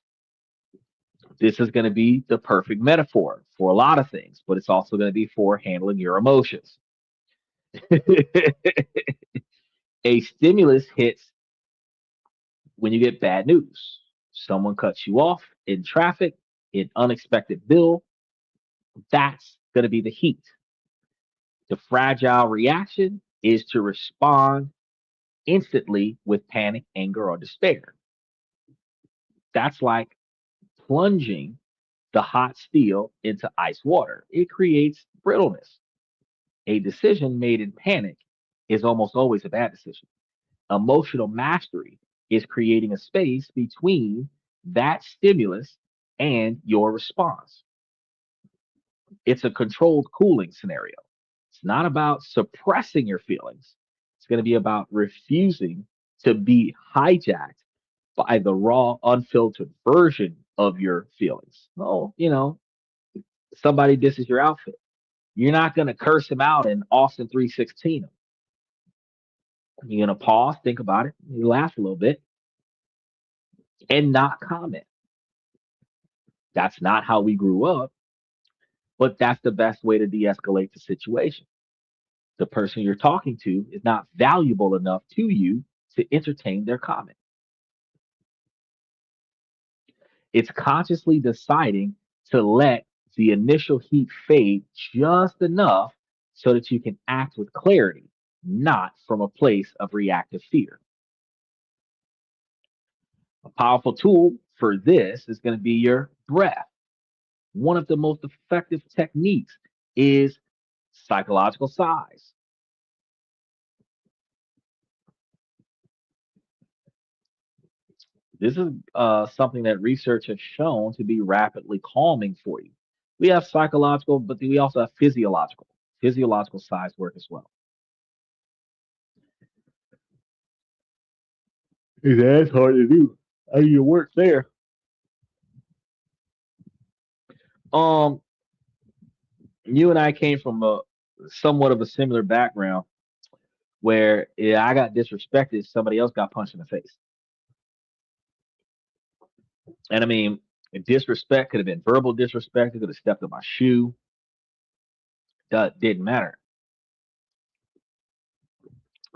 This is going to be the perfect metaphor for a lot of things, but it's also going to be for handling your emotions. A stimulus hits when you get bad news. Someone cuts you off in traffic, an unexpected bill. That's going to be the heat. The fragile reaction is to respond instantly with panic, anger, or despair. That's like plunging the hot steel into ice water. It creates brittleness. A decision made in panic is almost always a bad decision. Emotional mastery is creating a space between that stimulus and your response. It's a controlled cooling scenario. It's not about suppressing your feelings. It's going to be about refusing to be hijacked by the raw, unfiltered version of your feelings. Oh, somebody disses your outfit. You're not going to curse him out in Austin 316 him. You're going to pause, think about it, you laugh a little bit, and not comment. That's not how we grew up, but that's the best way to de escalate the situation. The person you're talking to is not valuable enough to you to entertain their comment. It's consciously deciding to let the initial heat fade just enough so that you can act with clarity, not from a place of reactive fear. A powerful tool for this is going to be your breath. One of the most effective techniques is psychological size. This is something that research has shown to be rapidly calming for you. We have psychological, but we also have physiological size work as well. That's hard to do. How do you work there? Um, you and I came from a somewhat of a similar background where yeah, I got disrespected, somebody else got punched in the face. And I mean, disrespect could have been verbal disrespect, it could have stepped on my shoe. That didn't matter.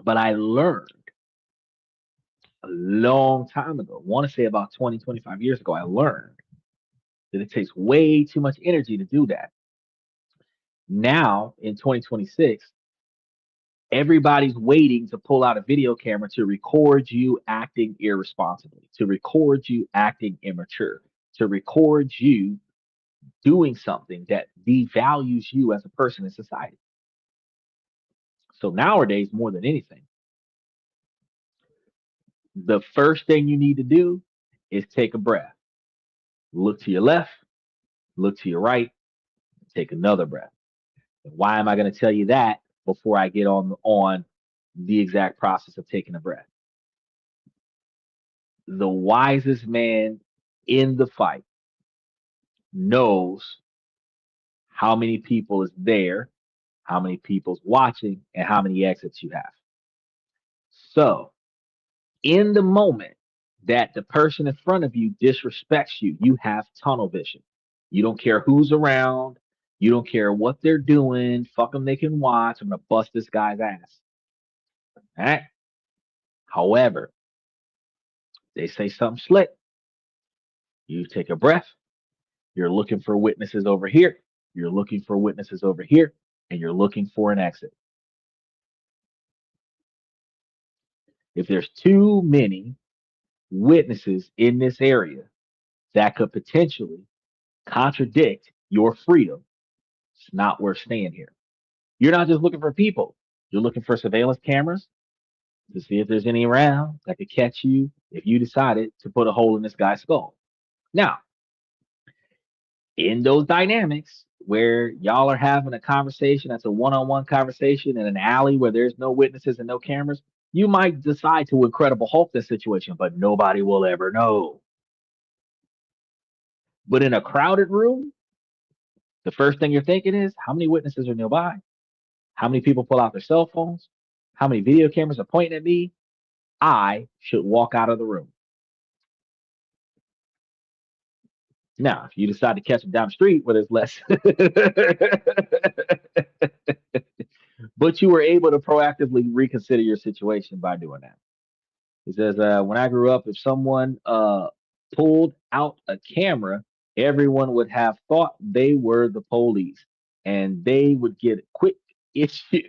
But I learned a long time ago, I want to say about 20, 25 years ago, I learned that it takes way too much energy to do that. Now in 2026, everybody's waiting to pull out a video camera to record you acting irresponsibly, to record you acting immature, to record you doing something that devalues you as a person in society. So nowadays, more than anything, the first thing you need to do is take a breath. Look to your left, look to your right, take another breath. And why am I going to tell you that before I get on the exact process of taking a breath? The wisest man in the fight knows how many people is there, how many people's watching, and how many exits you have. So, in the moment that the person in front of you disrespects you, you have tunnel vision. You don't care who's around. You don't care what they're doing. Fuck them, they can watch. I'm gonna bust this guy's ass. All right. However, they say something slick. You take a breath. You're looking for witnesses over here. You're looking for witnesses over here, and you're looking for an exit. If there's too many witnesses in this area that could potentially contradict your freedom, it's not worth staying here. You're not just looking for people, you're looking for surveillance cameras to see if there's any around that could catch you if you decided to put a hole in this guy's skull. Now, in those dynamics where y'all are having a conversation that's a one-on-one conversation in an alley where there's no witnesses and no cameras, you might decide to Incredible Hulk this situation, but nobody will ever know. But in a crowded room, the first thing you're thinking is how many witnesses are nearby? How many people pull out their cell phones? How many video cameras are pointing at me? I should walk out of the room. Now, if you decide to catch them down the street where there's less, but you were able to proactively reconsider your situation by doing that. He says, when I grew up, if someone pulled out a camera, everyone would have thought they were the police and they would get quick issue.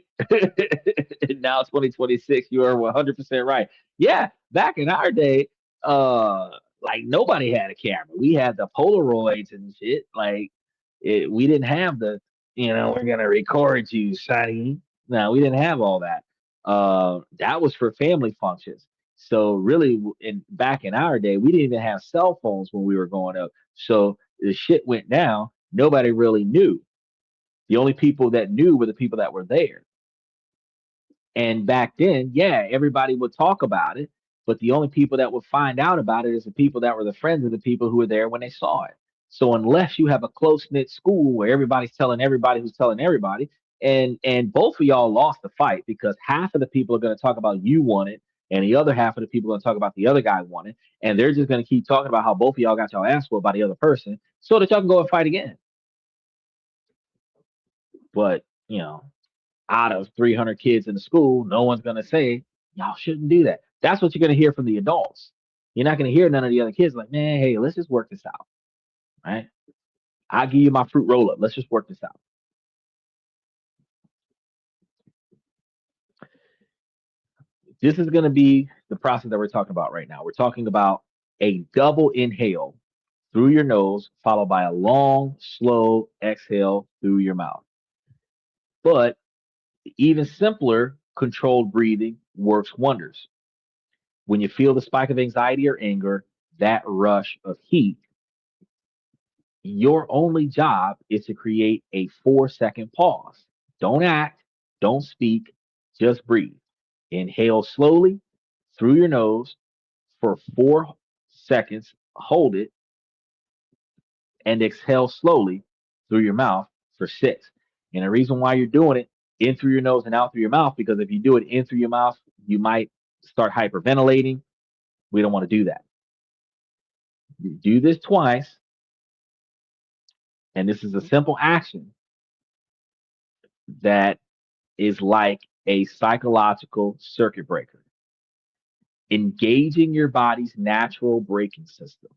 Now, 2026, you are 100% right. Yeah, back in our day, uh, like nobody had a camera. We had the Polaroids and shit. We didn't have we're going to record you, sonny. No, we didn't have all that. That was for family functions. So really, in back in our day, we didn't even have cell phones when we were growing up. So the shit went down. Nobody really knew. The only people that knew were the people that were there. And back then, yeah, everybody would talk about it, but the only people that would find out about it is the people that were the friends of the people who were there when they saw it. So unless you have a close knit school where everybody's telling everybody who's telling everybody, and both of y'all lost the fight because half of the people are going to talk about you won it, and the other half of the people are going to talk about the other guy won it, and they're just going to keep talking about how both of y'all got y'all ass whooped by the other person, so that y'all can go and fight again. But out of 300 kids in the school, no one's going to say, y'all shouldn't do that. That's what you're going to hear from the adults. You're not going to hear none of the other kids like, man, hey, let's just work this out. Right? I'll give you my fruit roll up. Let's just work this out. This is going to be the process that we're talking about right now. We're talking about a double inhale through your nose, followed by a long, slow exhale through your mouth. But even simpler, controlled breathing works wonders. When you feel the spike of anxiety or anger, that rush of heat, your only job is to create a 4-second pause. Don't act, don't speak, just breathe. Inhale slowly through your nose for 4 seconds, hold it, and exhale slowly through your mouth for 6. And the reason why you're doing it in through your nose and out through your mouth, because if you do it in through your mouth, you might start hyperventilating. We don't want to do that. You do this twice, and this is a simple action that is like a psychological circuit breaker, engaging your body's natural braking system.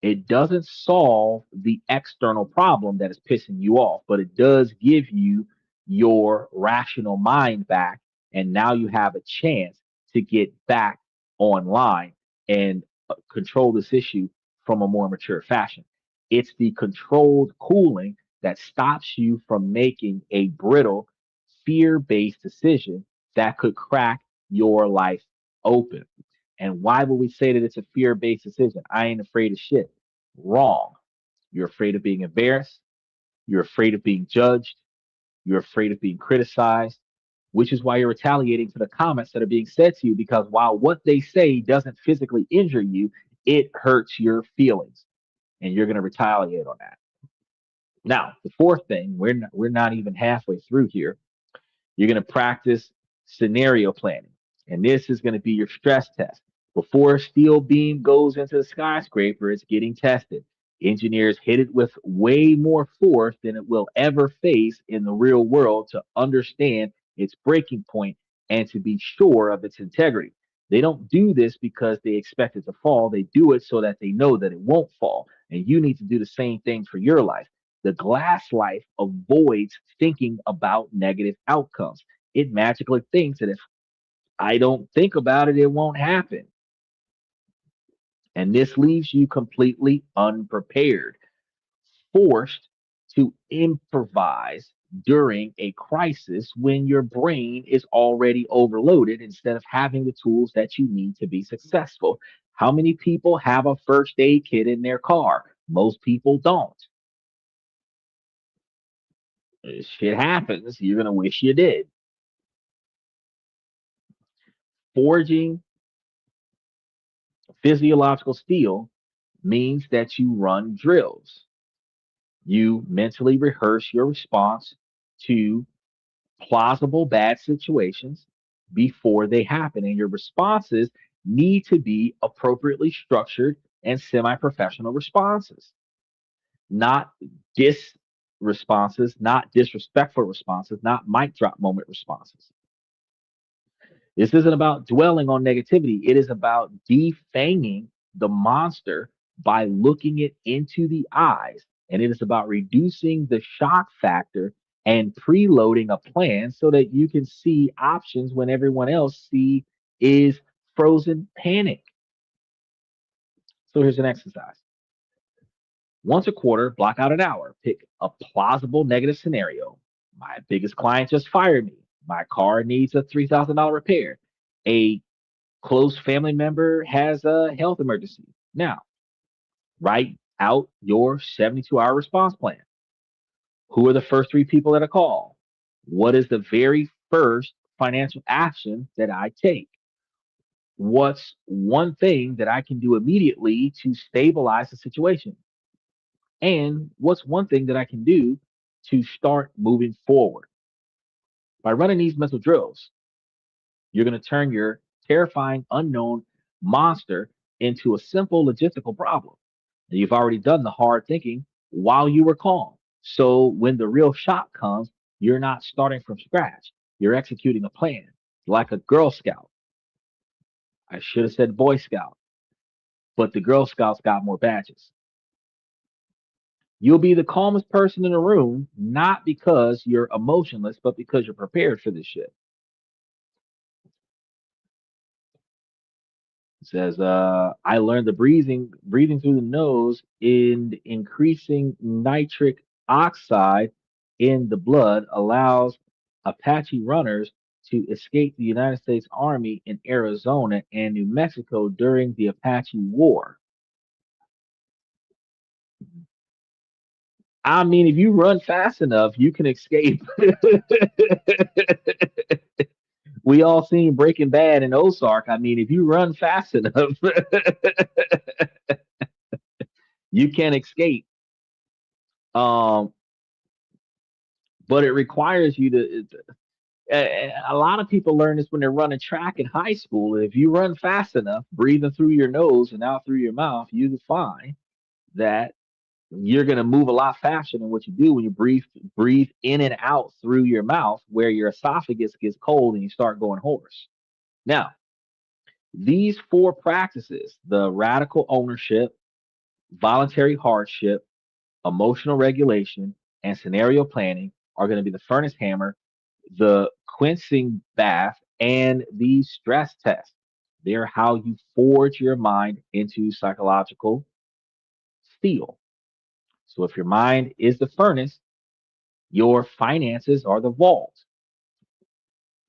It doesn't solve the external problem that is pissing you off, but it does give you your rational mind back. And now you have a chance to get back online and control this issue from a more mature fashion. It's the controlled cooling that stops you from making a brittle, fear based decision that could crack your life open. And why would we say that it's a fear based decision? I ain't afraid of shit. Wrong. You're afraid of being embarrassed. You're afraid of being judged. You're afraid of being criticized, which is why you're retaliating to the comments that are being said to you. Because while what they say doesn't physically injure you, it hurts your feelings. And you're going to retaliate on that. Now, the fourth thing, we're not even halfway through here. You're going to practice scenario planning. And this is going to be your stress test. Before a steel beam goes into the skyscraper, it's getting tested. Engineers hit it with way more force than it will ever face in the real world to understand its breaking point and to be sure of its integrity. They don't do this because they expect it to fall. They do it so that they know that it won't fall. And you need to do the same thing for your life. The glass life avoids thinking about negative outcomes. It magically thinks that if I don't think about it, it won't happen. And this leaves you completely unprepared, forced to improvise during a crisis when your brain is already overloaded instead of having the tools that you need to be successful. How many people have a first aid kit in their car? Most people don't. Shit happens. You're going to wish you did. Forging physiological steel means that you run drills. You mentally rehearse your response to plausible bad situations before they happen, and your responses need to be appropriately structured and semi professional responses. not dis responses, not disrespectful responses, not mic drop moment responses. This isn't about dwelling on negativity. It is about defanging the monster by looking it into the eyes. And it is about reducing the shock factor and preloading a plan so that you can see options when everyone else see is frozen panic. So here's an exercise. Once a quarter, block out an hour. Pick a plausible negative scenario. My biggest client just fired me. My car needs a $3,000 repair. A close family member has a health emergency. Now, write out your 72-hour response plan. Who are the first three people that I call? What is the very first financial action that I take? What's one thing that I can do immediately to stabilize the situation? And what's one thing that I can do to start moving forward? By running these mental drills, you're going to turn your terrifying unknown monster into a simple logistical problem. And you've already done the hard thinking while you were calm. So when the real shock comes, you're not starting from scratch. You're executing a plan like a Girl Scout. I should have said Boy Scout, but the Girl Scouts got more badges. You'll be the calmest person in the room, not because you're emotionless, but because you're prepared for this shit. It says, I learned the breathing through the nose in increasing nitric oxide in the blood allows Apache runners to escape the United States Army in Arizona and New Mexico during the Apache War. I mean, if you run fast enough, you can escape. We all seen Breaking Bad and Ozark. I mean, if you run fast enough, you can escape. Um, but it requires you to. A lot of people learn this when they're running track in high school. If you run fast enough, breathing through your nose and out through your mouth, you can find that you're going to move a lot faster than what you do when you breathe in and out through your mouth, where your esophagus gets cold and you start going hoarse. Now, these four practices, the radical ownership, voluntary hardship, emotional regulation, and scenario planning, are going to be the furnace hammer, the quenching bath, and the stress test. They're how you forge your mind into psychological steel. So if your mind is the furnace, your finances are the vault.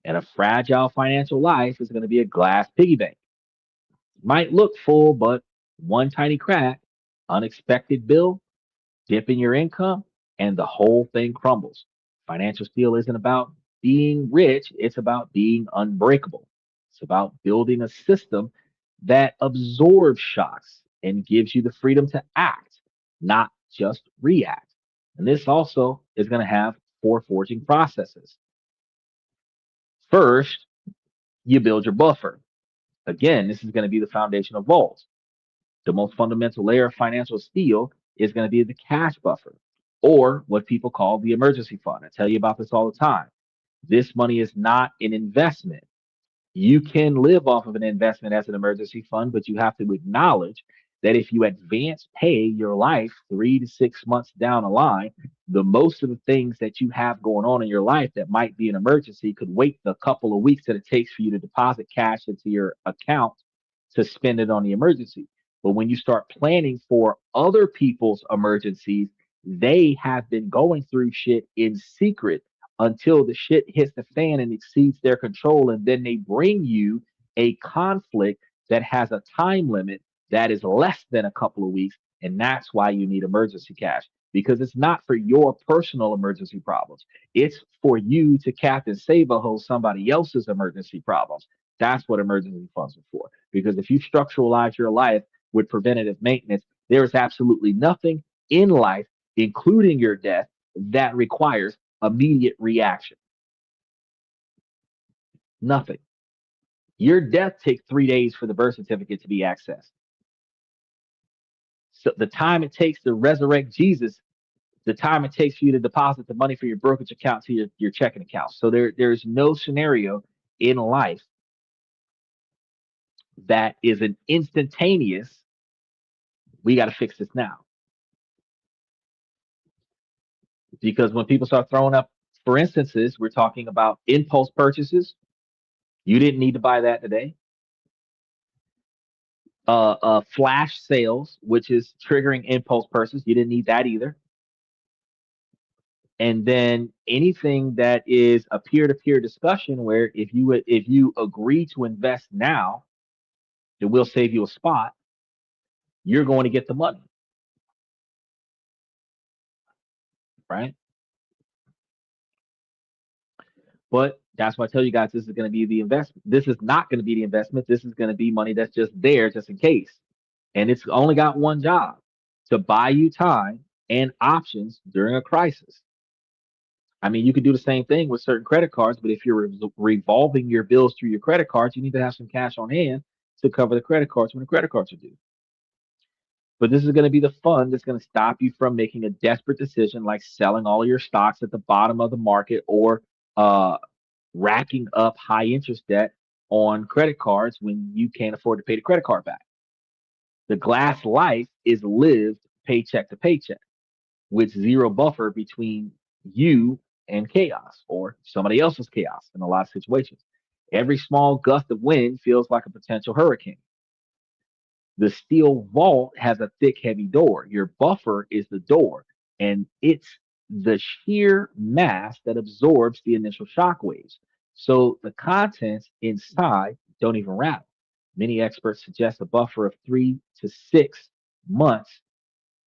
And a fragile financial life is going to be a glass piggy bank. Might look full, but one tiny crack, unexpected bill, dip in your income, and the whole thing crumbles. Financial steel isn't about being rich, it's about being unbreakable. It's about building a system that absorbs shocks and gives you the freedom to act, not just react. And this also is going to have four forging processes. First, you build your buffer. Again, this is going to be the foundation of vaults. The most fundamental layer of financial steel is going to be the cash buffer, or what people call the emergency fund. I tell you about this all the time. This money is not an investment. You can live off of an investment as an emergency fund, but you have to acknowledge that if you advance pay your life 3 to 6 months down the line, the most of the things that you have going on in your life that might be an emergency could wait the couple of weeks that it takes for you to deposit cash into your account to spend it on the emergency. But when you start planning for other people's emergencies, they have been going through shit in secret until the shit hits the fan and exceeds their control. And then they bring you a conflict that has a time limit that is less than a couple of weeks. And that's why you need emergency cash, because it's not for your personal emergency problems. It's for you to Captain Save-A-Ho somebody else's emergency problems. That's what emergency funds are for. Because if you structuralize your life with preventative maintenance, there is absolutely nothing in life, including your death, that requires immediate reaction. Nothing. Your death takes 3 days for the birth certificate to be accessed. So the time it takes to resurrect Jesus, the time it takes for you to deposit the money for your brokerage account to your checking account. So there's no scenario in life that is an instantaneous, we got to fix this now. Because when people start throwing up, for instances, we're talking about impulse purchases. You didn't need to buy that today. Flash sales, which is triggering impulse purchases. You didn't need that either. And then anything that is a peer-to-peer discussion, where if you agree to invest now, it will save you a spot. You're going to get the money, right? But that's why I tell you guys this is going to be the investment. This is not going to be the investment. This is going to be money that's just there just in case. And it's only got one job, to buy you time and options during a crisis. I mean, you could do the same thing with certain credit cards, but if you're revolving your bills through your credit cards, you need to have some cash on hand to cover the credit cards when the credit cards are due. But this is going to be the fund that's going to stop you from making a desperate decision like selling all of your stocks at the bottom of the market, or uh, racking up high interest debt on credit cards when you can't afford to pay the credit card back. The glass life is lived paycheck to paycheck with zero buffer between you and chaos, or somebody else's chaos in a lot of situations. Every small gust of wind feels like a potential hurricane. The steel vault has a thick, heavy door. Your buffer is the door, and it's the sheer mass that absorbs the initial shock waves. So the contents inside don't even rattle. Many experts suggest a buffer of 3 to 6 months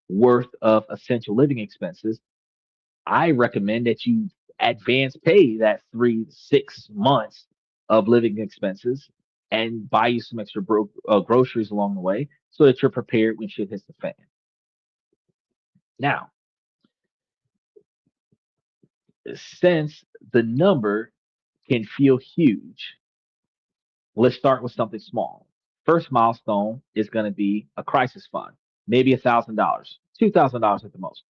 worth of essential living expenses. I recommend that you advance pay that 3 to 6 months of living expenses and buy you some extra groceries along the way so that you're prepared when shit hits the fan. Now, since the number can feel huge, let's start with something small. First milestone is going to be a crisis fund, maybe $1,000, $2,000 at the most.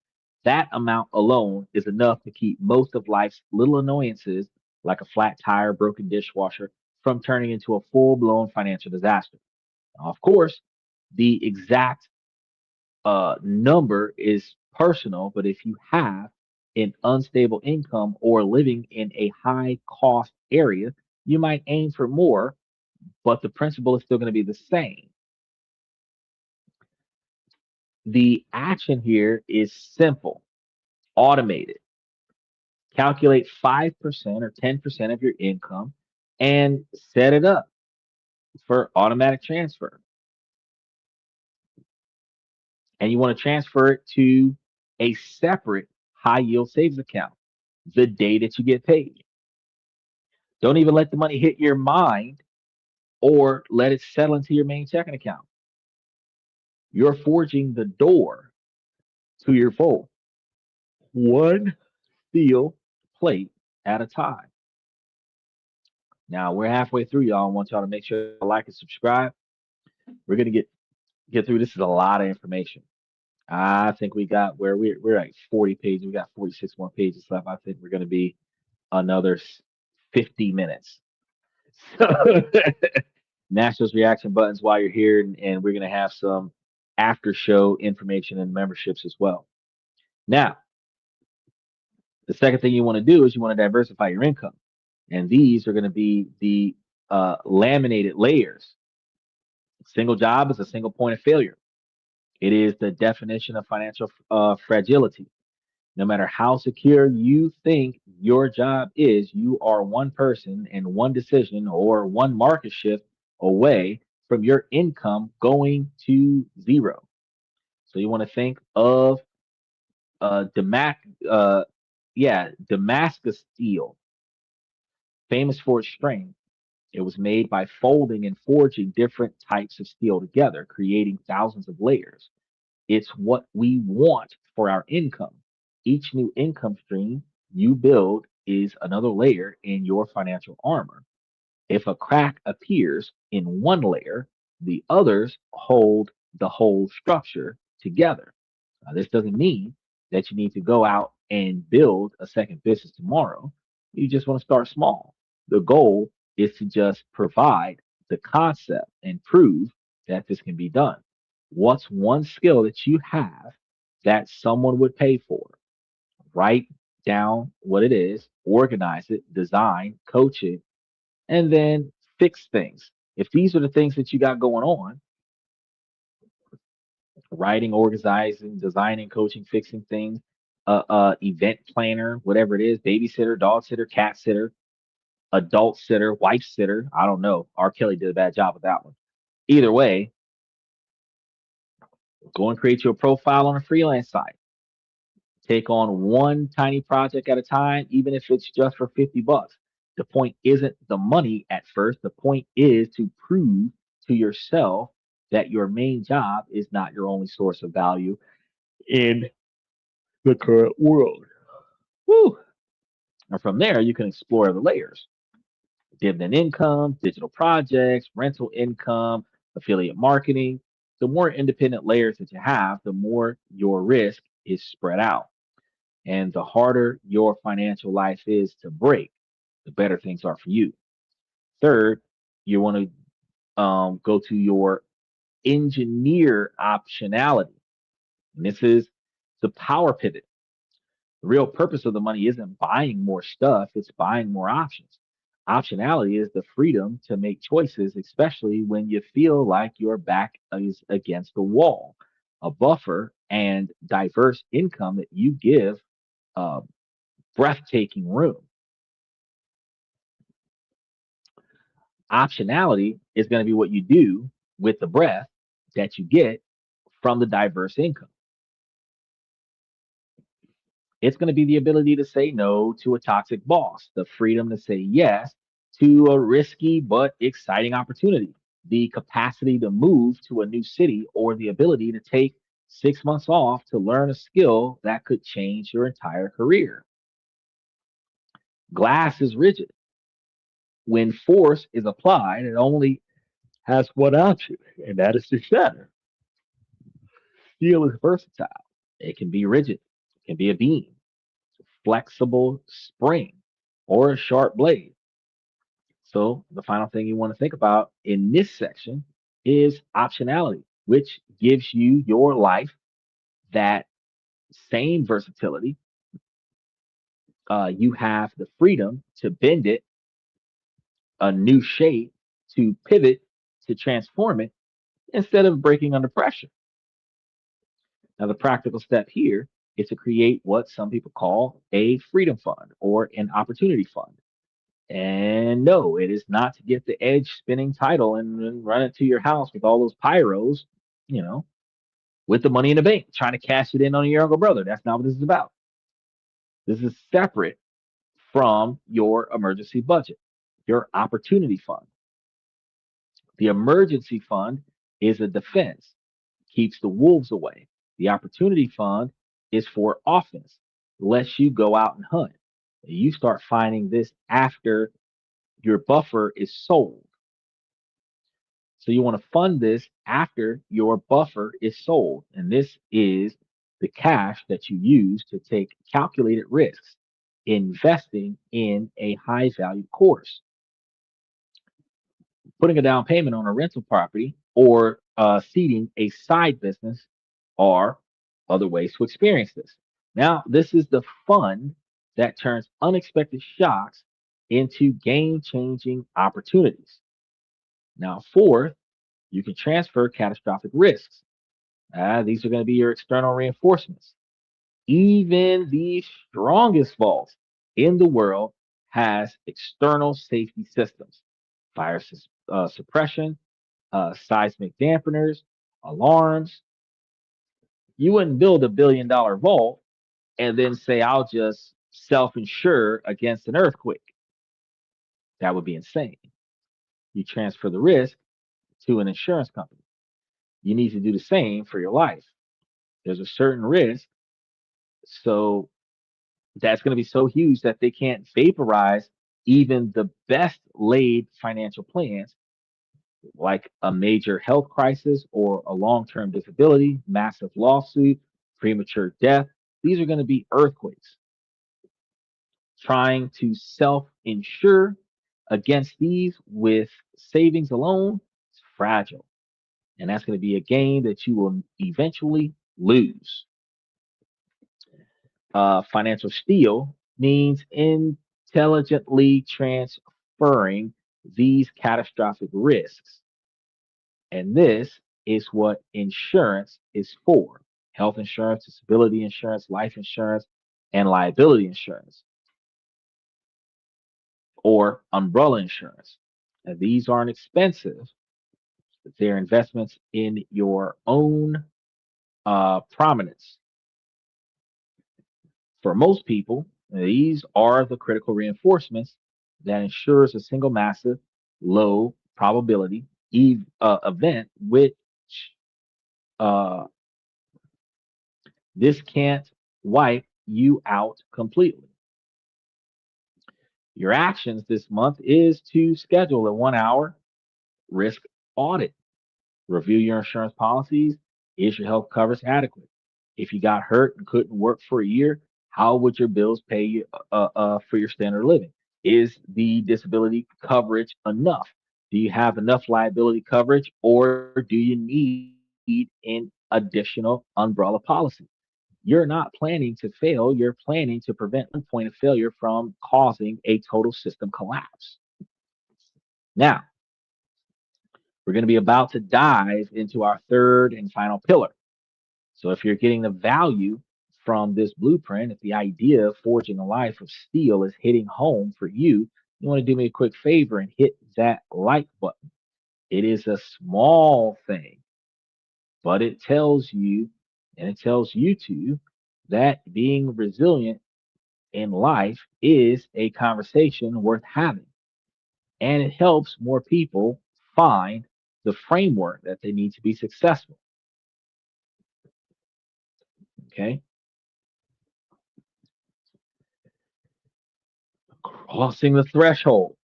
That amount alone is enough to keep most of life's little annoyances, like a flat tire, broken dishwasher, from turning into a full blown financial disaster. Now, of course, the exact number is personal, but if you have an unstable income or living in a high cost area, you might aim for more, but the principle is still going to be the same. The action here is simple, automated. Calculate 5% or 10% of your income and set it up for automatic transfer. And you want to transfer it to a separate high yield savings account the day that you get paid. Don't even let the money hit your mind or let it settle into your main checking account. You're forging the door to your vault, one steel plate at a time. Now we're halfway through, y'all. I want y'all to make sure to like and subscribe. We're gonna get through. This is a lot of information. I think we got where we're at 40 pages. We got 46 more pages left. I think we're gonna be another 50 minutes. So mash those reaction buttons while you're here, and we're gonna have some after show information and memberships as well. Now, the second thing you want to do is you want to diversify your income, and these are going to be the laminated layers. Single job is a single point of failure. It is the definition of financial fragility. No matter how secure you think your job is, you are one person and one decision or one market shift away from your income going to zero. So you want to think of Damascus steel, famous for its strength. It was made by folding and forging different types of steel together, creating thousands of layers. It's what we want for our income. Each new income stream you build is another layer in your financial armor. If a crack appears in one layer, the others hold the whole structure together. This doesn't mean that you need to go out and build a second business tomorrow. You just want to start small. The goal is to just provide the concept and prove that this can be done. What's one skill that you have that someone would pay for? Write down what it is, organize it, design, coach it, and then fix things. If these are the things that you got going on, writing, organizing, designing, coaching, fixing things, event planner, whatever it is, babysitter, dog sitter, cat sitter, adult sitter, wife sitter. I don't know. R. Kelly did a bad job with that one. Either way, go and create your profile on a freelance site. Take on one tiny project at a time, even if it's just for 50 bucks. The point isn't the money at first. The point is to prove to yourself that your main job is not your only source of value in the current world. Woo. And from there, you can explore the layers: dividend income, digital projects, rental income, affiliate marketing. The more independent layers that you have, the more your risk is spread out. And the harder your financial life is to break, the better things are for you. Third, you want to go to your engineer optionality. And this is the power pivot. The real purpose of the money isn't buying more stuff, it's buying more options. Optionality is the freedom to make choices, especially when you feel like your back is against the wall. A buffer and diverse income that you give uh, breathtaking room. Optionality is going to be what you do with the breath that you get from the diverse income. It's going to be the ability to say no to a toxic boss, the freedom to say yes to a risky but exciting opportunity, the capacity to move to a new city, or the ability to take 6 months off to learn a skill that could change your entire career. Glass is rigid. When force is applied, it only has one option, and that is to shatter. Steel is versatile. It can be rigid, it can be a beam, flexible spring, or a sharp blade. So, the final thing you want to think about in this section is optionality, which gives you your life that same versatility. You have the freedom to bend it a new shape, to pivot, to transform it instead of breaking under pressure. Now, the practical step here is to create what some people call a freedom fund or an opportunity fund. And no, it is not to get the edge spinning title and run it to your house with all those pyros, you know, with the money in the bank, trying to cash it in on your younger brother. That's not what this is about. This is separate from your emergency budget, your opportunity fund. The emergency fund is a defense, keeps the wolves away. The opportunity fund is for offense, lets you go out and hunt. You start finding this after your buffer is sold. So you want to fund this after your buffer is sold. And this is the cash that you use to take calculated risks, investing in a high value course, putting a down payment on a rental property, or seeding a side business are other ways to experience this. Now, this is the fund that turns unexpected shocks into game changing opportunities. Now, fourth, you can transfer catastrophic risks. These are going to be your external reinforcements. Even the strongest vault in the world has external safety systems, fire suppression, seismic dampeners, alarms. You wouldn't build $1 billion vault and then say, I'll just self insure against an earthquake. That would be insane. You transfer the risk to an insurance company. You need to do the same for your life. There's a certain risk, so that's going to be so huge that they can't vaporize even the best laid financial plans like a major health crisis or a long-term disability, massive lawsuit, premature death. These are going to be earthquakes. Trying to self-insure against these with savings alone is fragile. And that's going to be a game that you will eventually lose. Financial steel means intelligently transferring these catastrophic risks. And this is what insurance is for: health insurance, disability insurance, life insurance, and liability insurance, or umbrella insurance. And these aren't expensive, but they're investments in your own prominence. For most people, these are the critical reinforcements that ensures a single massive, low probability event, which uh, this can't wipe you out completely. Your actions this month is to schedule a 1 hour risk audit. Review your insurance policies. Is your health coverage adequate? If you got hurt and couldn't work for a year, how would your bills pay you for your standard of living? Is the disability coverage enough? Do you have enough liability coverage, or do you need an additional umbrella policy? You're not planning to fail, you're planning to prevent one point of failure from causing a total system collapse. Now, we're going to be about to dive into our third and final pillar. So if you're getting the value from this blueprint, if the idea of forging a life of steel is hitting home for you, you want to do me a quick favor and hit that like button. It is a small thing, but it tells you and it tells you too that being resilient in life is a conversation worth having. And it helps more people find the framework that they need to be successful. Okay. Crossing the threshold.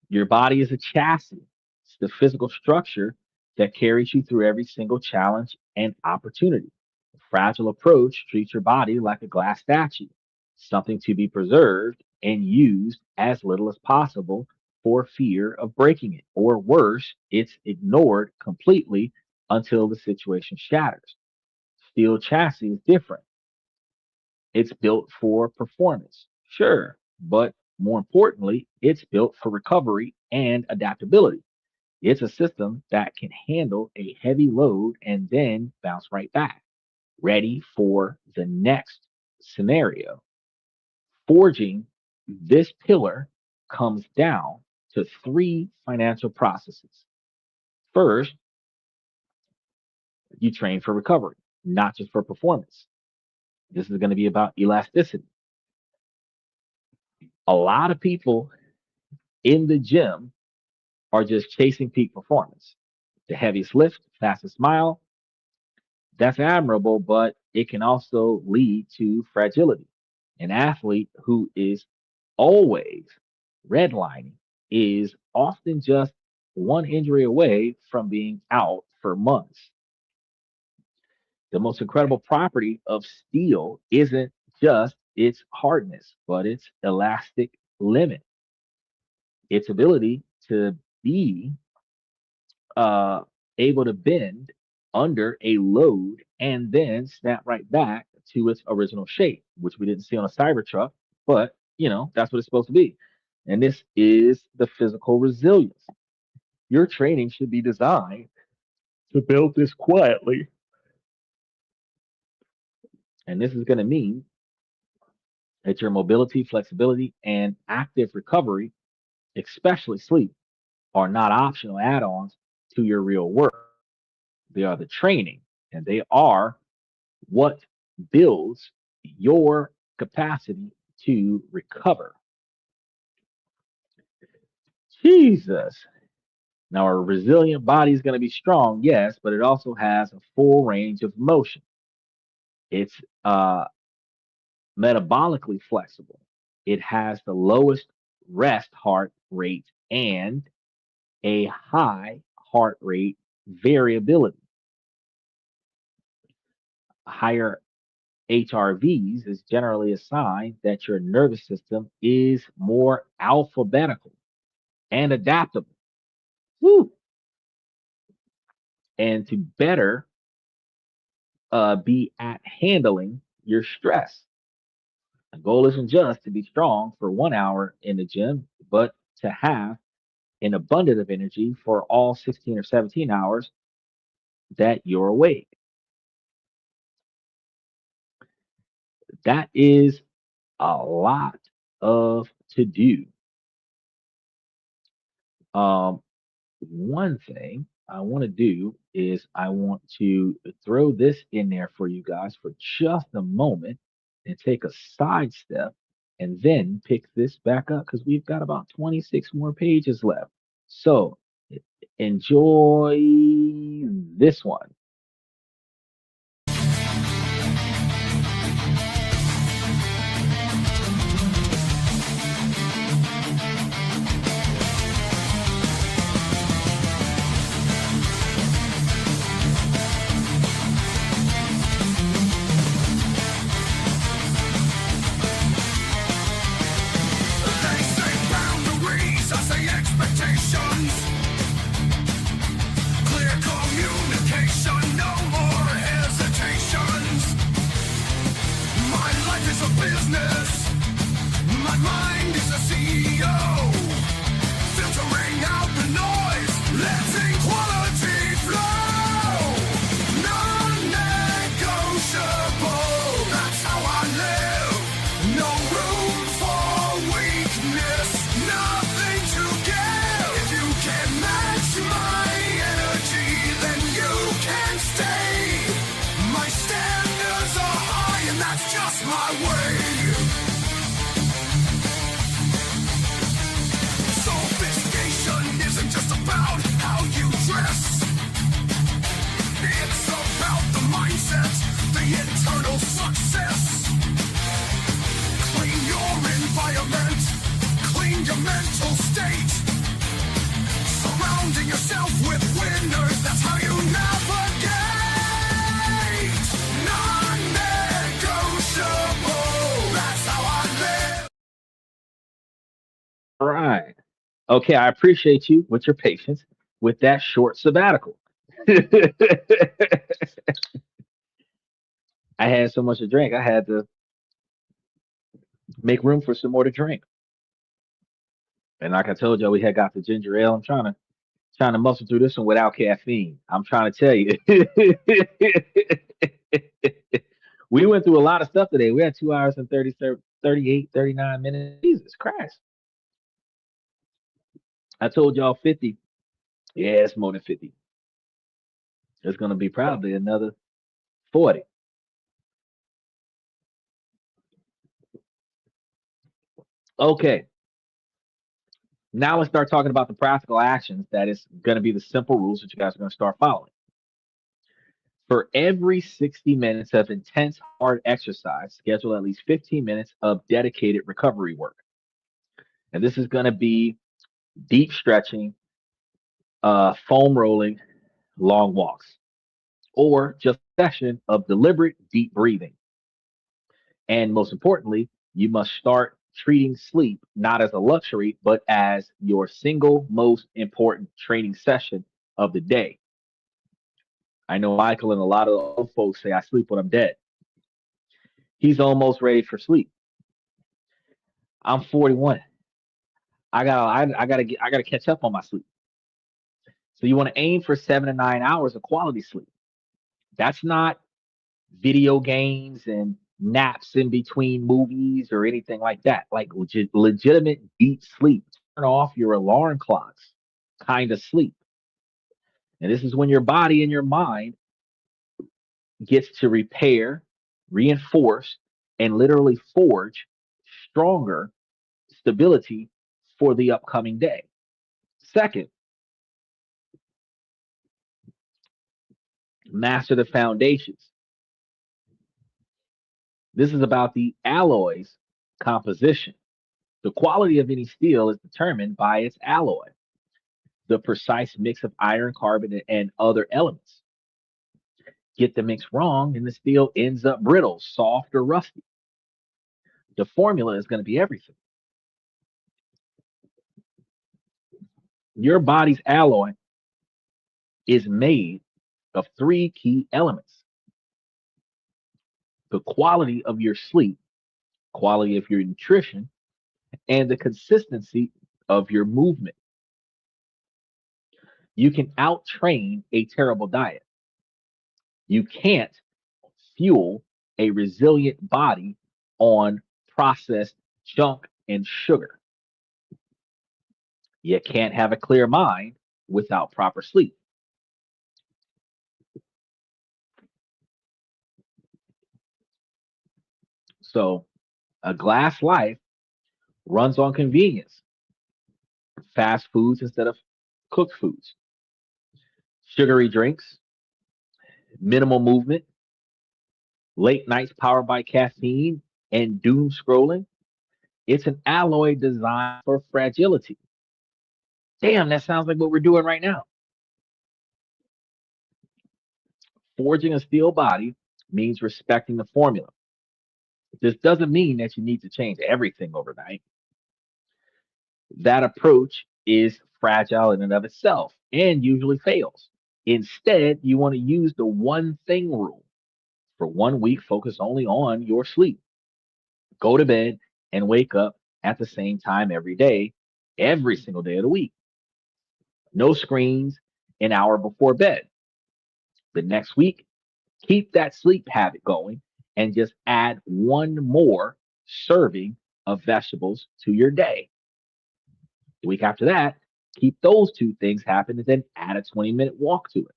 Your body is a chassis. It's the physical structure that carries you through every single challenge and opportunity. A fragile approach treats your body like a glass statue, something to be preserved and used as little as possible for fear of breaking it. Or worse, it's ignored completely until the situation shatters. Steel chassis is different. It's built for performance, sure, but more importantly, it's built for recovery and adaptability. It's a system that can handle a heavy load and then bounce right back, ready for the next scenario. Forging this pillar comes down to three financial processes. First, you train for recovery, not just for performance. This is going to be about elasticity. A lot of people in the gym are just chasing peak performance. The heaviest lift, fastest mile, that's admirable, but it can also lead to fragility. An athlete who is always redlining is often just one injury away from being out for months. The most incredible property of steel isn't just its hardness, but its elastic limit, its ability to be uh, able to bend under a load and then snap right back to its original shape, which we didn't see on a Cybertruck, but that's what it's supposed to be. And this is the physical resilience. Your training should be designed to build this quietly. And this is going to mean that your mobility, flexibility, and active recovery, especially sleep, are not optional add ons to your real work. They are the training, and they are what builds your capacity to recover. Jesus. Now, a resilient body is going to be strong, yes, but it also has a full range of motion. It's metabolically flexible. It has the lowest rest heart rate and a high heart rate variability. Higher HRVs is generally a sign that your nervous system is more alphabetical and adaptable. Woo! And to better be at handling your stress. The goal isn't just to be strong for 1 hour in the gym, but to have an abundance of energy for all 16 or 17 hours that you're awake. That is a lot of to do. Um, One thing I want to do is I want to throw this in there for you guys for just a moment and take a sidestep and then pick this back up because we've got about 26 more pages left. So enjoy this one. They say boundaries, I say expectations. Clear communication, no more hesitations. My life is a business, my mind is a CEO. Filtering out the noise, letting quality flow. Non-negotiable, that's how I live. No room for weakness, nothing to give. If you can match my energy, then you can stay. My standards are high, and that's just my way. Sophistication isn't just about how you dress. It's about the mindset, the internal success. Clean your environment, clean your mental state. Surrounding yourself with winners, that's how you navigate. Non-negotiable, that's how I live. All right. Okay, I appreciate you with your patience with that short sabbatical. I had so much to drink, I had to make room for some more to drink. And like I told y'all, we had got the ginger ale. I'm trying to muscle through this one without caffeine. I'm trying to tell you. We went through a lot of stuff today. We had 2 hours and 38, 39 minutes. Jesus Christ. I told y'all 50. Yeah, it's more than 50. It's going to be probably another 40. Okay. Now let's start talking about the practical actions that is going to be the simple rules that you guys are going to start following. For every 60 minutes of intense hard exercise, schedule at least 15 minutes of dedicated recovery work. And this is going to be deep stretching, foam rolling, long walks, or just a session of deliberate deep breathing. And most importantly, you must start treating sleep not as a luxury, but as your single most important training session of the day. I know Michael and a lot of the old folks say, I sleep when I'm dead. He's almost ready for sleep. I'm 41. I gotta catch up on my sleep. So you want to aim for 7 to 9 hours of quality sleep. That's not video games and naps in between movies or anything like that. Like legitimate deep sleep. Turn off your alarm clocks kind of sleep. And this is when your body and your mind gets to repair, reinforce, and literally forge stronger stability for the upcoming day. Second, master the foundations. This is about the alloy's composition. The quality of any steel is determined by its alloy. the precise mix of iron, carbon, and other elements. Get the mix wrong, and the steel ends up brittle, soft, or rusty. The formula is going to be everything. Your body's alloy is made of three key elements: the quality of your sleep, quality of your nutrition, and the consistency of your movement. You can out train a terrible diet. You can't fuel a resilient body on processed junk and sugar. You can't have a clear mind without proper sleep. So, a glass life runs on convenience, fast foods instead of cooked foods, sugary drinks, minimal movement, late nights powered by caffeine, and doom scrolling. It's an alloy designed for fragility. Damn, that sounds like what we're doing right now. Forging a steel body means respecting the formula. This doesn't mean that you need to change everything overnight. That approach is fragile in and of itself and usually fails. Instead, you want to use the one thing rule. For 1 week, focus only on your sleep. Go to bed and wake up at the same time every day, every single day of the week. No screens an hour before bed. The next week, keep that sleep habit going and just add one more serving of vegetables to your day. The week after that, keep those two things happen and then add a 20-minute walk to it.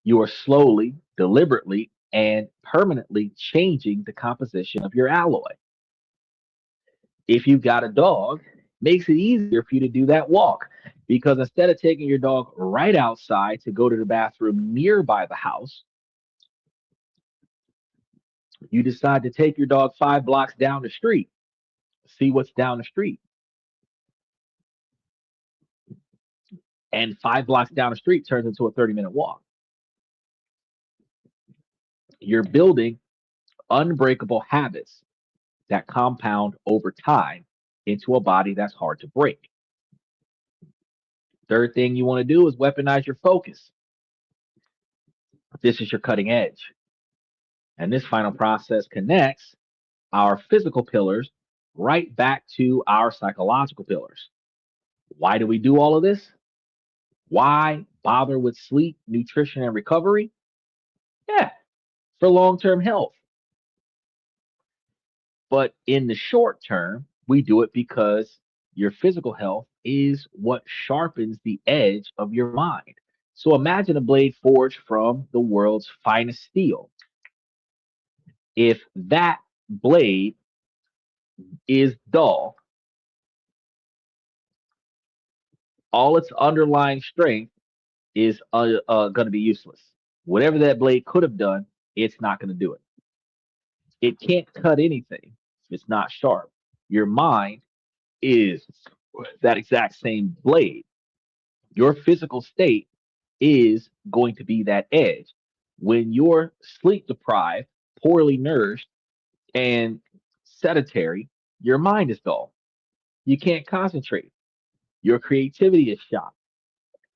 You are slowly, deliberately, and permanently changing the composition of your alloy. If you've got a dog, makes it easier for you to do that walk because instead of taking your dog right outside to go to the bathroom nearby the house, you decide to take your dog 5 blocks down the street, see what's down the street. And 5 blocks down the street turns into a 30-minute walk. You're building unbreakable habits that compound over time into a body that's hard to break. Third thing you want to do is weaponize your focus. This is your cutting edge. And this final process connects our physical pillars right back to our psychological pillars. Why do we do all of this? Why bother with sleep, nutrition, and recovery? Yeah, for long term health. But in the short term, we do it because your physical health is what sharpens the edge of your mind. So imagine a blade forged from the world's finest steel. If that blade is dull, all its underlying strength is going to be useless. Whatever that blade could have done, it's not going to do it. It can't cut anything if it's not sharp. Your mind is that exact same blade. Your physical state is going to be that edge. When you're sleep deprived, poorly nourished, and sedentary, your mind is dull. You can't concentrate. Your creativity is shot.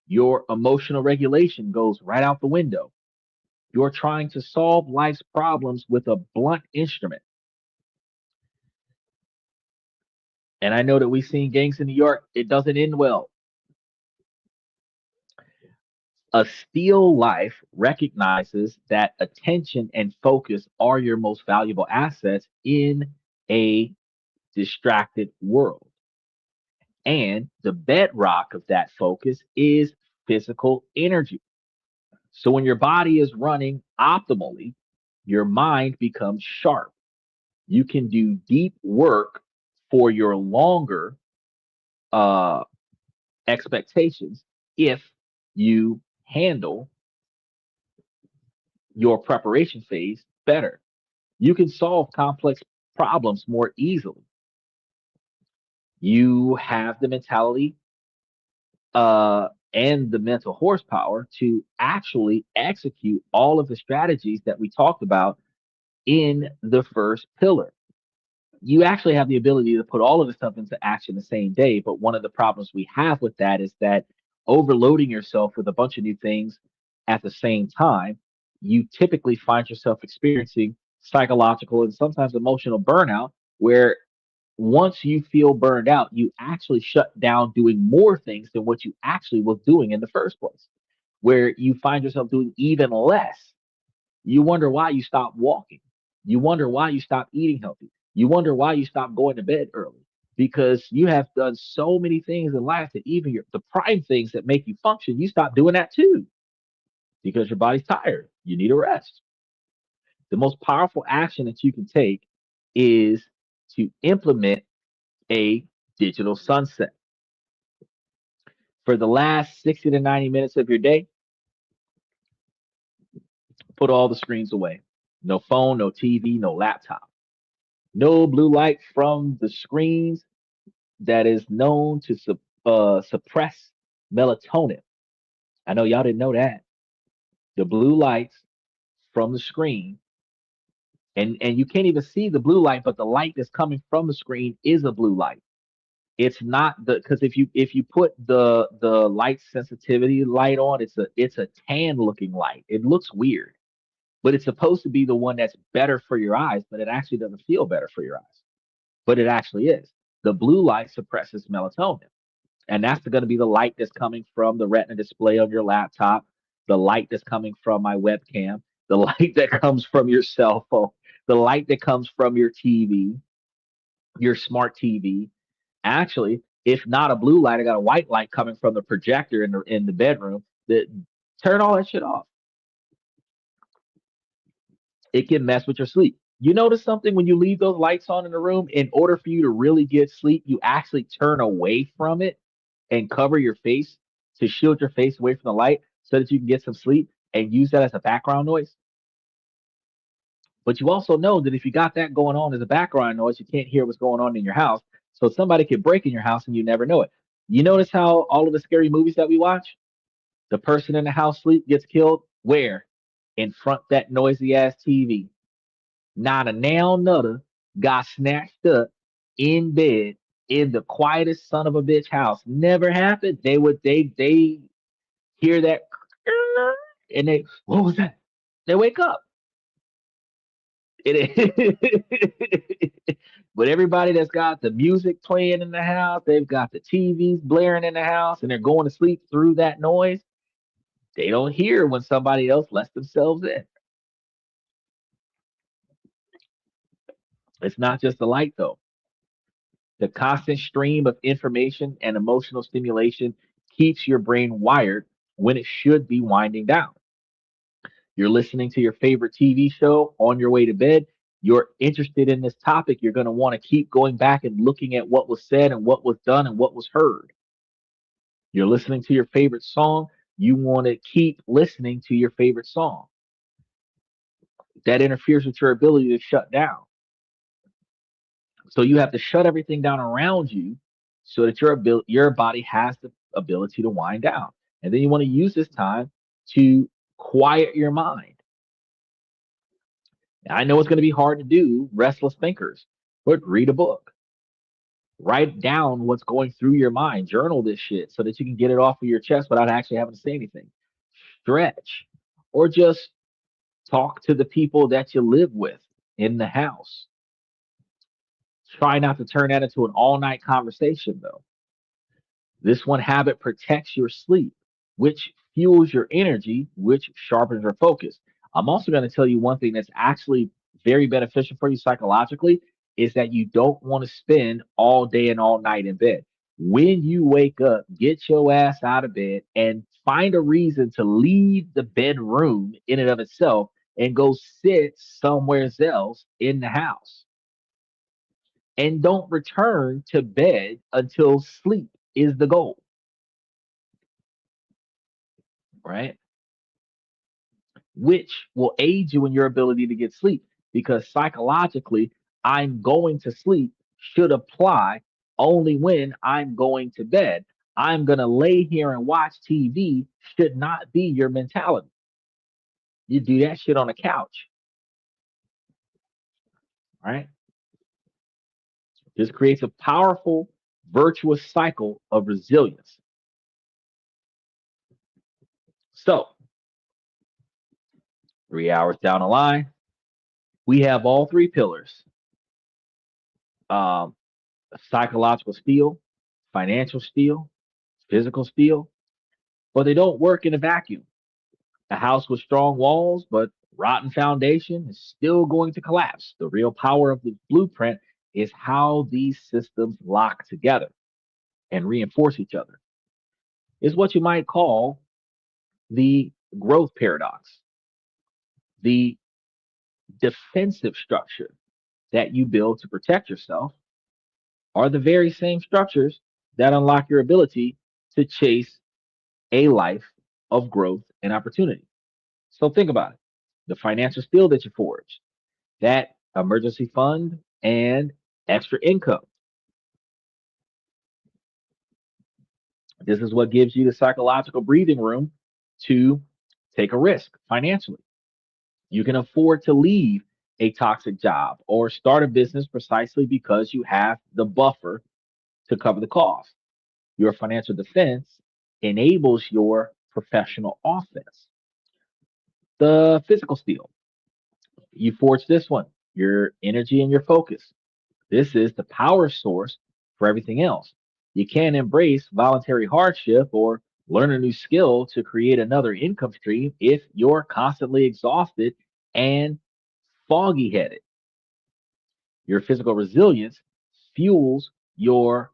Your emotional regulation goes right out the window. You're trying to solve life's problems with a blunt instrument. And I know that we've seen gangs in New York, it doesn't end well. A steel life recognizes that attention and focus are your most valuable assets in a distracted world. And the bedrock of that focus is physical energy. So when your body is running optimally, your mind becomes sharp. You can do deep work for your longer uh, expectations if you handle your preparation phase better. You can solve complex problems more easily. You have the mentality and the mental horsepower to actually execute all of the strategies that we talked about in the first pillar. You actually have the ability to put all of this stuff into action the same day. But one of the problems we have with that is that overloading yourself with a bunch of new things at the same time, you typically find yourself experiencing psychological and sometimes emotional burnout, where once you feel burned out, you actually shut down doing more things than what you actually was doing in the first place, where you find yourself doing even less. You wonder why you stopped walking. You wonder why you stopped eating healthy. You wonder why you stopped going to bed early, because you have done so many things in life that even the prime things that make you function, you stop doing that too because your body's tired. You need a rest. The most powerful action that you can take is to implement a digital sunset. For the last 60 to 90 minutes of your day, put all the screens away. No phone, no TV, no laptop. No blue light from the screens that is known to suppress melatonin. I know y'all didn't know that. The blue lights from the screen, and you can't even see the blue light, but the light that's coming from the screen is a blue light. It's not the because if you put the light sensitivity light on, it's a tan looking light. It looks weird, but it's supposed to be the one that's better for your eyes, but it actually doesn't feel better for your eyes. But it actually is. The blue light suppresses melatonin. And that's going to be the light that's coming from the retina display on your laptop, the light that's coming from my webcam, the light that comes from your cell phone, the light that comes from your TV, your smart TV. Actually, if not a blue light, I got a white light coming from the projector in the bedroom. That turn all that shit off. It can mess with your sleep. You notice something when you leave those lights on in the room, in order for you to really get sleep, you actually turn away from it and cover your face to shield your face away from the light so that you can get some sleep and use that as a background noise. But you also know that if you got that going on as a background noise, you can't hear what's going on in your house. So somebody could break in your house and you never know it. You notice how all of the scary movies that we watch, the person in the house sleep gets killed where? In front of that noisy ass TV. Not a nail nutter got snatched up in bed in the quietest son of a bitch house. Never happened. They hear that and they, what was that? They wake up. But everybody that's got the music playing in the house, they've got the TVs blaring in the house, and they're going to sleep through that noise. They don't hear when somebody else lets themselves in. It's not just the light though. The constant stream of information and emotional stimulation keeps your brain wired when it should be winding down. You're listening to your favorite TV show on your way to bed. You're interested in this topic. You're going to want to keep going back and looking at what was said and what was done and what was heard. You're listening to your favorite song. You want to keep listening to your favorite song. That interferes with your ability to shut down. So you have to shut everything down around you so that your body has the ability to wind down. And then you want to use this time to quiet your mind. Now, I know it's going to be hard to do, restless thinkers, but read a book. Write down what's going through your mind. Journal this shit so that you can get it off of your chest without actually having to say anything. Stretch or just talk to the people that you live with in the house. Try not to turn that into an all night conversation, though. This one habit protects your sleep, which fuels your energy, which sharpens your focus. I'm also going to tell you one thing that's actually very beneficial for you psychologically is that you don't want to spend all day and all night in bed. When you wake up, get your ass out of bed and find a reason to leave the bedroom in and of itself and go sit somewhere else in the house. And don't return to bed until sleep is the goal, right? Which will aid you in your ability to get sleep because psychologically, I'm going to sleep should apply only when I'm going to bed. I'm going to lay here and watch TV should not be your mentality. You do that shit on the couch, right? This creates a powerful, virtuous cycle of resilience. So, 3 hours down the line, we have all three pillars: um, psychological steel, financial steel, physical steel, but they don't work in a vacuum. A house with strong walls but rotten foundation is still going to collapse. The real power of the blueprint is how these systems lock together and reinforce each other. It's what you might call the growth paradox, the defensive structure that you build to protect yourself are the very same structures that unlock your ability to chase a life of growth and opportunity. So think about it. The financial steel that you forge, that emergency fund and extra income. This is what gives you the psychological breathing room to take a risk financially. You can afford to leave a toxic job or start a business precisely because you have the buffer to cover the cost. Your financial defense enables your professional offense. The physical steel, you forge this one, your energy and your focus. This is the power source for everything else. You can't embrace voluntary hardship or learn a new skill to create another income stream if you're constantly exhausted and foggy headed. Your physical resilience fuels your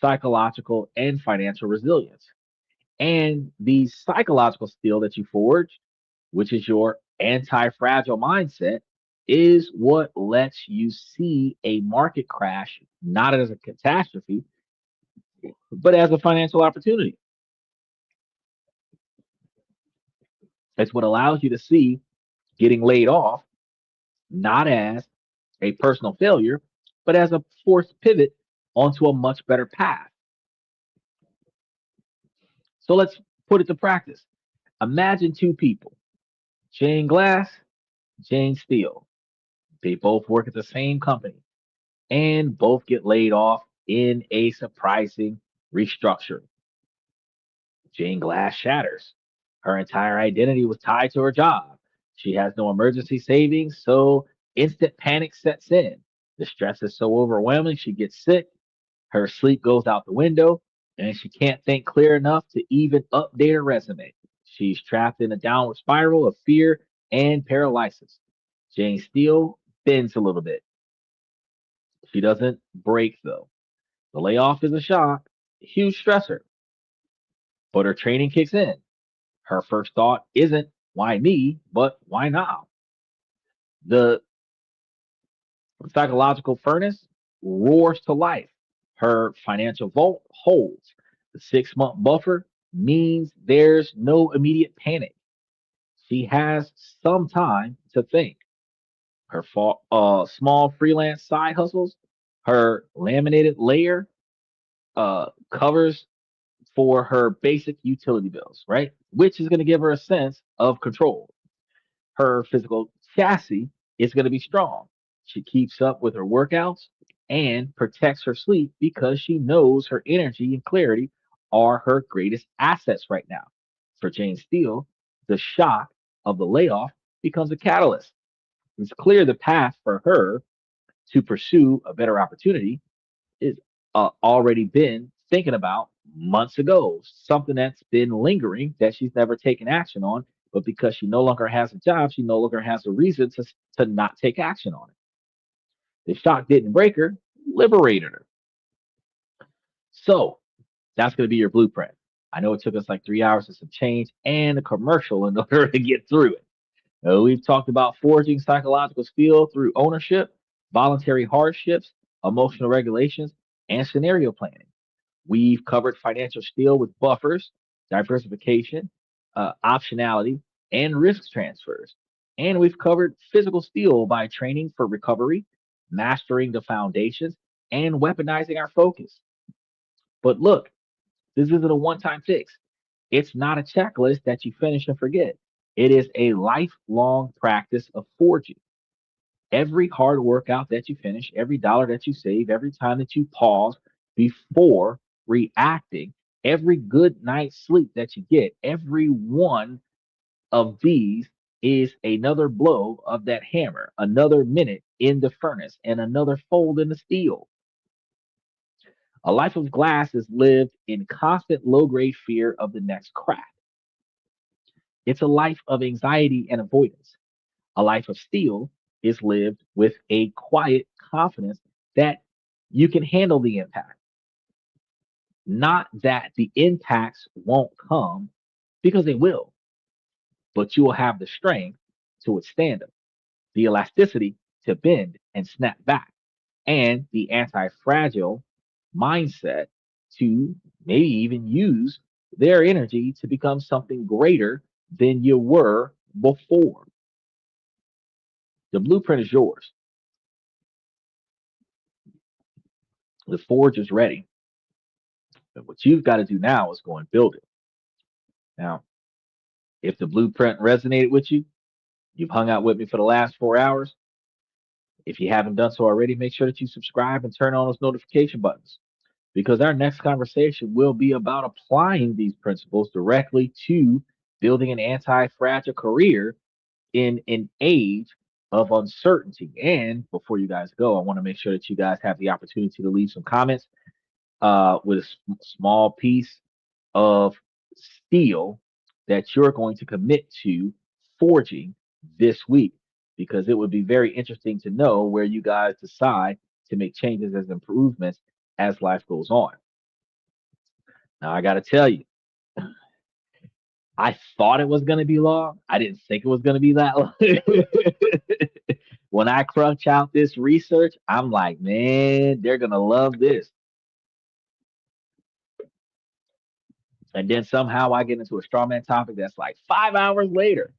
psychological and financial resilience. And the psychological steel that you forge, which is your anti fragile mindset, is what lets you see a market crash not as a catastrophe, but as a financial opportunity. It's what allows you to see getting laid off not as a personal failure, but as a forced pivot onto a much better path. So let's put it to practice. Imagine two people, Jane Glass, Jane Steele. They both work at the same company and both get laid off in a surprising restructure. Jane Glass shatters. Her entire identity was tied to her job. She has no emergency savings, so instant panic sets in. The stress is so overwhelming, she gets sick. Her sleep goes out the window, and she can't think clear enough to even update her resume. She's trapped in a downward spiral of fear and paralysis. Jane Steele bends a little bit. She doesn't break, though. The layoff is a shock, a huge stressor, but her training kicks in. Her first thought isn't why me, but why now? The psychological furnace roars to life. Her financial vault holds. The 6 month buffer means there's no immediate panic. She has some time to think. Her small freelance side hustles, her laminated layer covers for her basic utility bills, right? Which is going to give her a sense of control. Her physical chassis is going to be strong. She keeps up with her workouts and protects her sleep because she knows her energy and clarity are her greatest assets right now. For Jane Steele, the shock of the layoff becomes a catalyst. It's clear the path for her to pursue a better opportunity is already been thinking about months ago, something that's been lingering that she's never taken action on. But because she no longer has a job, she no longer has a reason to not take action on it. The shock didn't break her, liberated her. So that's going to be your blueprint. I know it took us like 3 hours of some change and a commercial in order to get through it. We've talked about forging psychological steel through ownership, voluntary hardships, emotional regulations, and scenario planning. We've covered financial steel with buffers, diversification, optionality, and risk transfers. And we've covered physical steel by training for recovery, mastering the foundations, and weaponizing our focus. But look, This isn't a one-time fix. It's not a checklist that you finish and forget. It is a lifelong practice of forging. Every hard workout that you finish, every dollar that you save, every time that you pause before reacting, every good night's sleep that you get, every one of these is another blow of that hammer, another minute in the furnace, and another fold in the steel. A life of glass is lived in constant low grade fear of the next crack. It's a life of anxiety and avoidance. A life of steel is lived with a quiet confidence that you can handle the impact, not that the impacts won't come, because they will, but you will have the strength to withstand them, the elasticity to bend and snap back, and the anti fragile mindset to maybe even use their energy to become something greater than you were before. The blueprint is yours. The forge is ready. But what you've got to do now is go and build it. Now, if the blueprint resonated with you, you've hung out with me for the last 4 hours. If you haven't done so already, make sure that you subscribe and turn on those notification buttons, because our next conversation will be about applying these principles directly to building an anti fragile career in an age of uncertainty. And before you guys go, I want to make sure that you guys have the opportunity to leave some comments with a small piece of steel that you're going to commit to forging this week, because it would be very interesting to know where you guys decide to make changes as improvements as life goes on. Now, I got to tell you, I thought it was going to be long. I didn't think it was going to be that long. When I crunch out this research, I'm like, man, they're going to love this. And then somehow I get into a strawman topic that's like 5 hours later.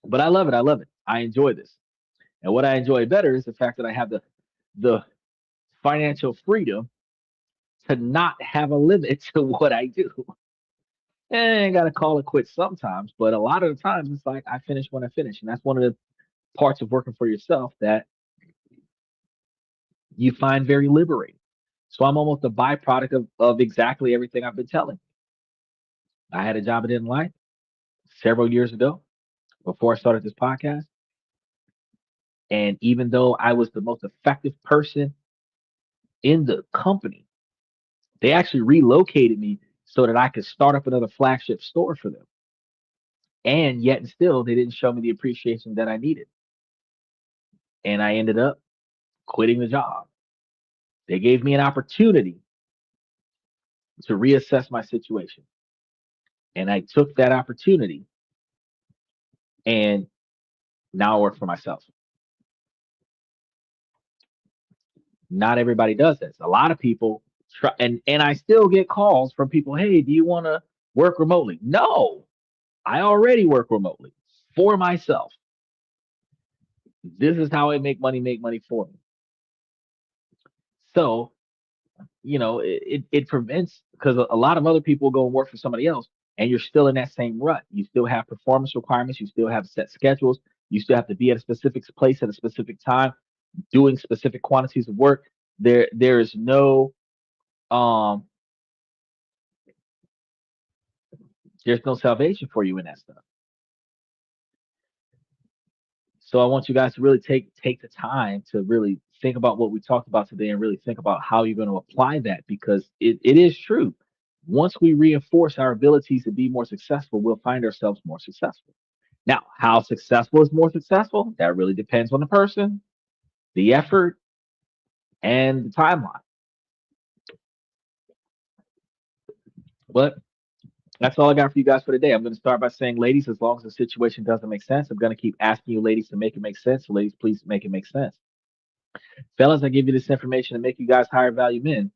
But I love it. I love it. I enjoy this. And what I enjoy better is the fact that I have the financial freedom to not have a limit to what I do. And I gotta call it quits sometimes, but a lot of the times it's like I finish when I finish. And that's one of the parts of working for yourself that you find very liberating. So I'm almost a byproduct of exactly everything I've been telling. I had a job I didn't like several years ago before I started this podcast. And even though I was the most effective person in the company, they actually relocated me so that I could start up another flagship store for them. And yet and still they didn't show me the appreciation that I needed. And I ended up quitting the job. They gave me an opportunity to reassess my situation. And I took that opportunity, and now I work for myself. Not everybody does this. A lot of people try, and I still get calls from people, hey, do you want to work remotely? No, I already work remotely for myself. This is how I make money for me. So, it prevents, because a lot of other people go and work for somebody else, and you're still in that same rut. You still have performance requirements, you still have set schedules, you still have to be at a specific place at a specific time, doing specific quantities of work. There is no um there's no salvation for you in that stuff. So I want you guys to really take the time to really think about what we talked about today, and really think about how you're going to apply that, because it is true. Once we reinforce our abilities to be more successful, we'll find ourselves more successful. Now, how successful is more successful? That really depends on the person, the effort, and the timeline. But that's all I got for you guys for today. I'm going to start by saying, ladies, as long as the situation doesn't make sense, I'm going to keep asking you, ladies, to make it make sense. So, ladies, please make it make sense. Fellas, I give you this information to make you guys higher value men,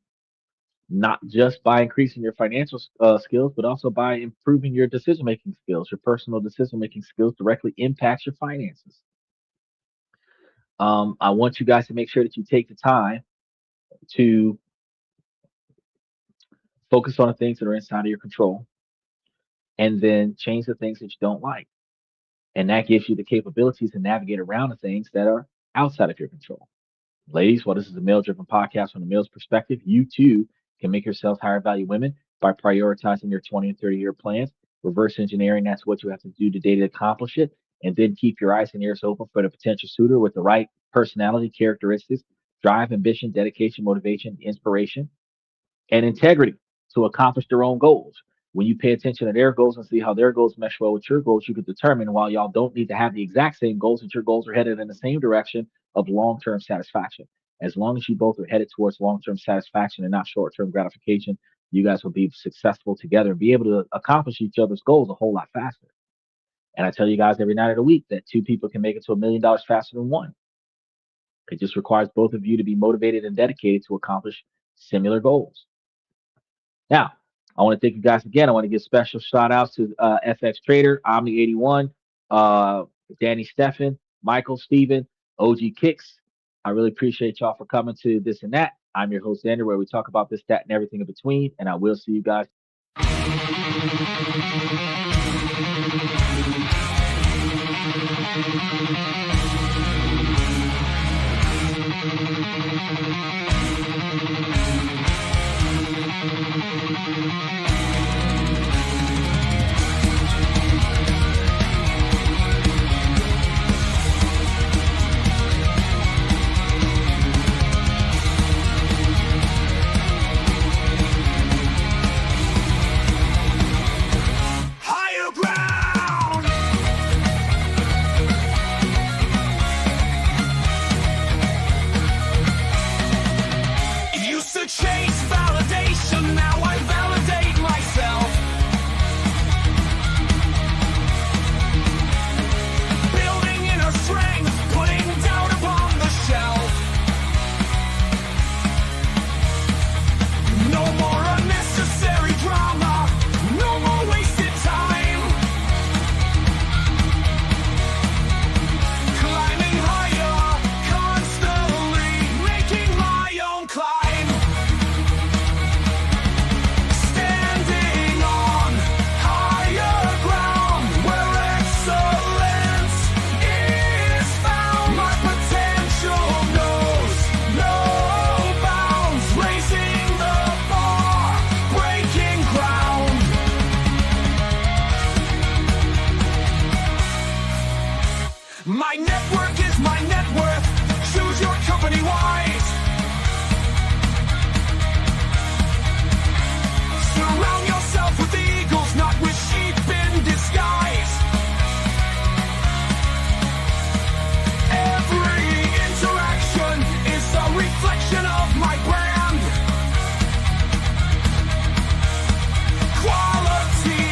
not just by increasing your financial skills, but also by improving your decision making skills. Your personal decision making skills directly impacts your finances. I want you guys to make sure that you take the time to Focus on the things that are inside of your control, and then change the things that you don't like. And that gives you the capabilities to navigate around the things that are outside of your control. Ladies, while this is a male driven podcast from the male's perspective, you too can make yourselves higher value women by prioritizing your 20 and 30-year plans, reverse engineering that's what you have to do today to accomplish it, and then keep your eyes and ears open for the potential suitor with the right personality, characteristics, drive, ambition, dedication, motivation, inspiration, and integrity to accomplish their own goals. When you pay attention to their goals and see how their goals mesh well with your goals, you can determine while y'all don't need to have the exact same goals, that your goals are headed in the same direction of long term satisfaction. As long as you both are headed towards long term satisfaction and not short term gratification, you guys will be successful together and be able to accomplish each other's goals a whole lot faster. And I tell you guys every night of the week that two people can make it to $1 million faster than one. It just requires both of you to be motivated and dedicated to accomplish similar goals. Now, I want to thank you guys again. I want to give special shout outs to FX Trader, Omni81, Danny Steffen, Michael, Steven, OG Kicks. I really appreciate y'all for coming to This and That. I'm your host, Andrew, where we talk about this, that, and everything in between. And I will see you guys. Higher ground. Used to chase validation, now I validate myself. Building inner strength, putting doubt upon the shelf. No more unnecessary drama, no more wasted time. Climbing higher, constantly making my own climb. Standing on higher ground where excellence is found. My potential knows no bounds, raising the bar, breaking ground. My network is my net worth. Choose your company wise. Surround yourself with eagles, not with sheep in disguise. Every interaction is a reflection of my brand. Quality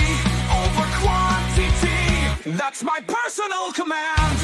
over quantity, that's my personal command.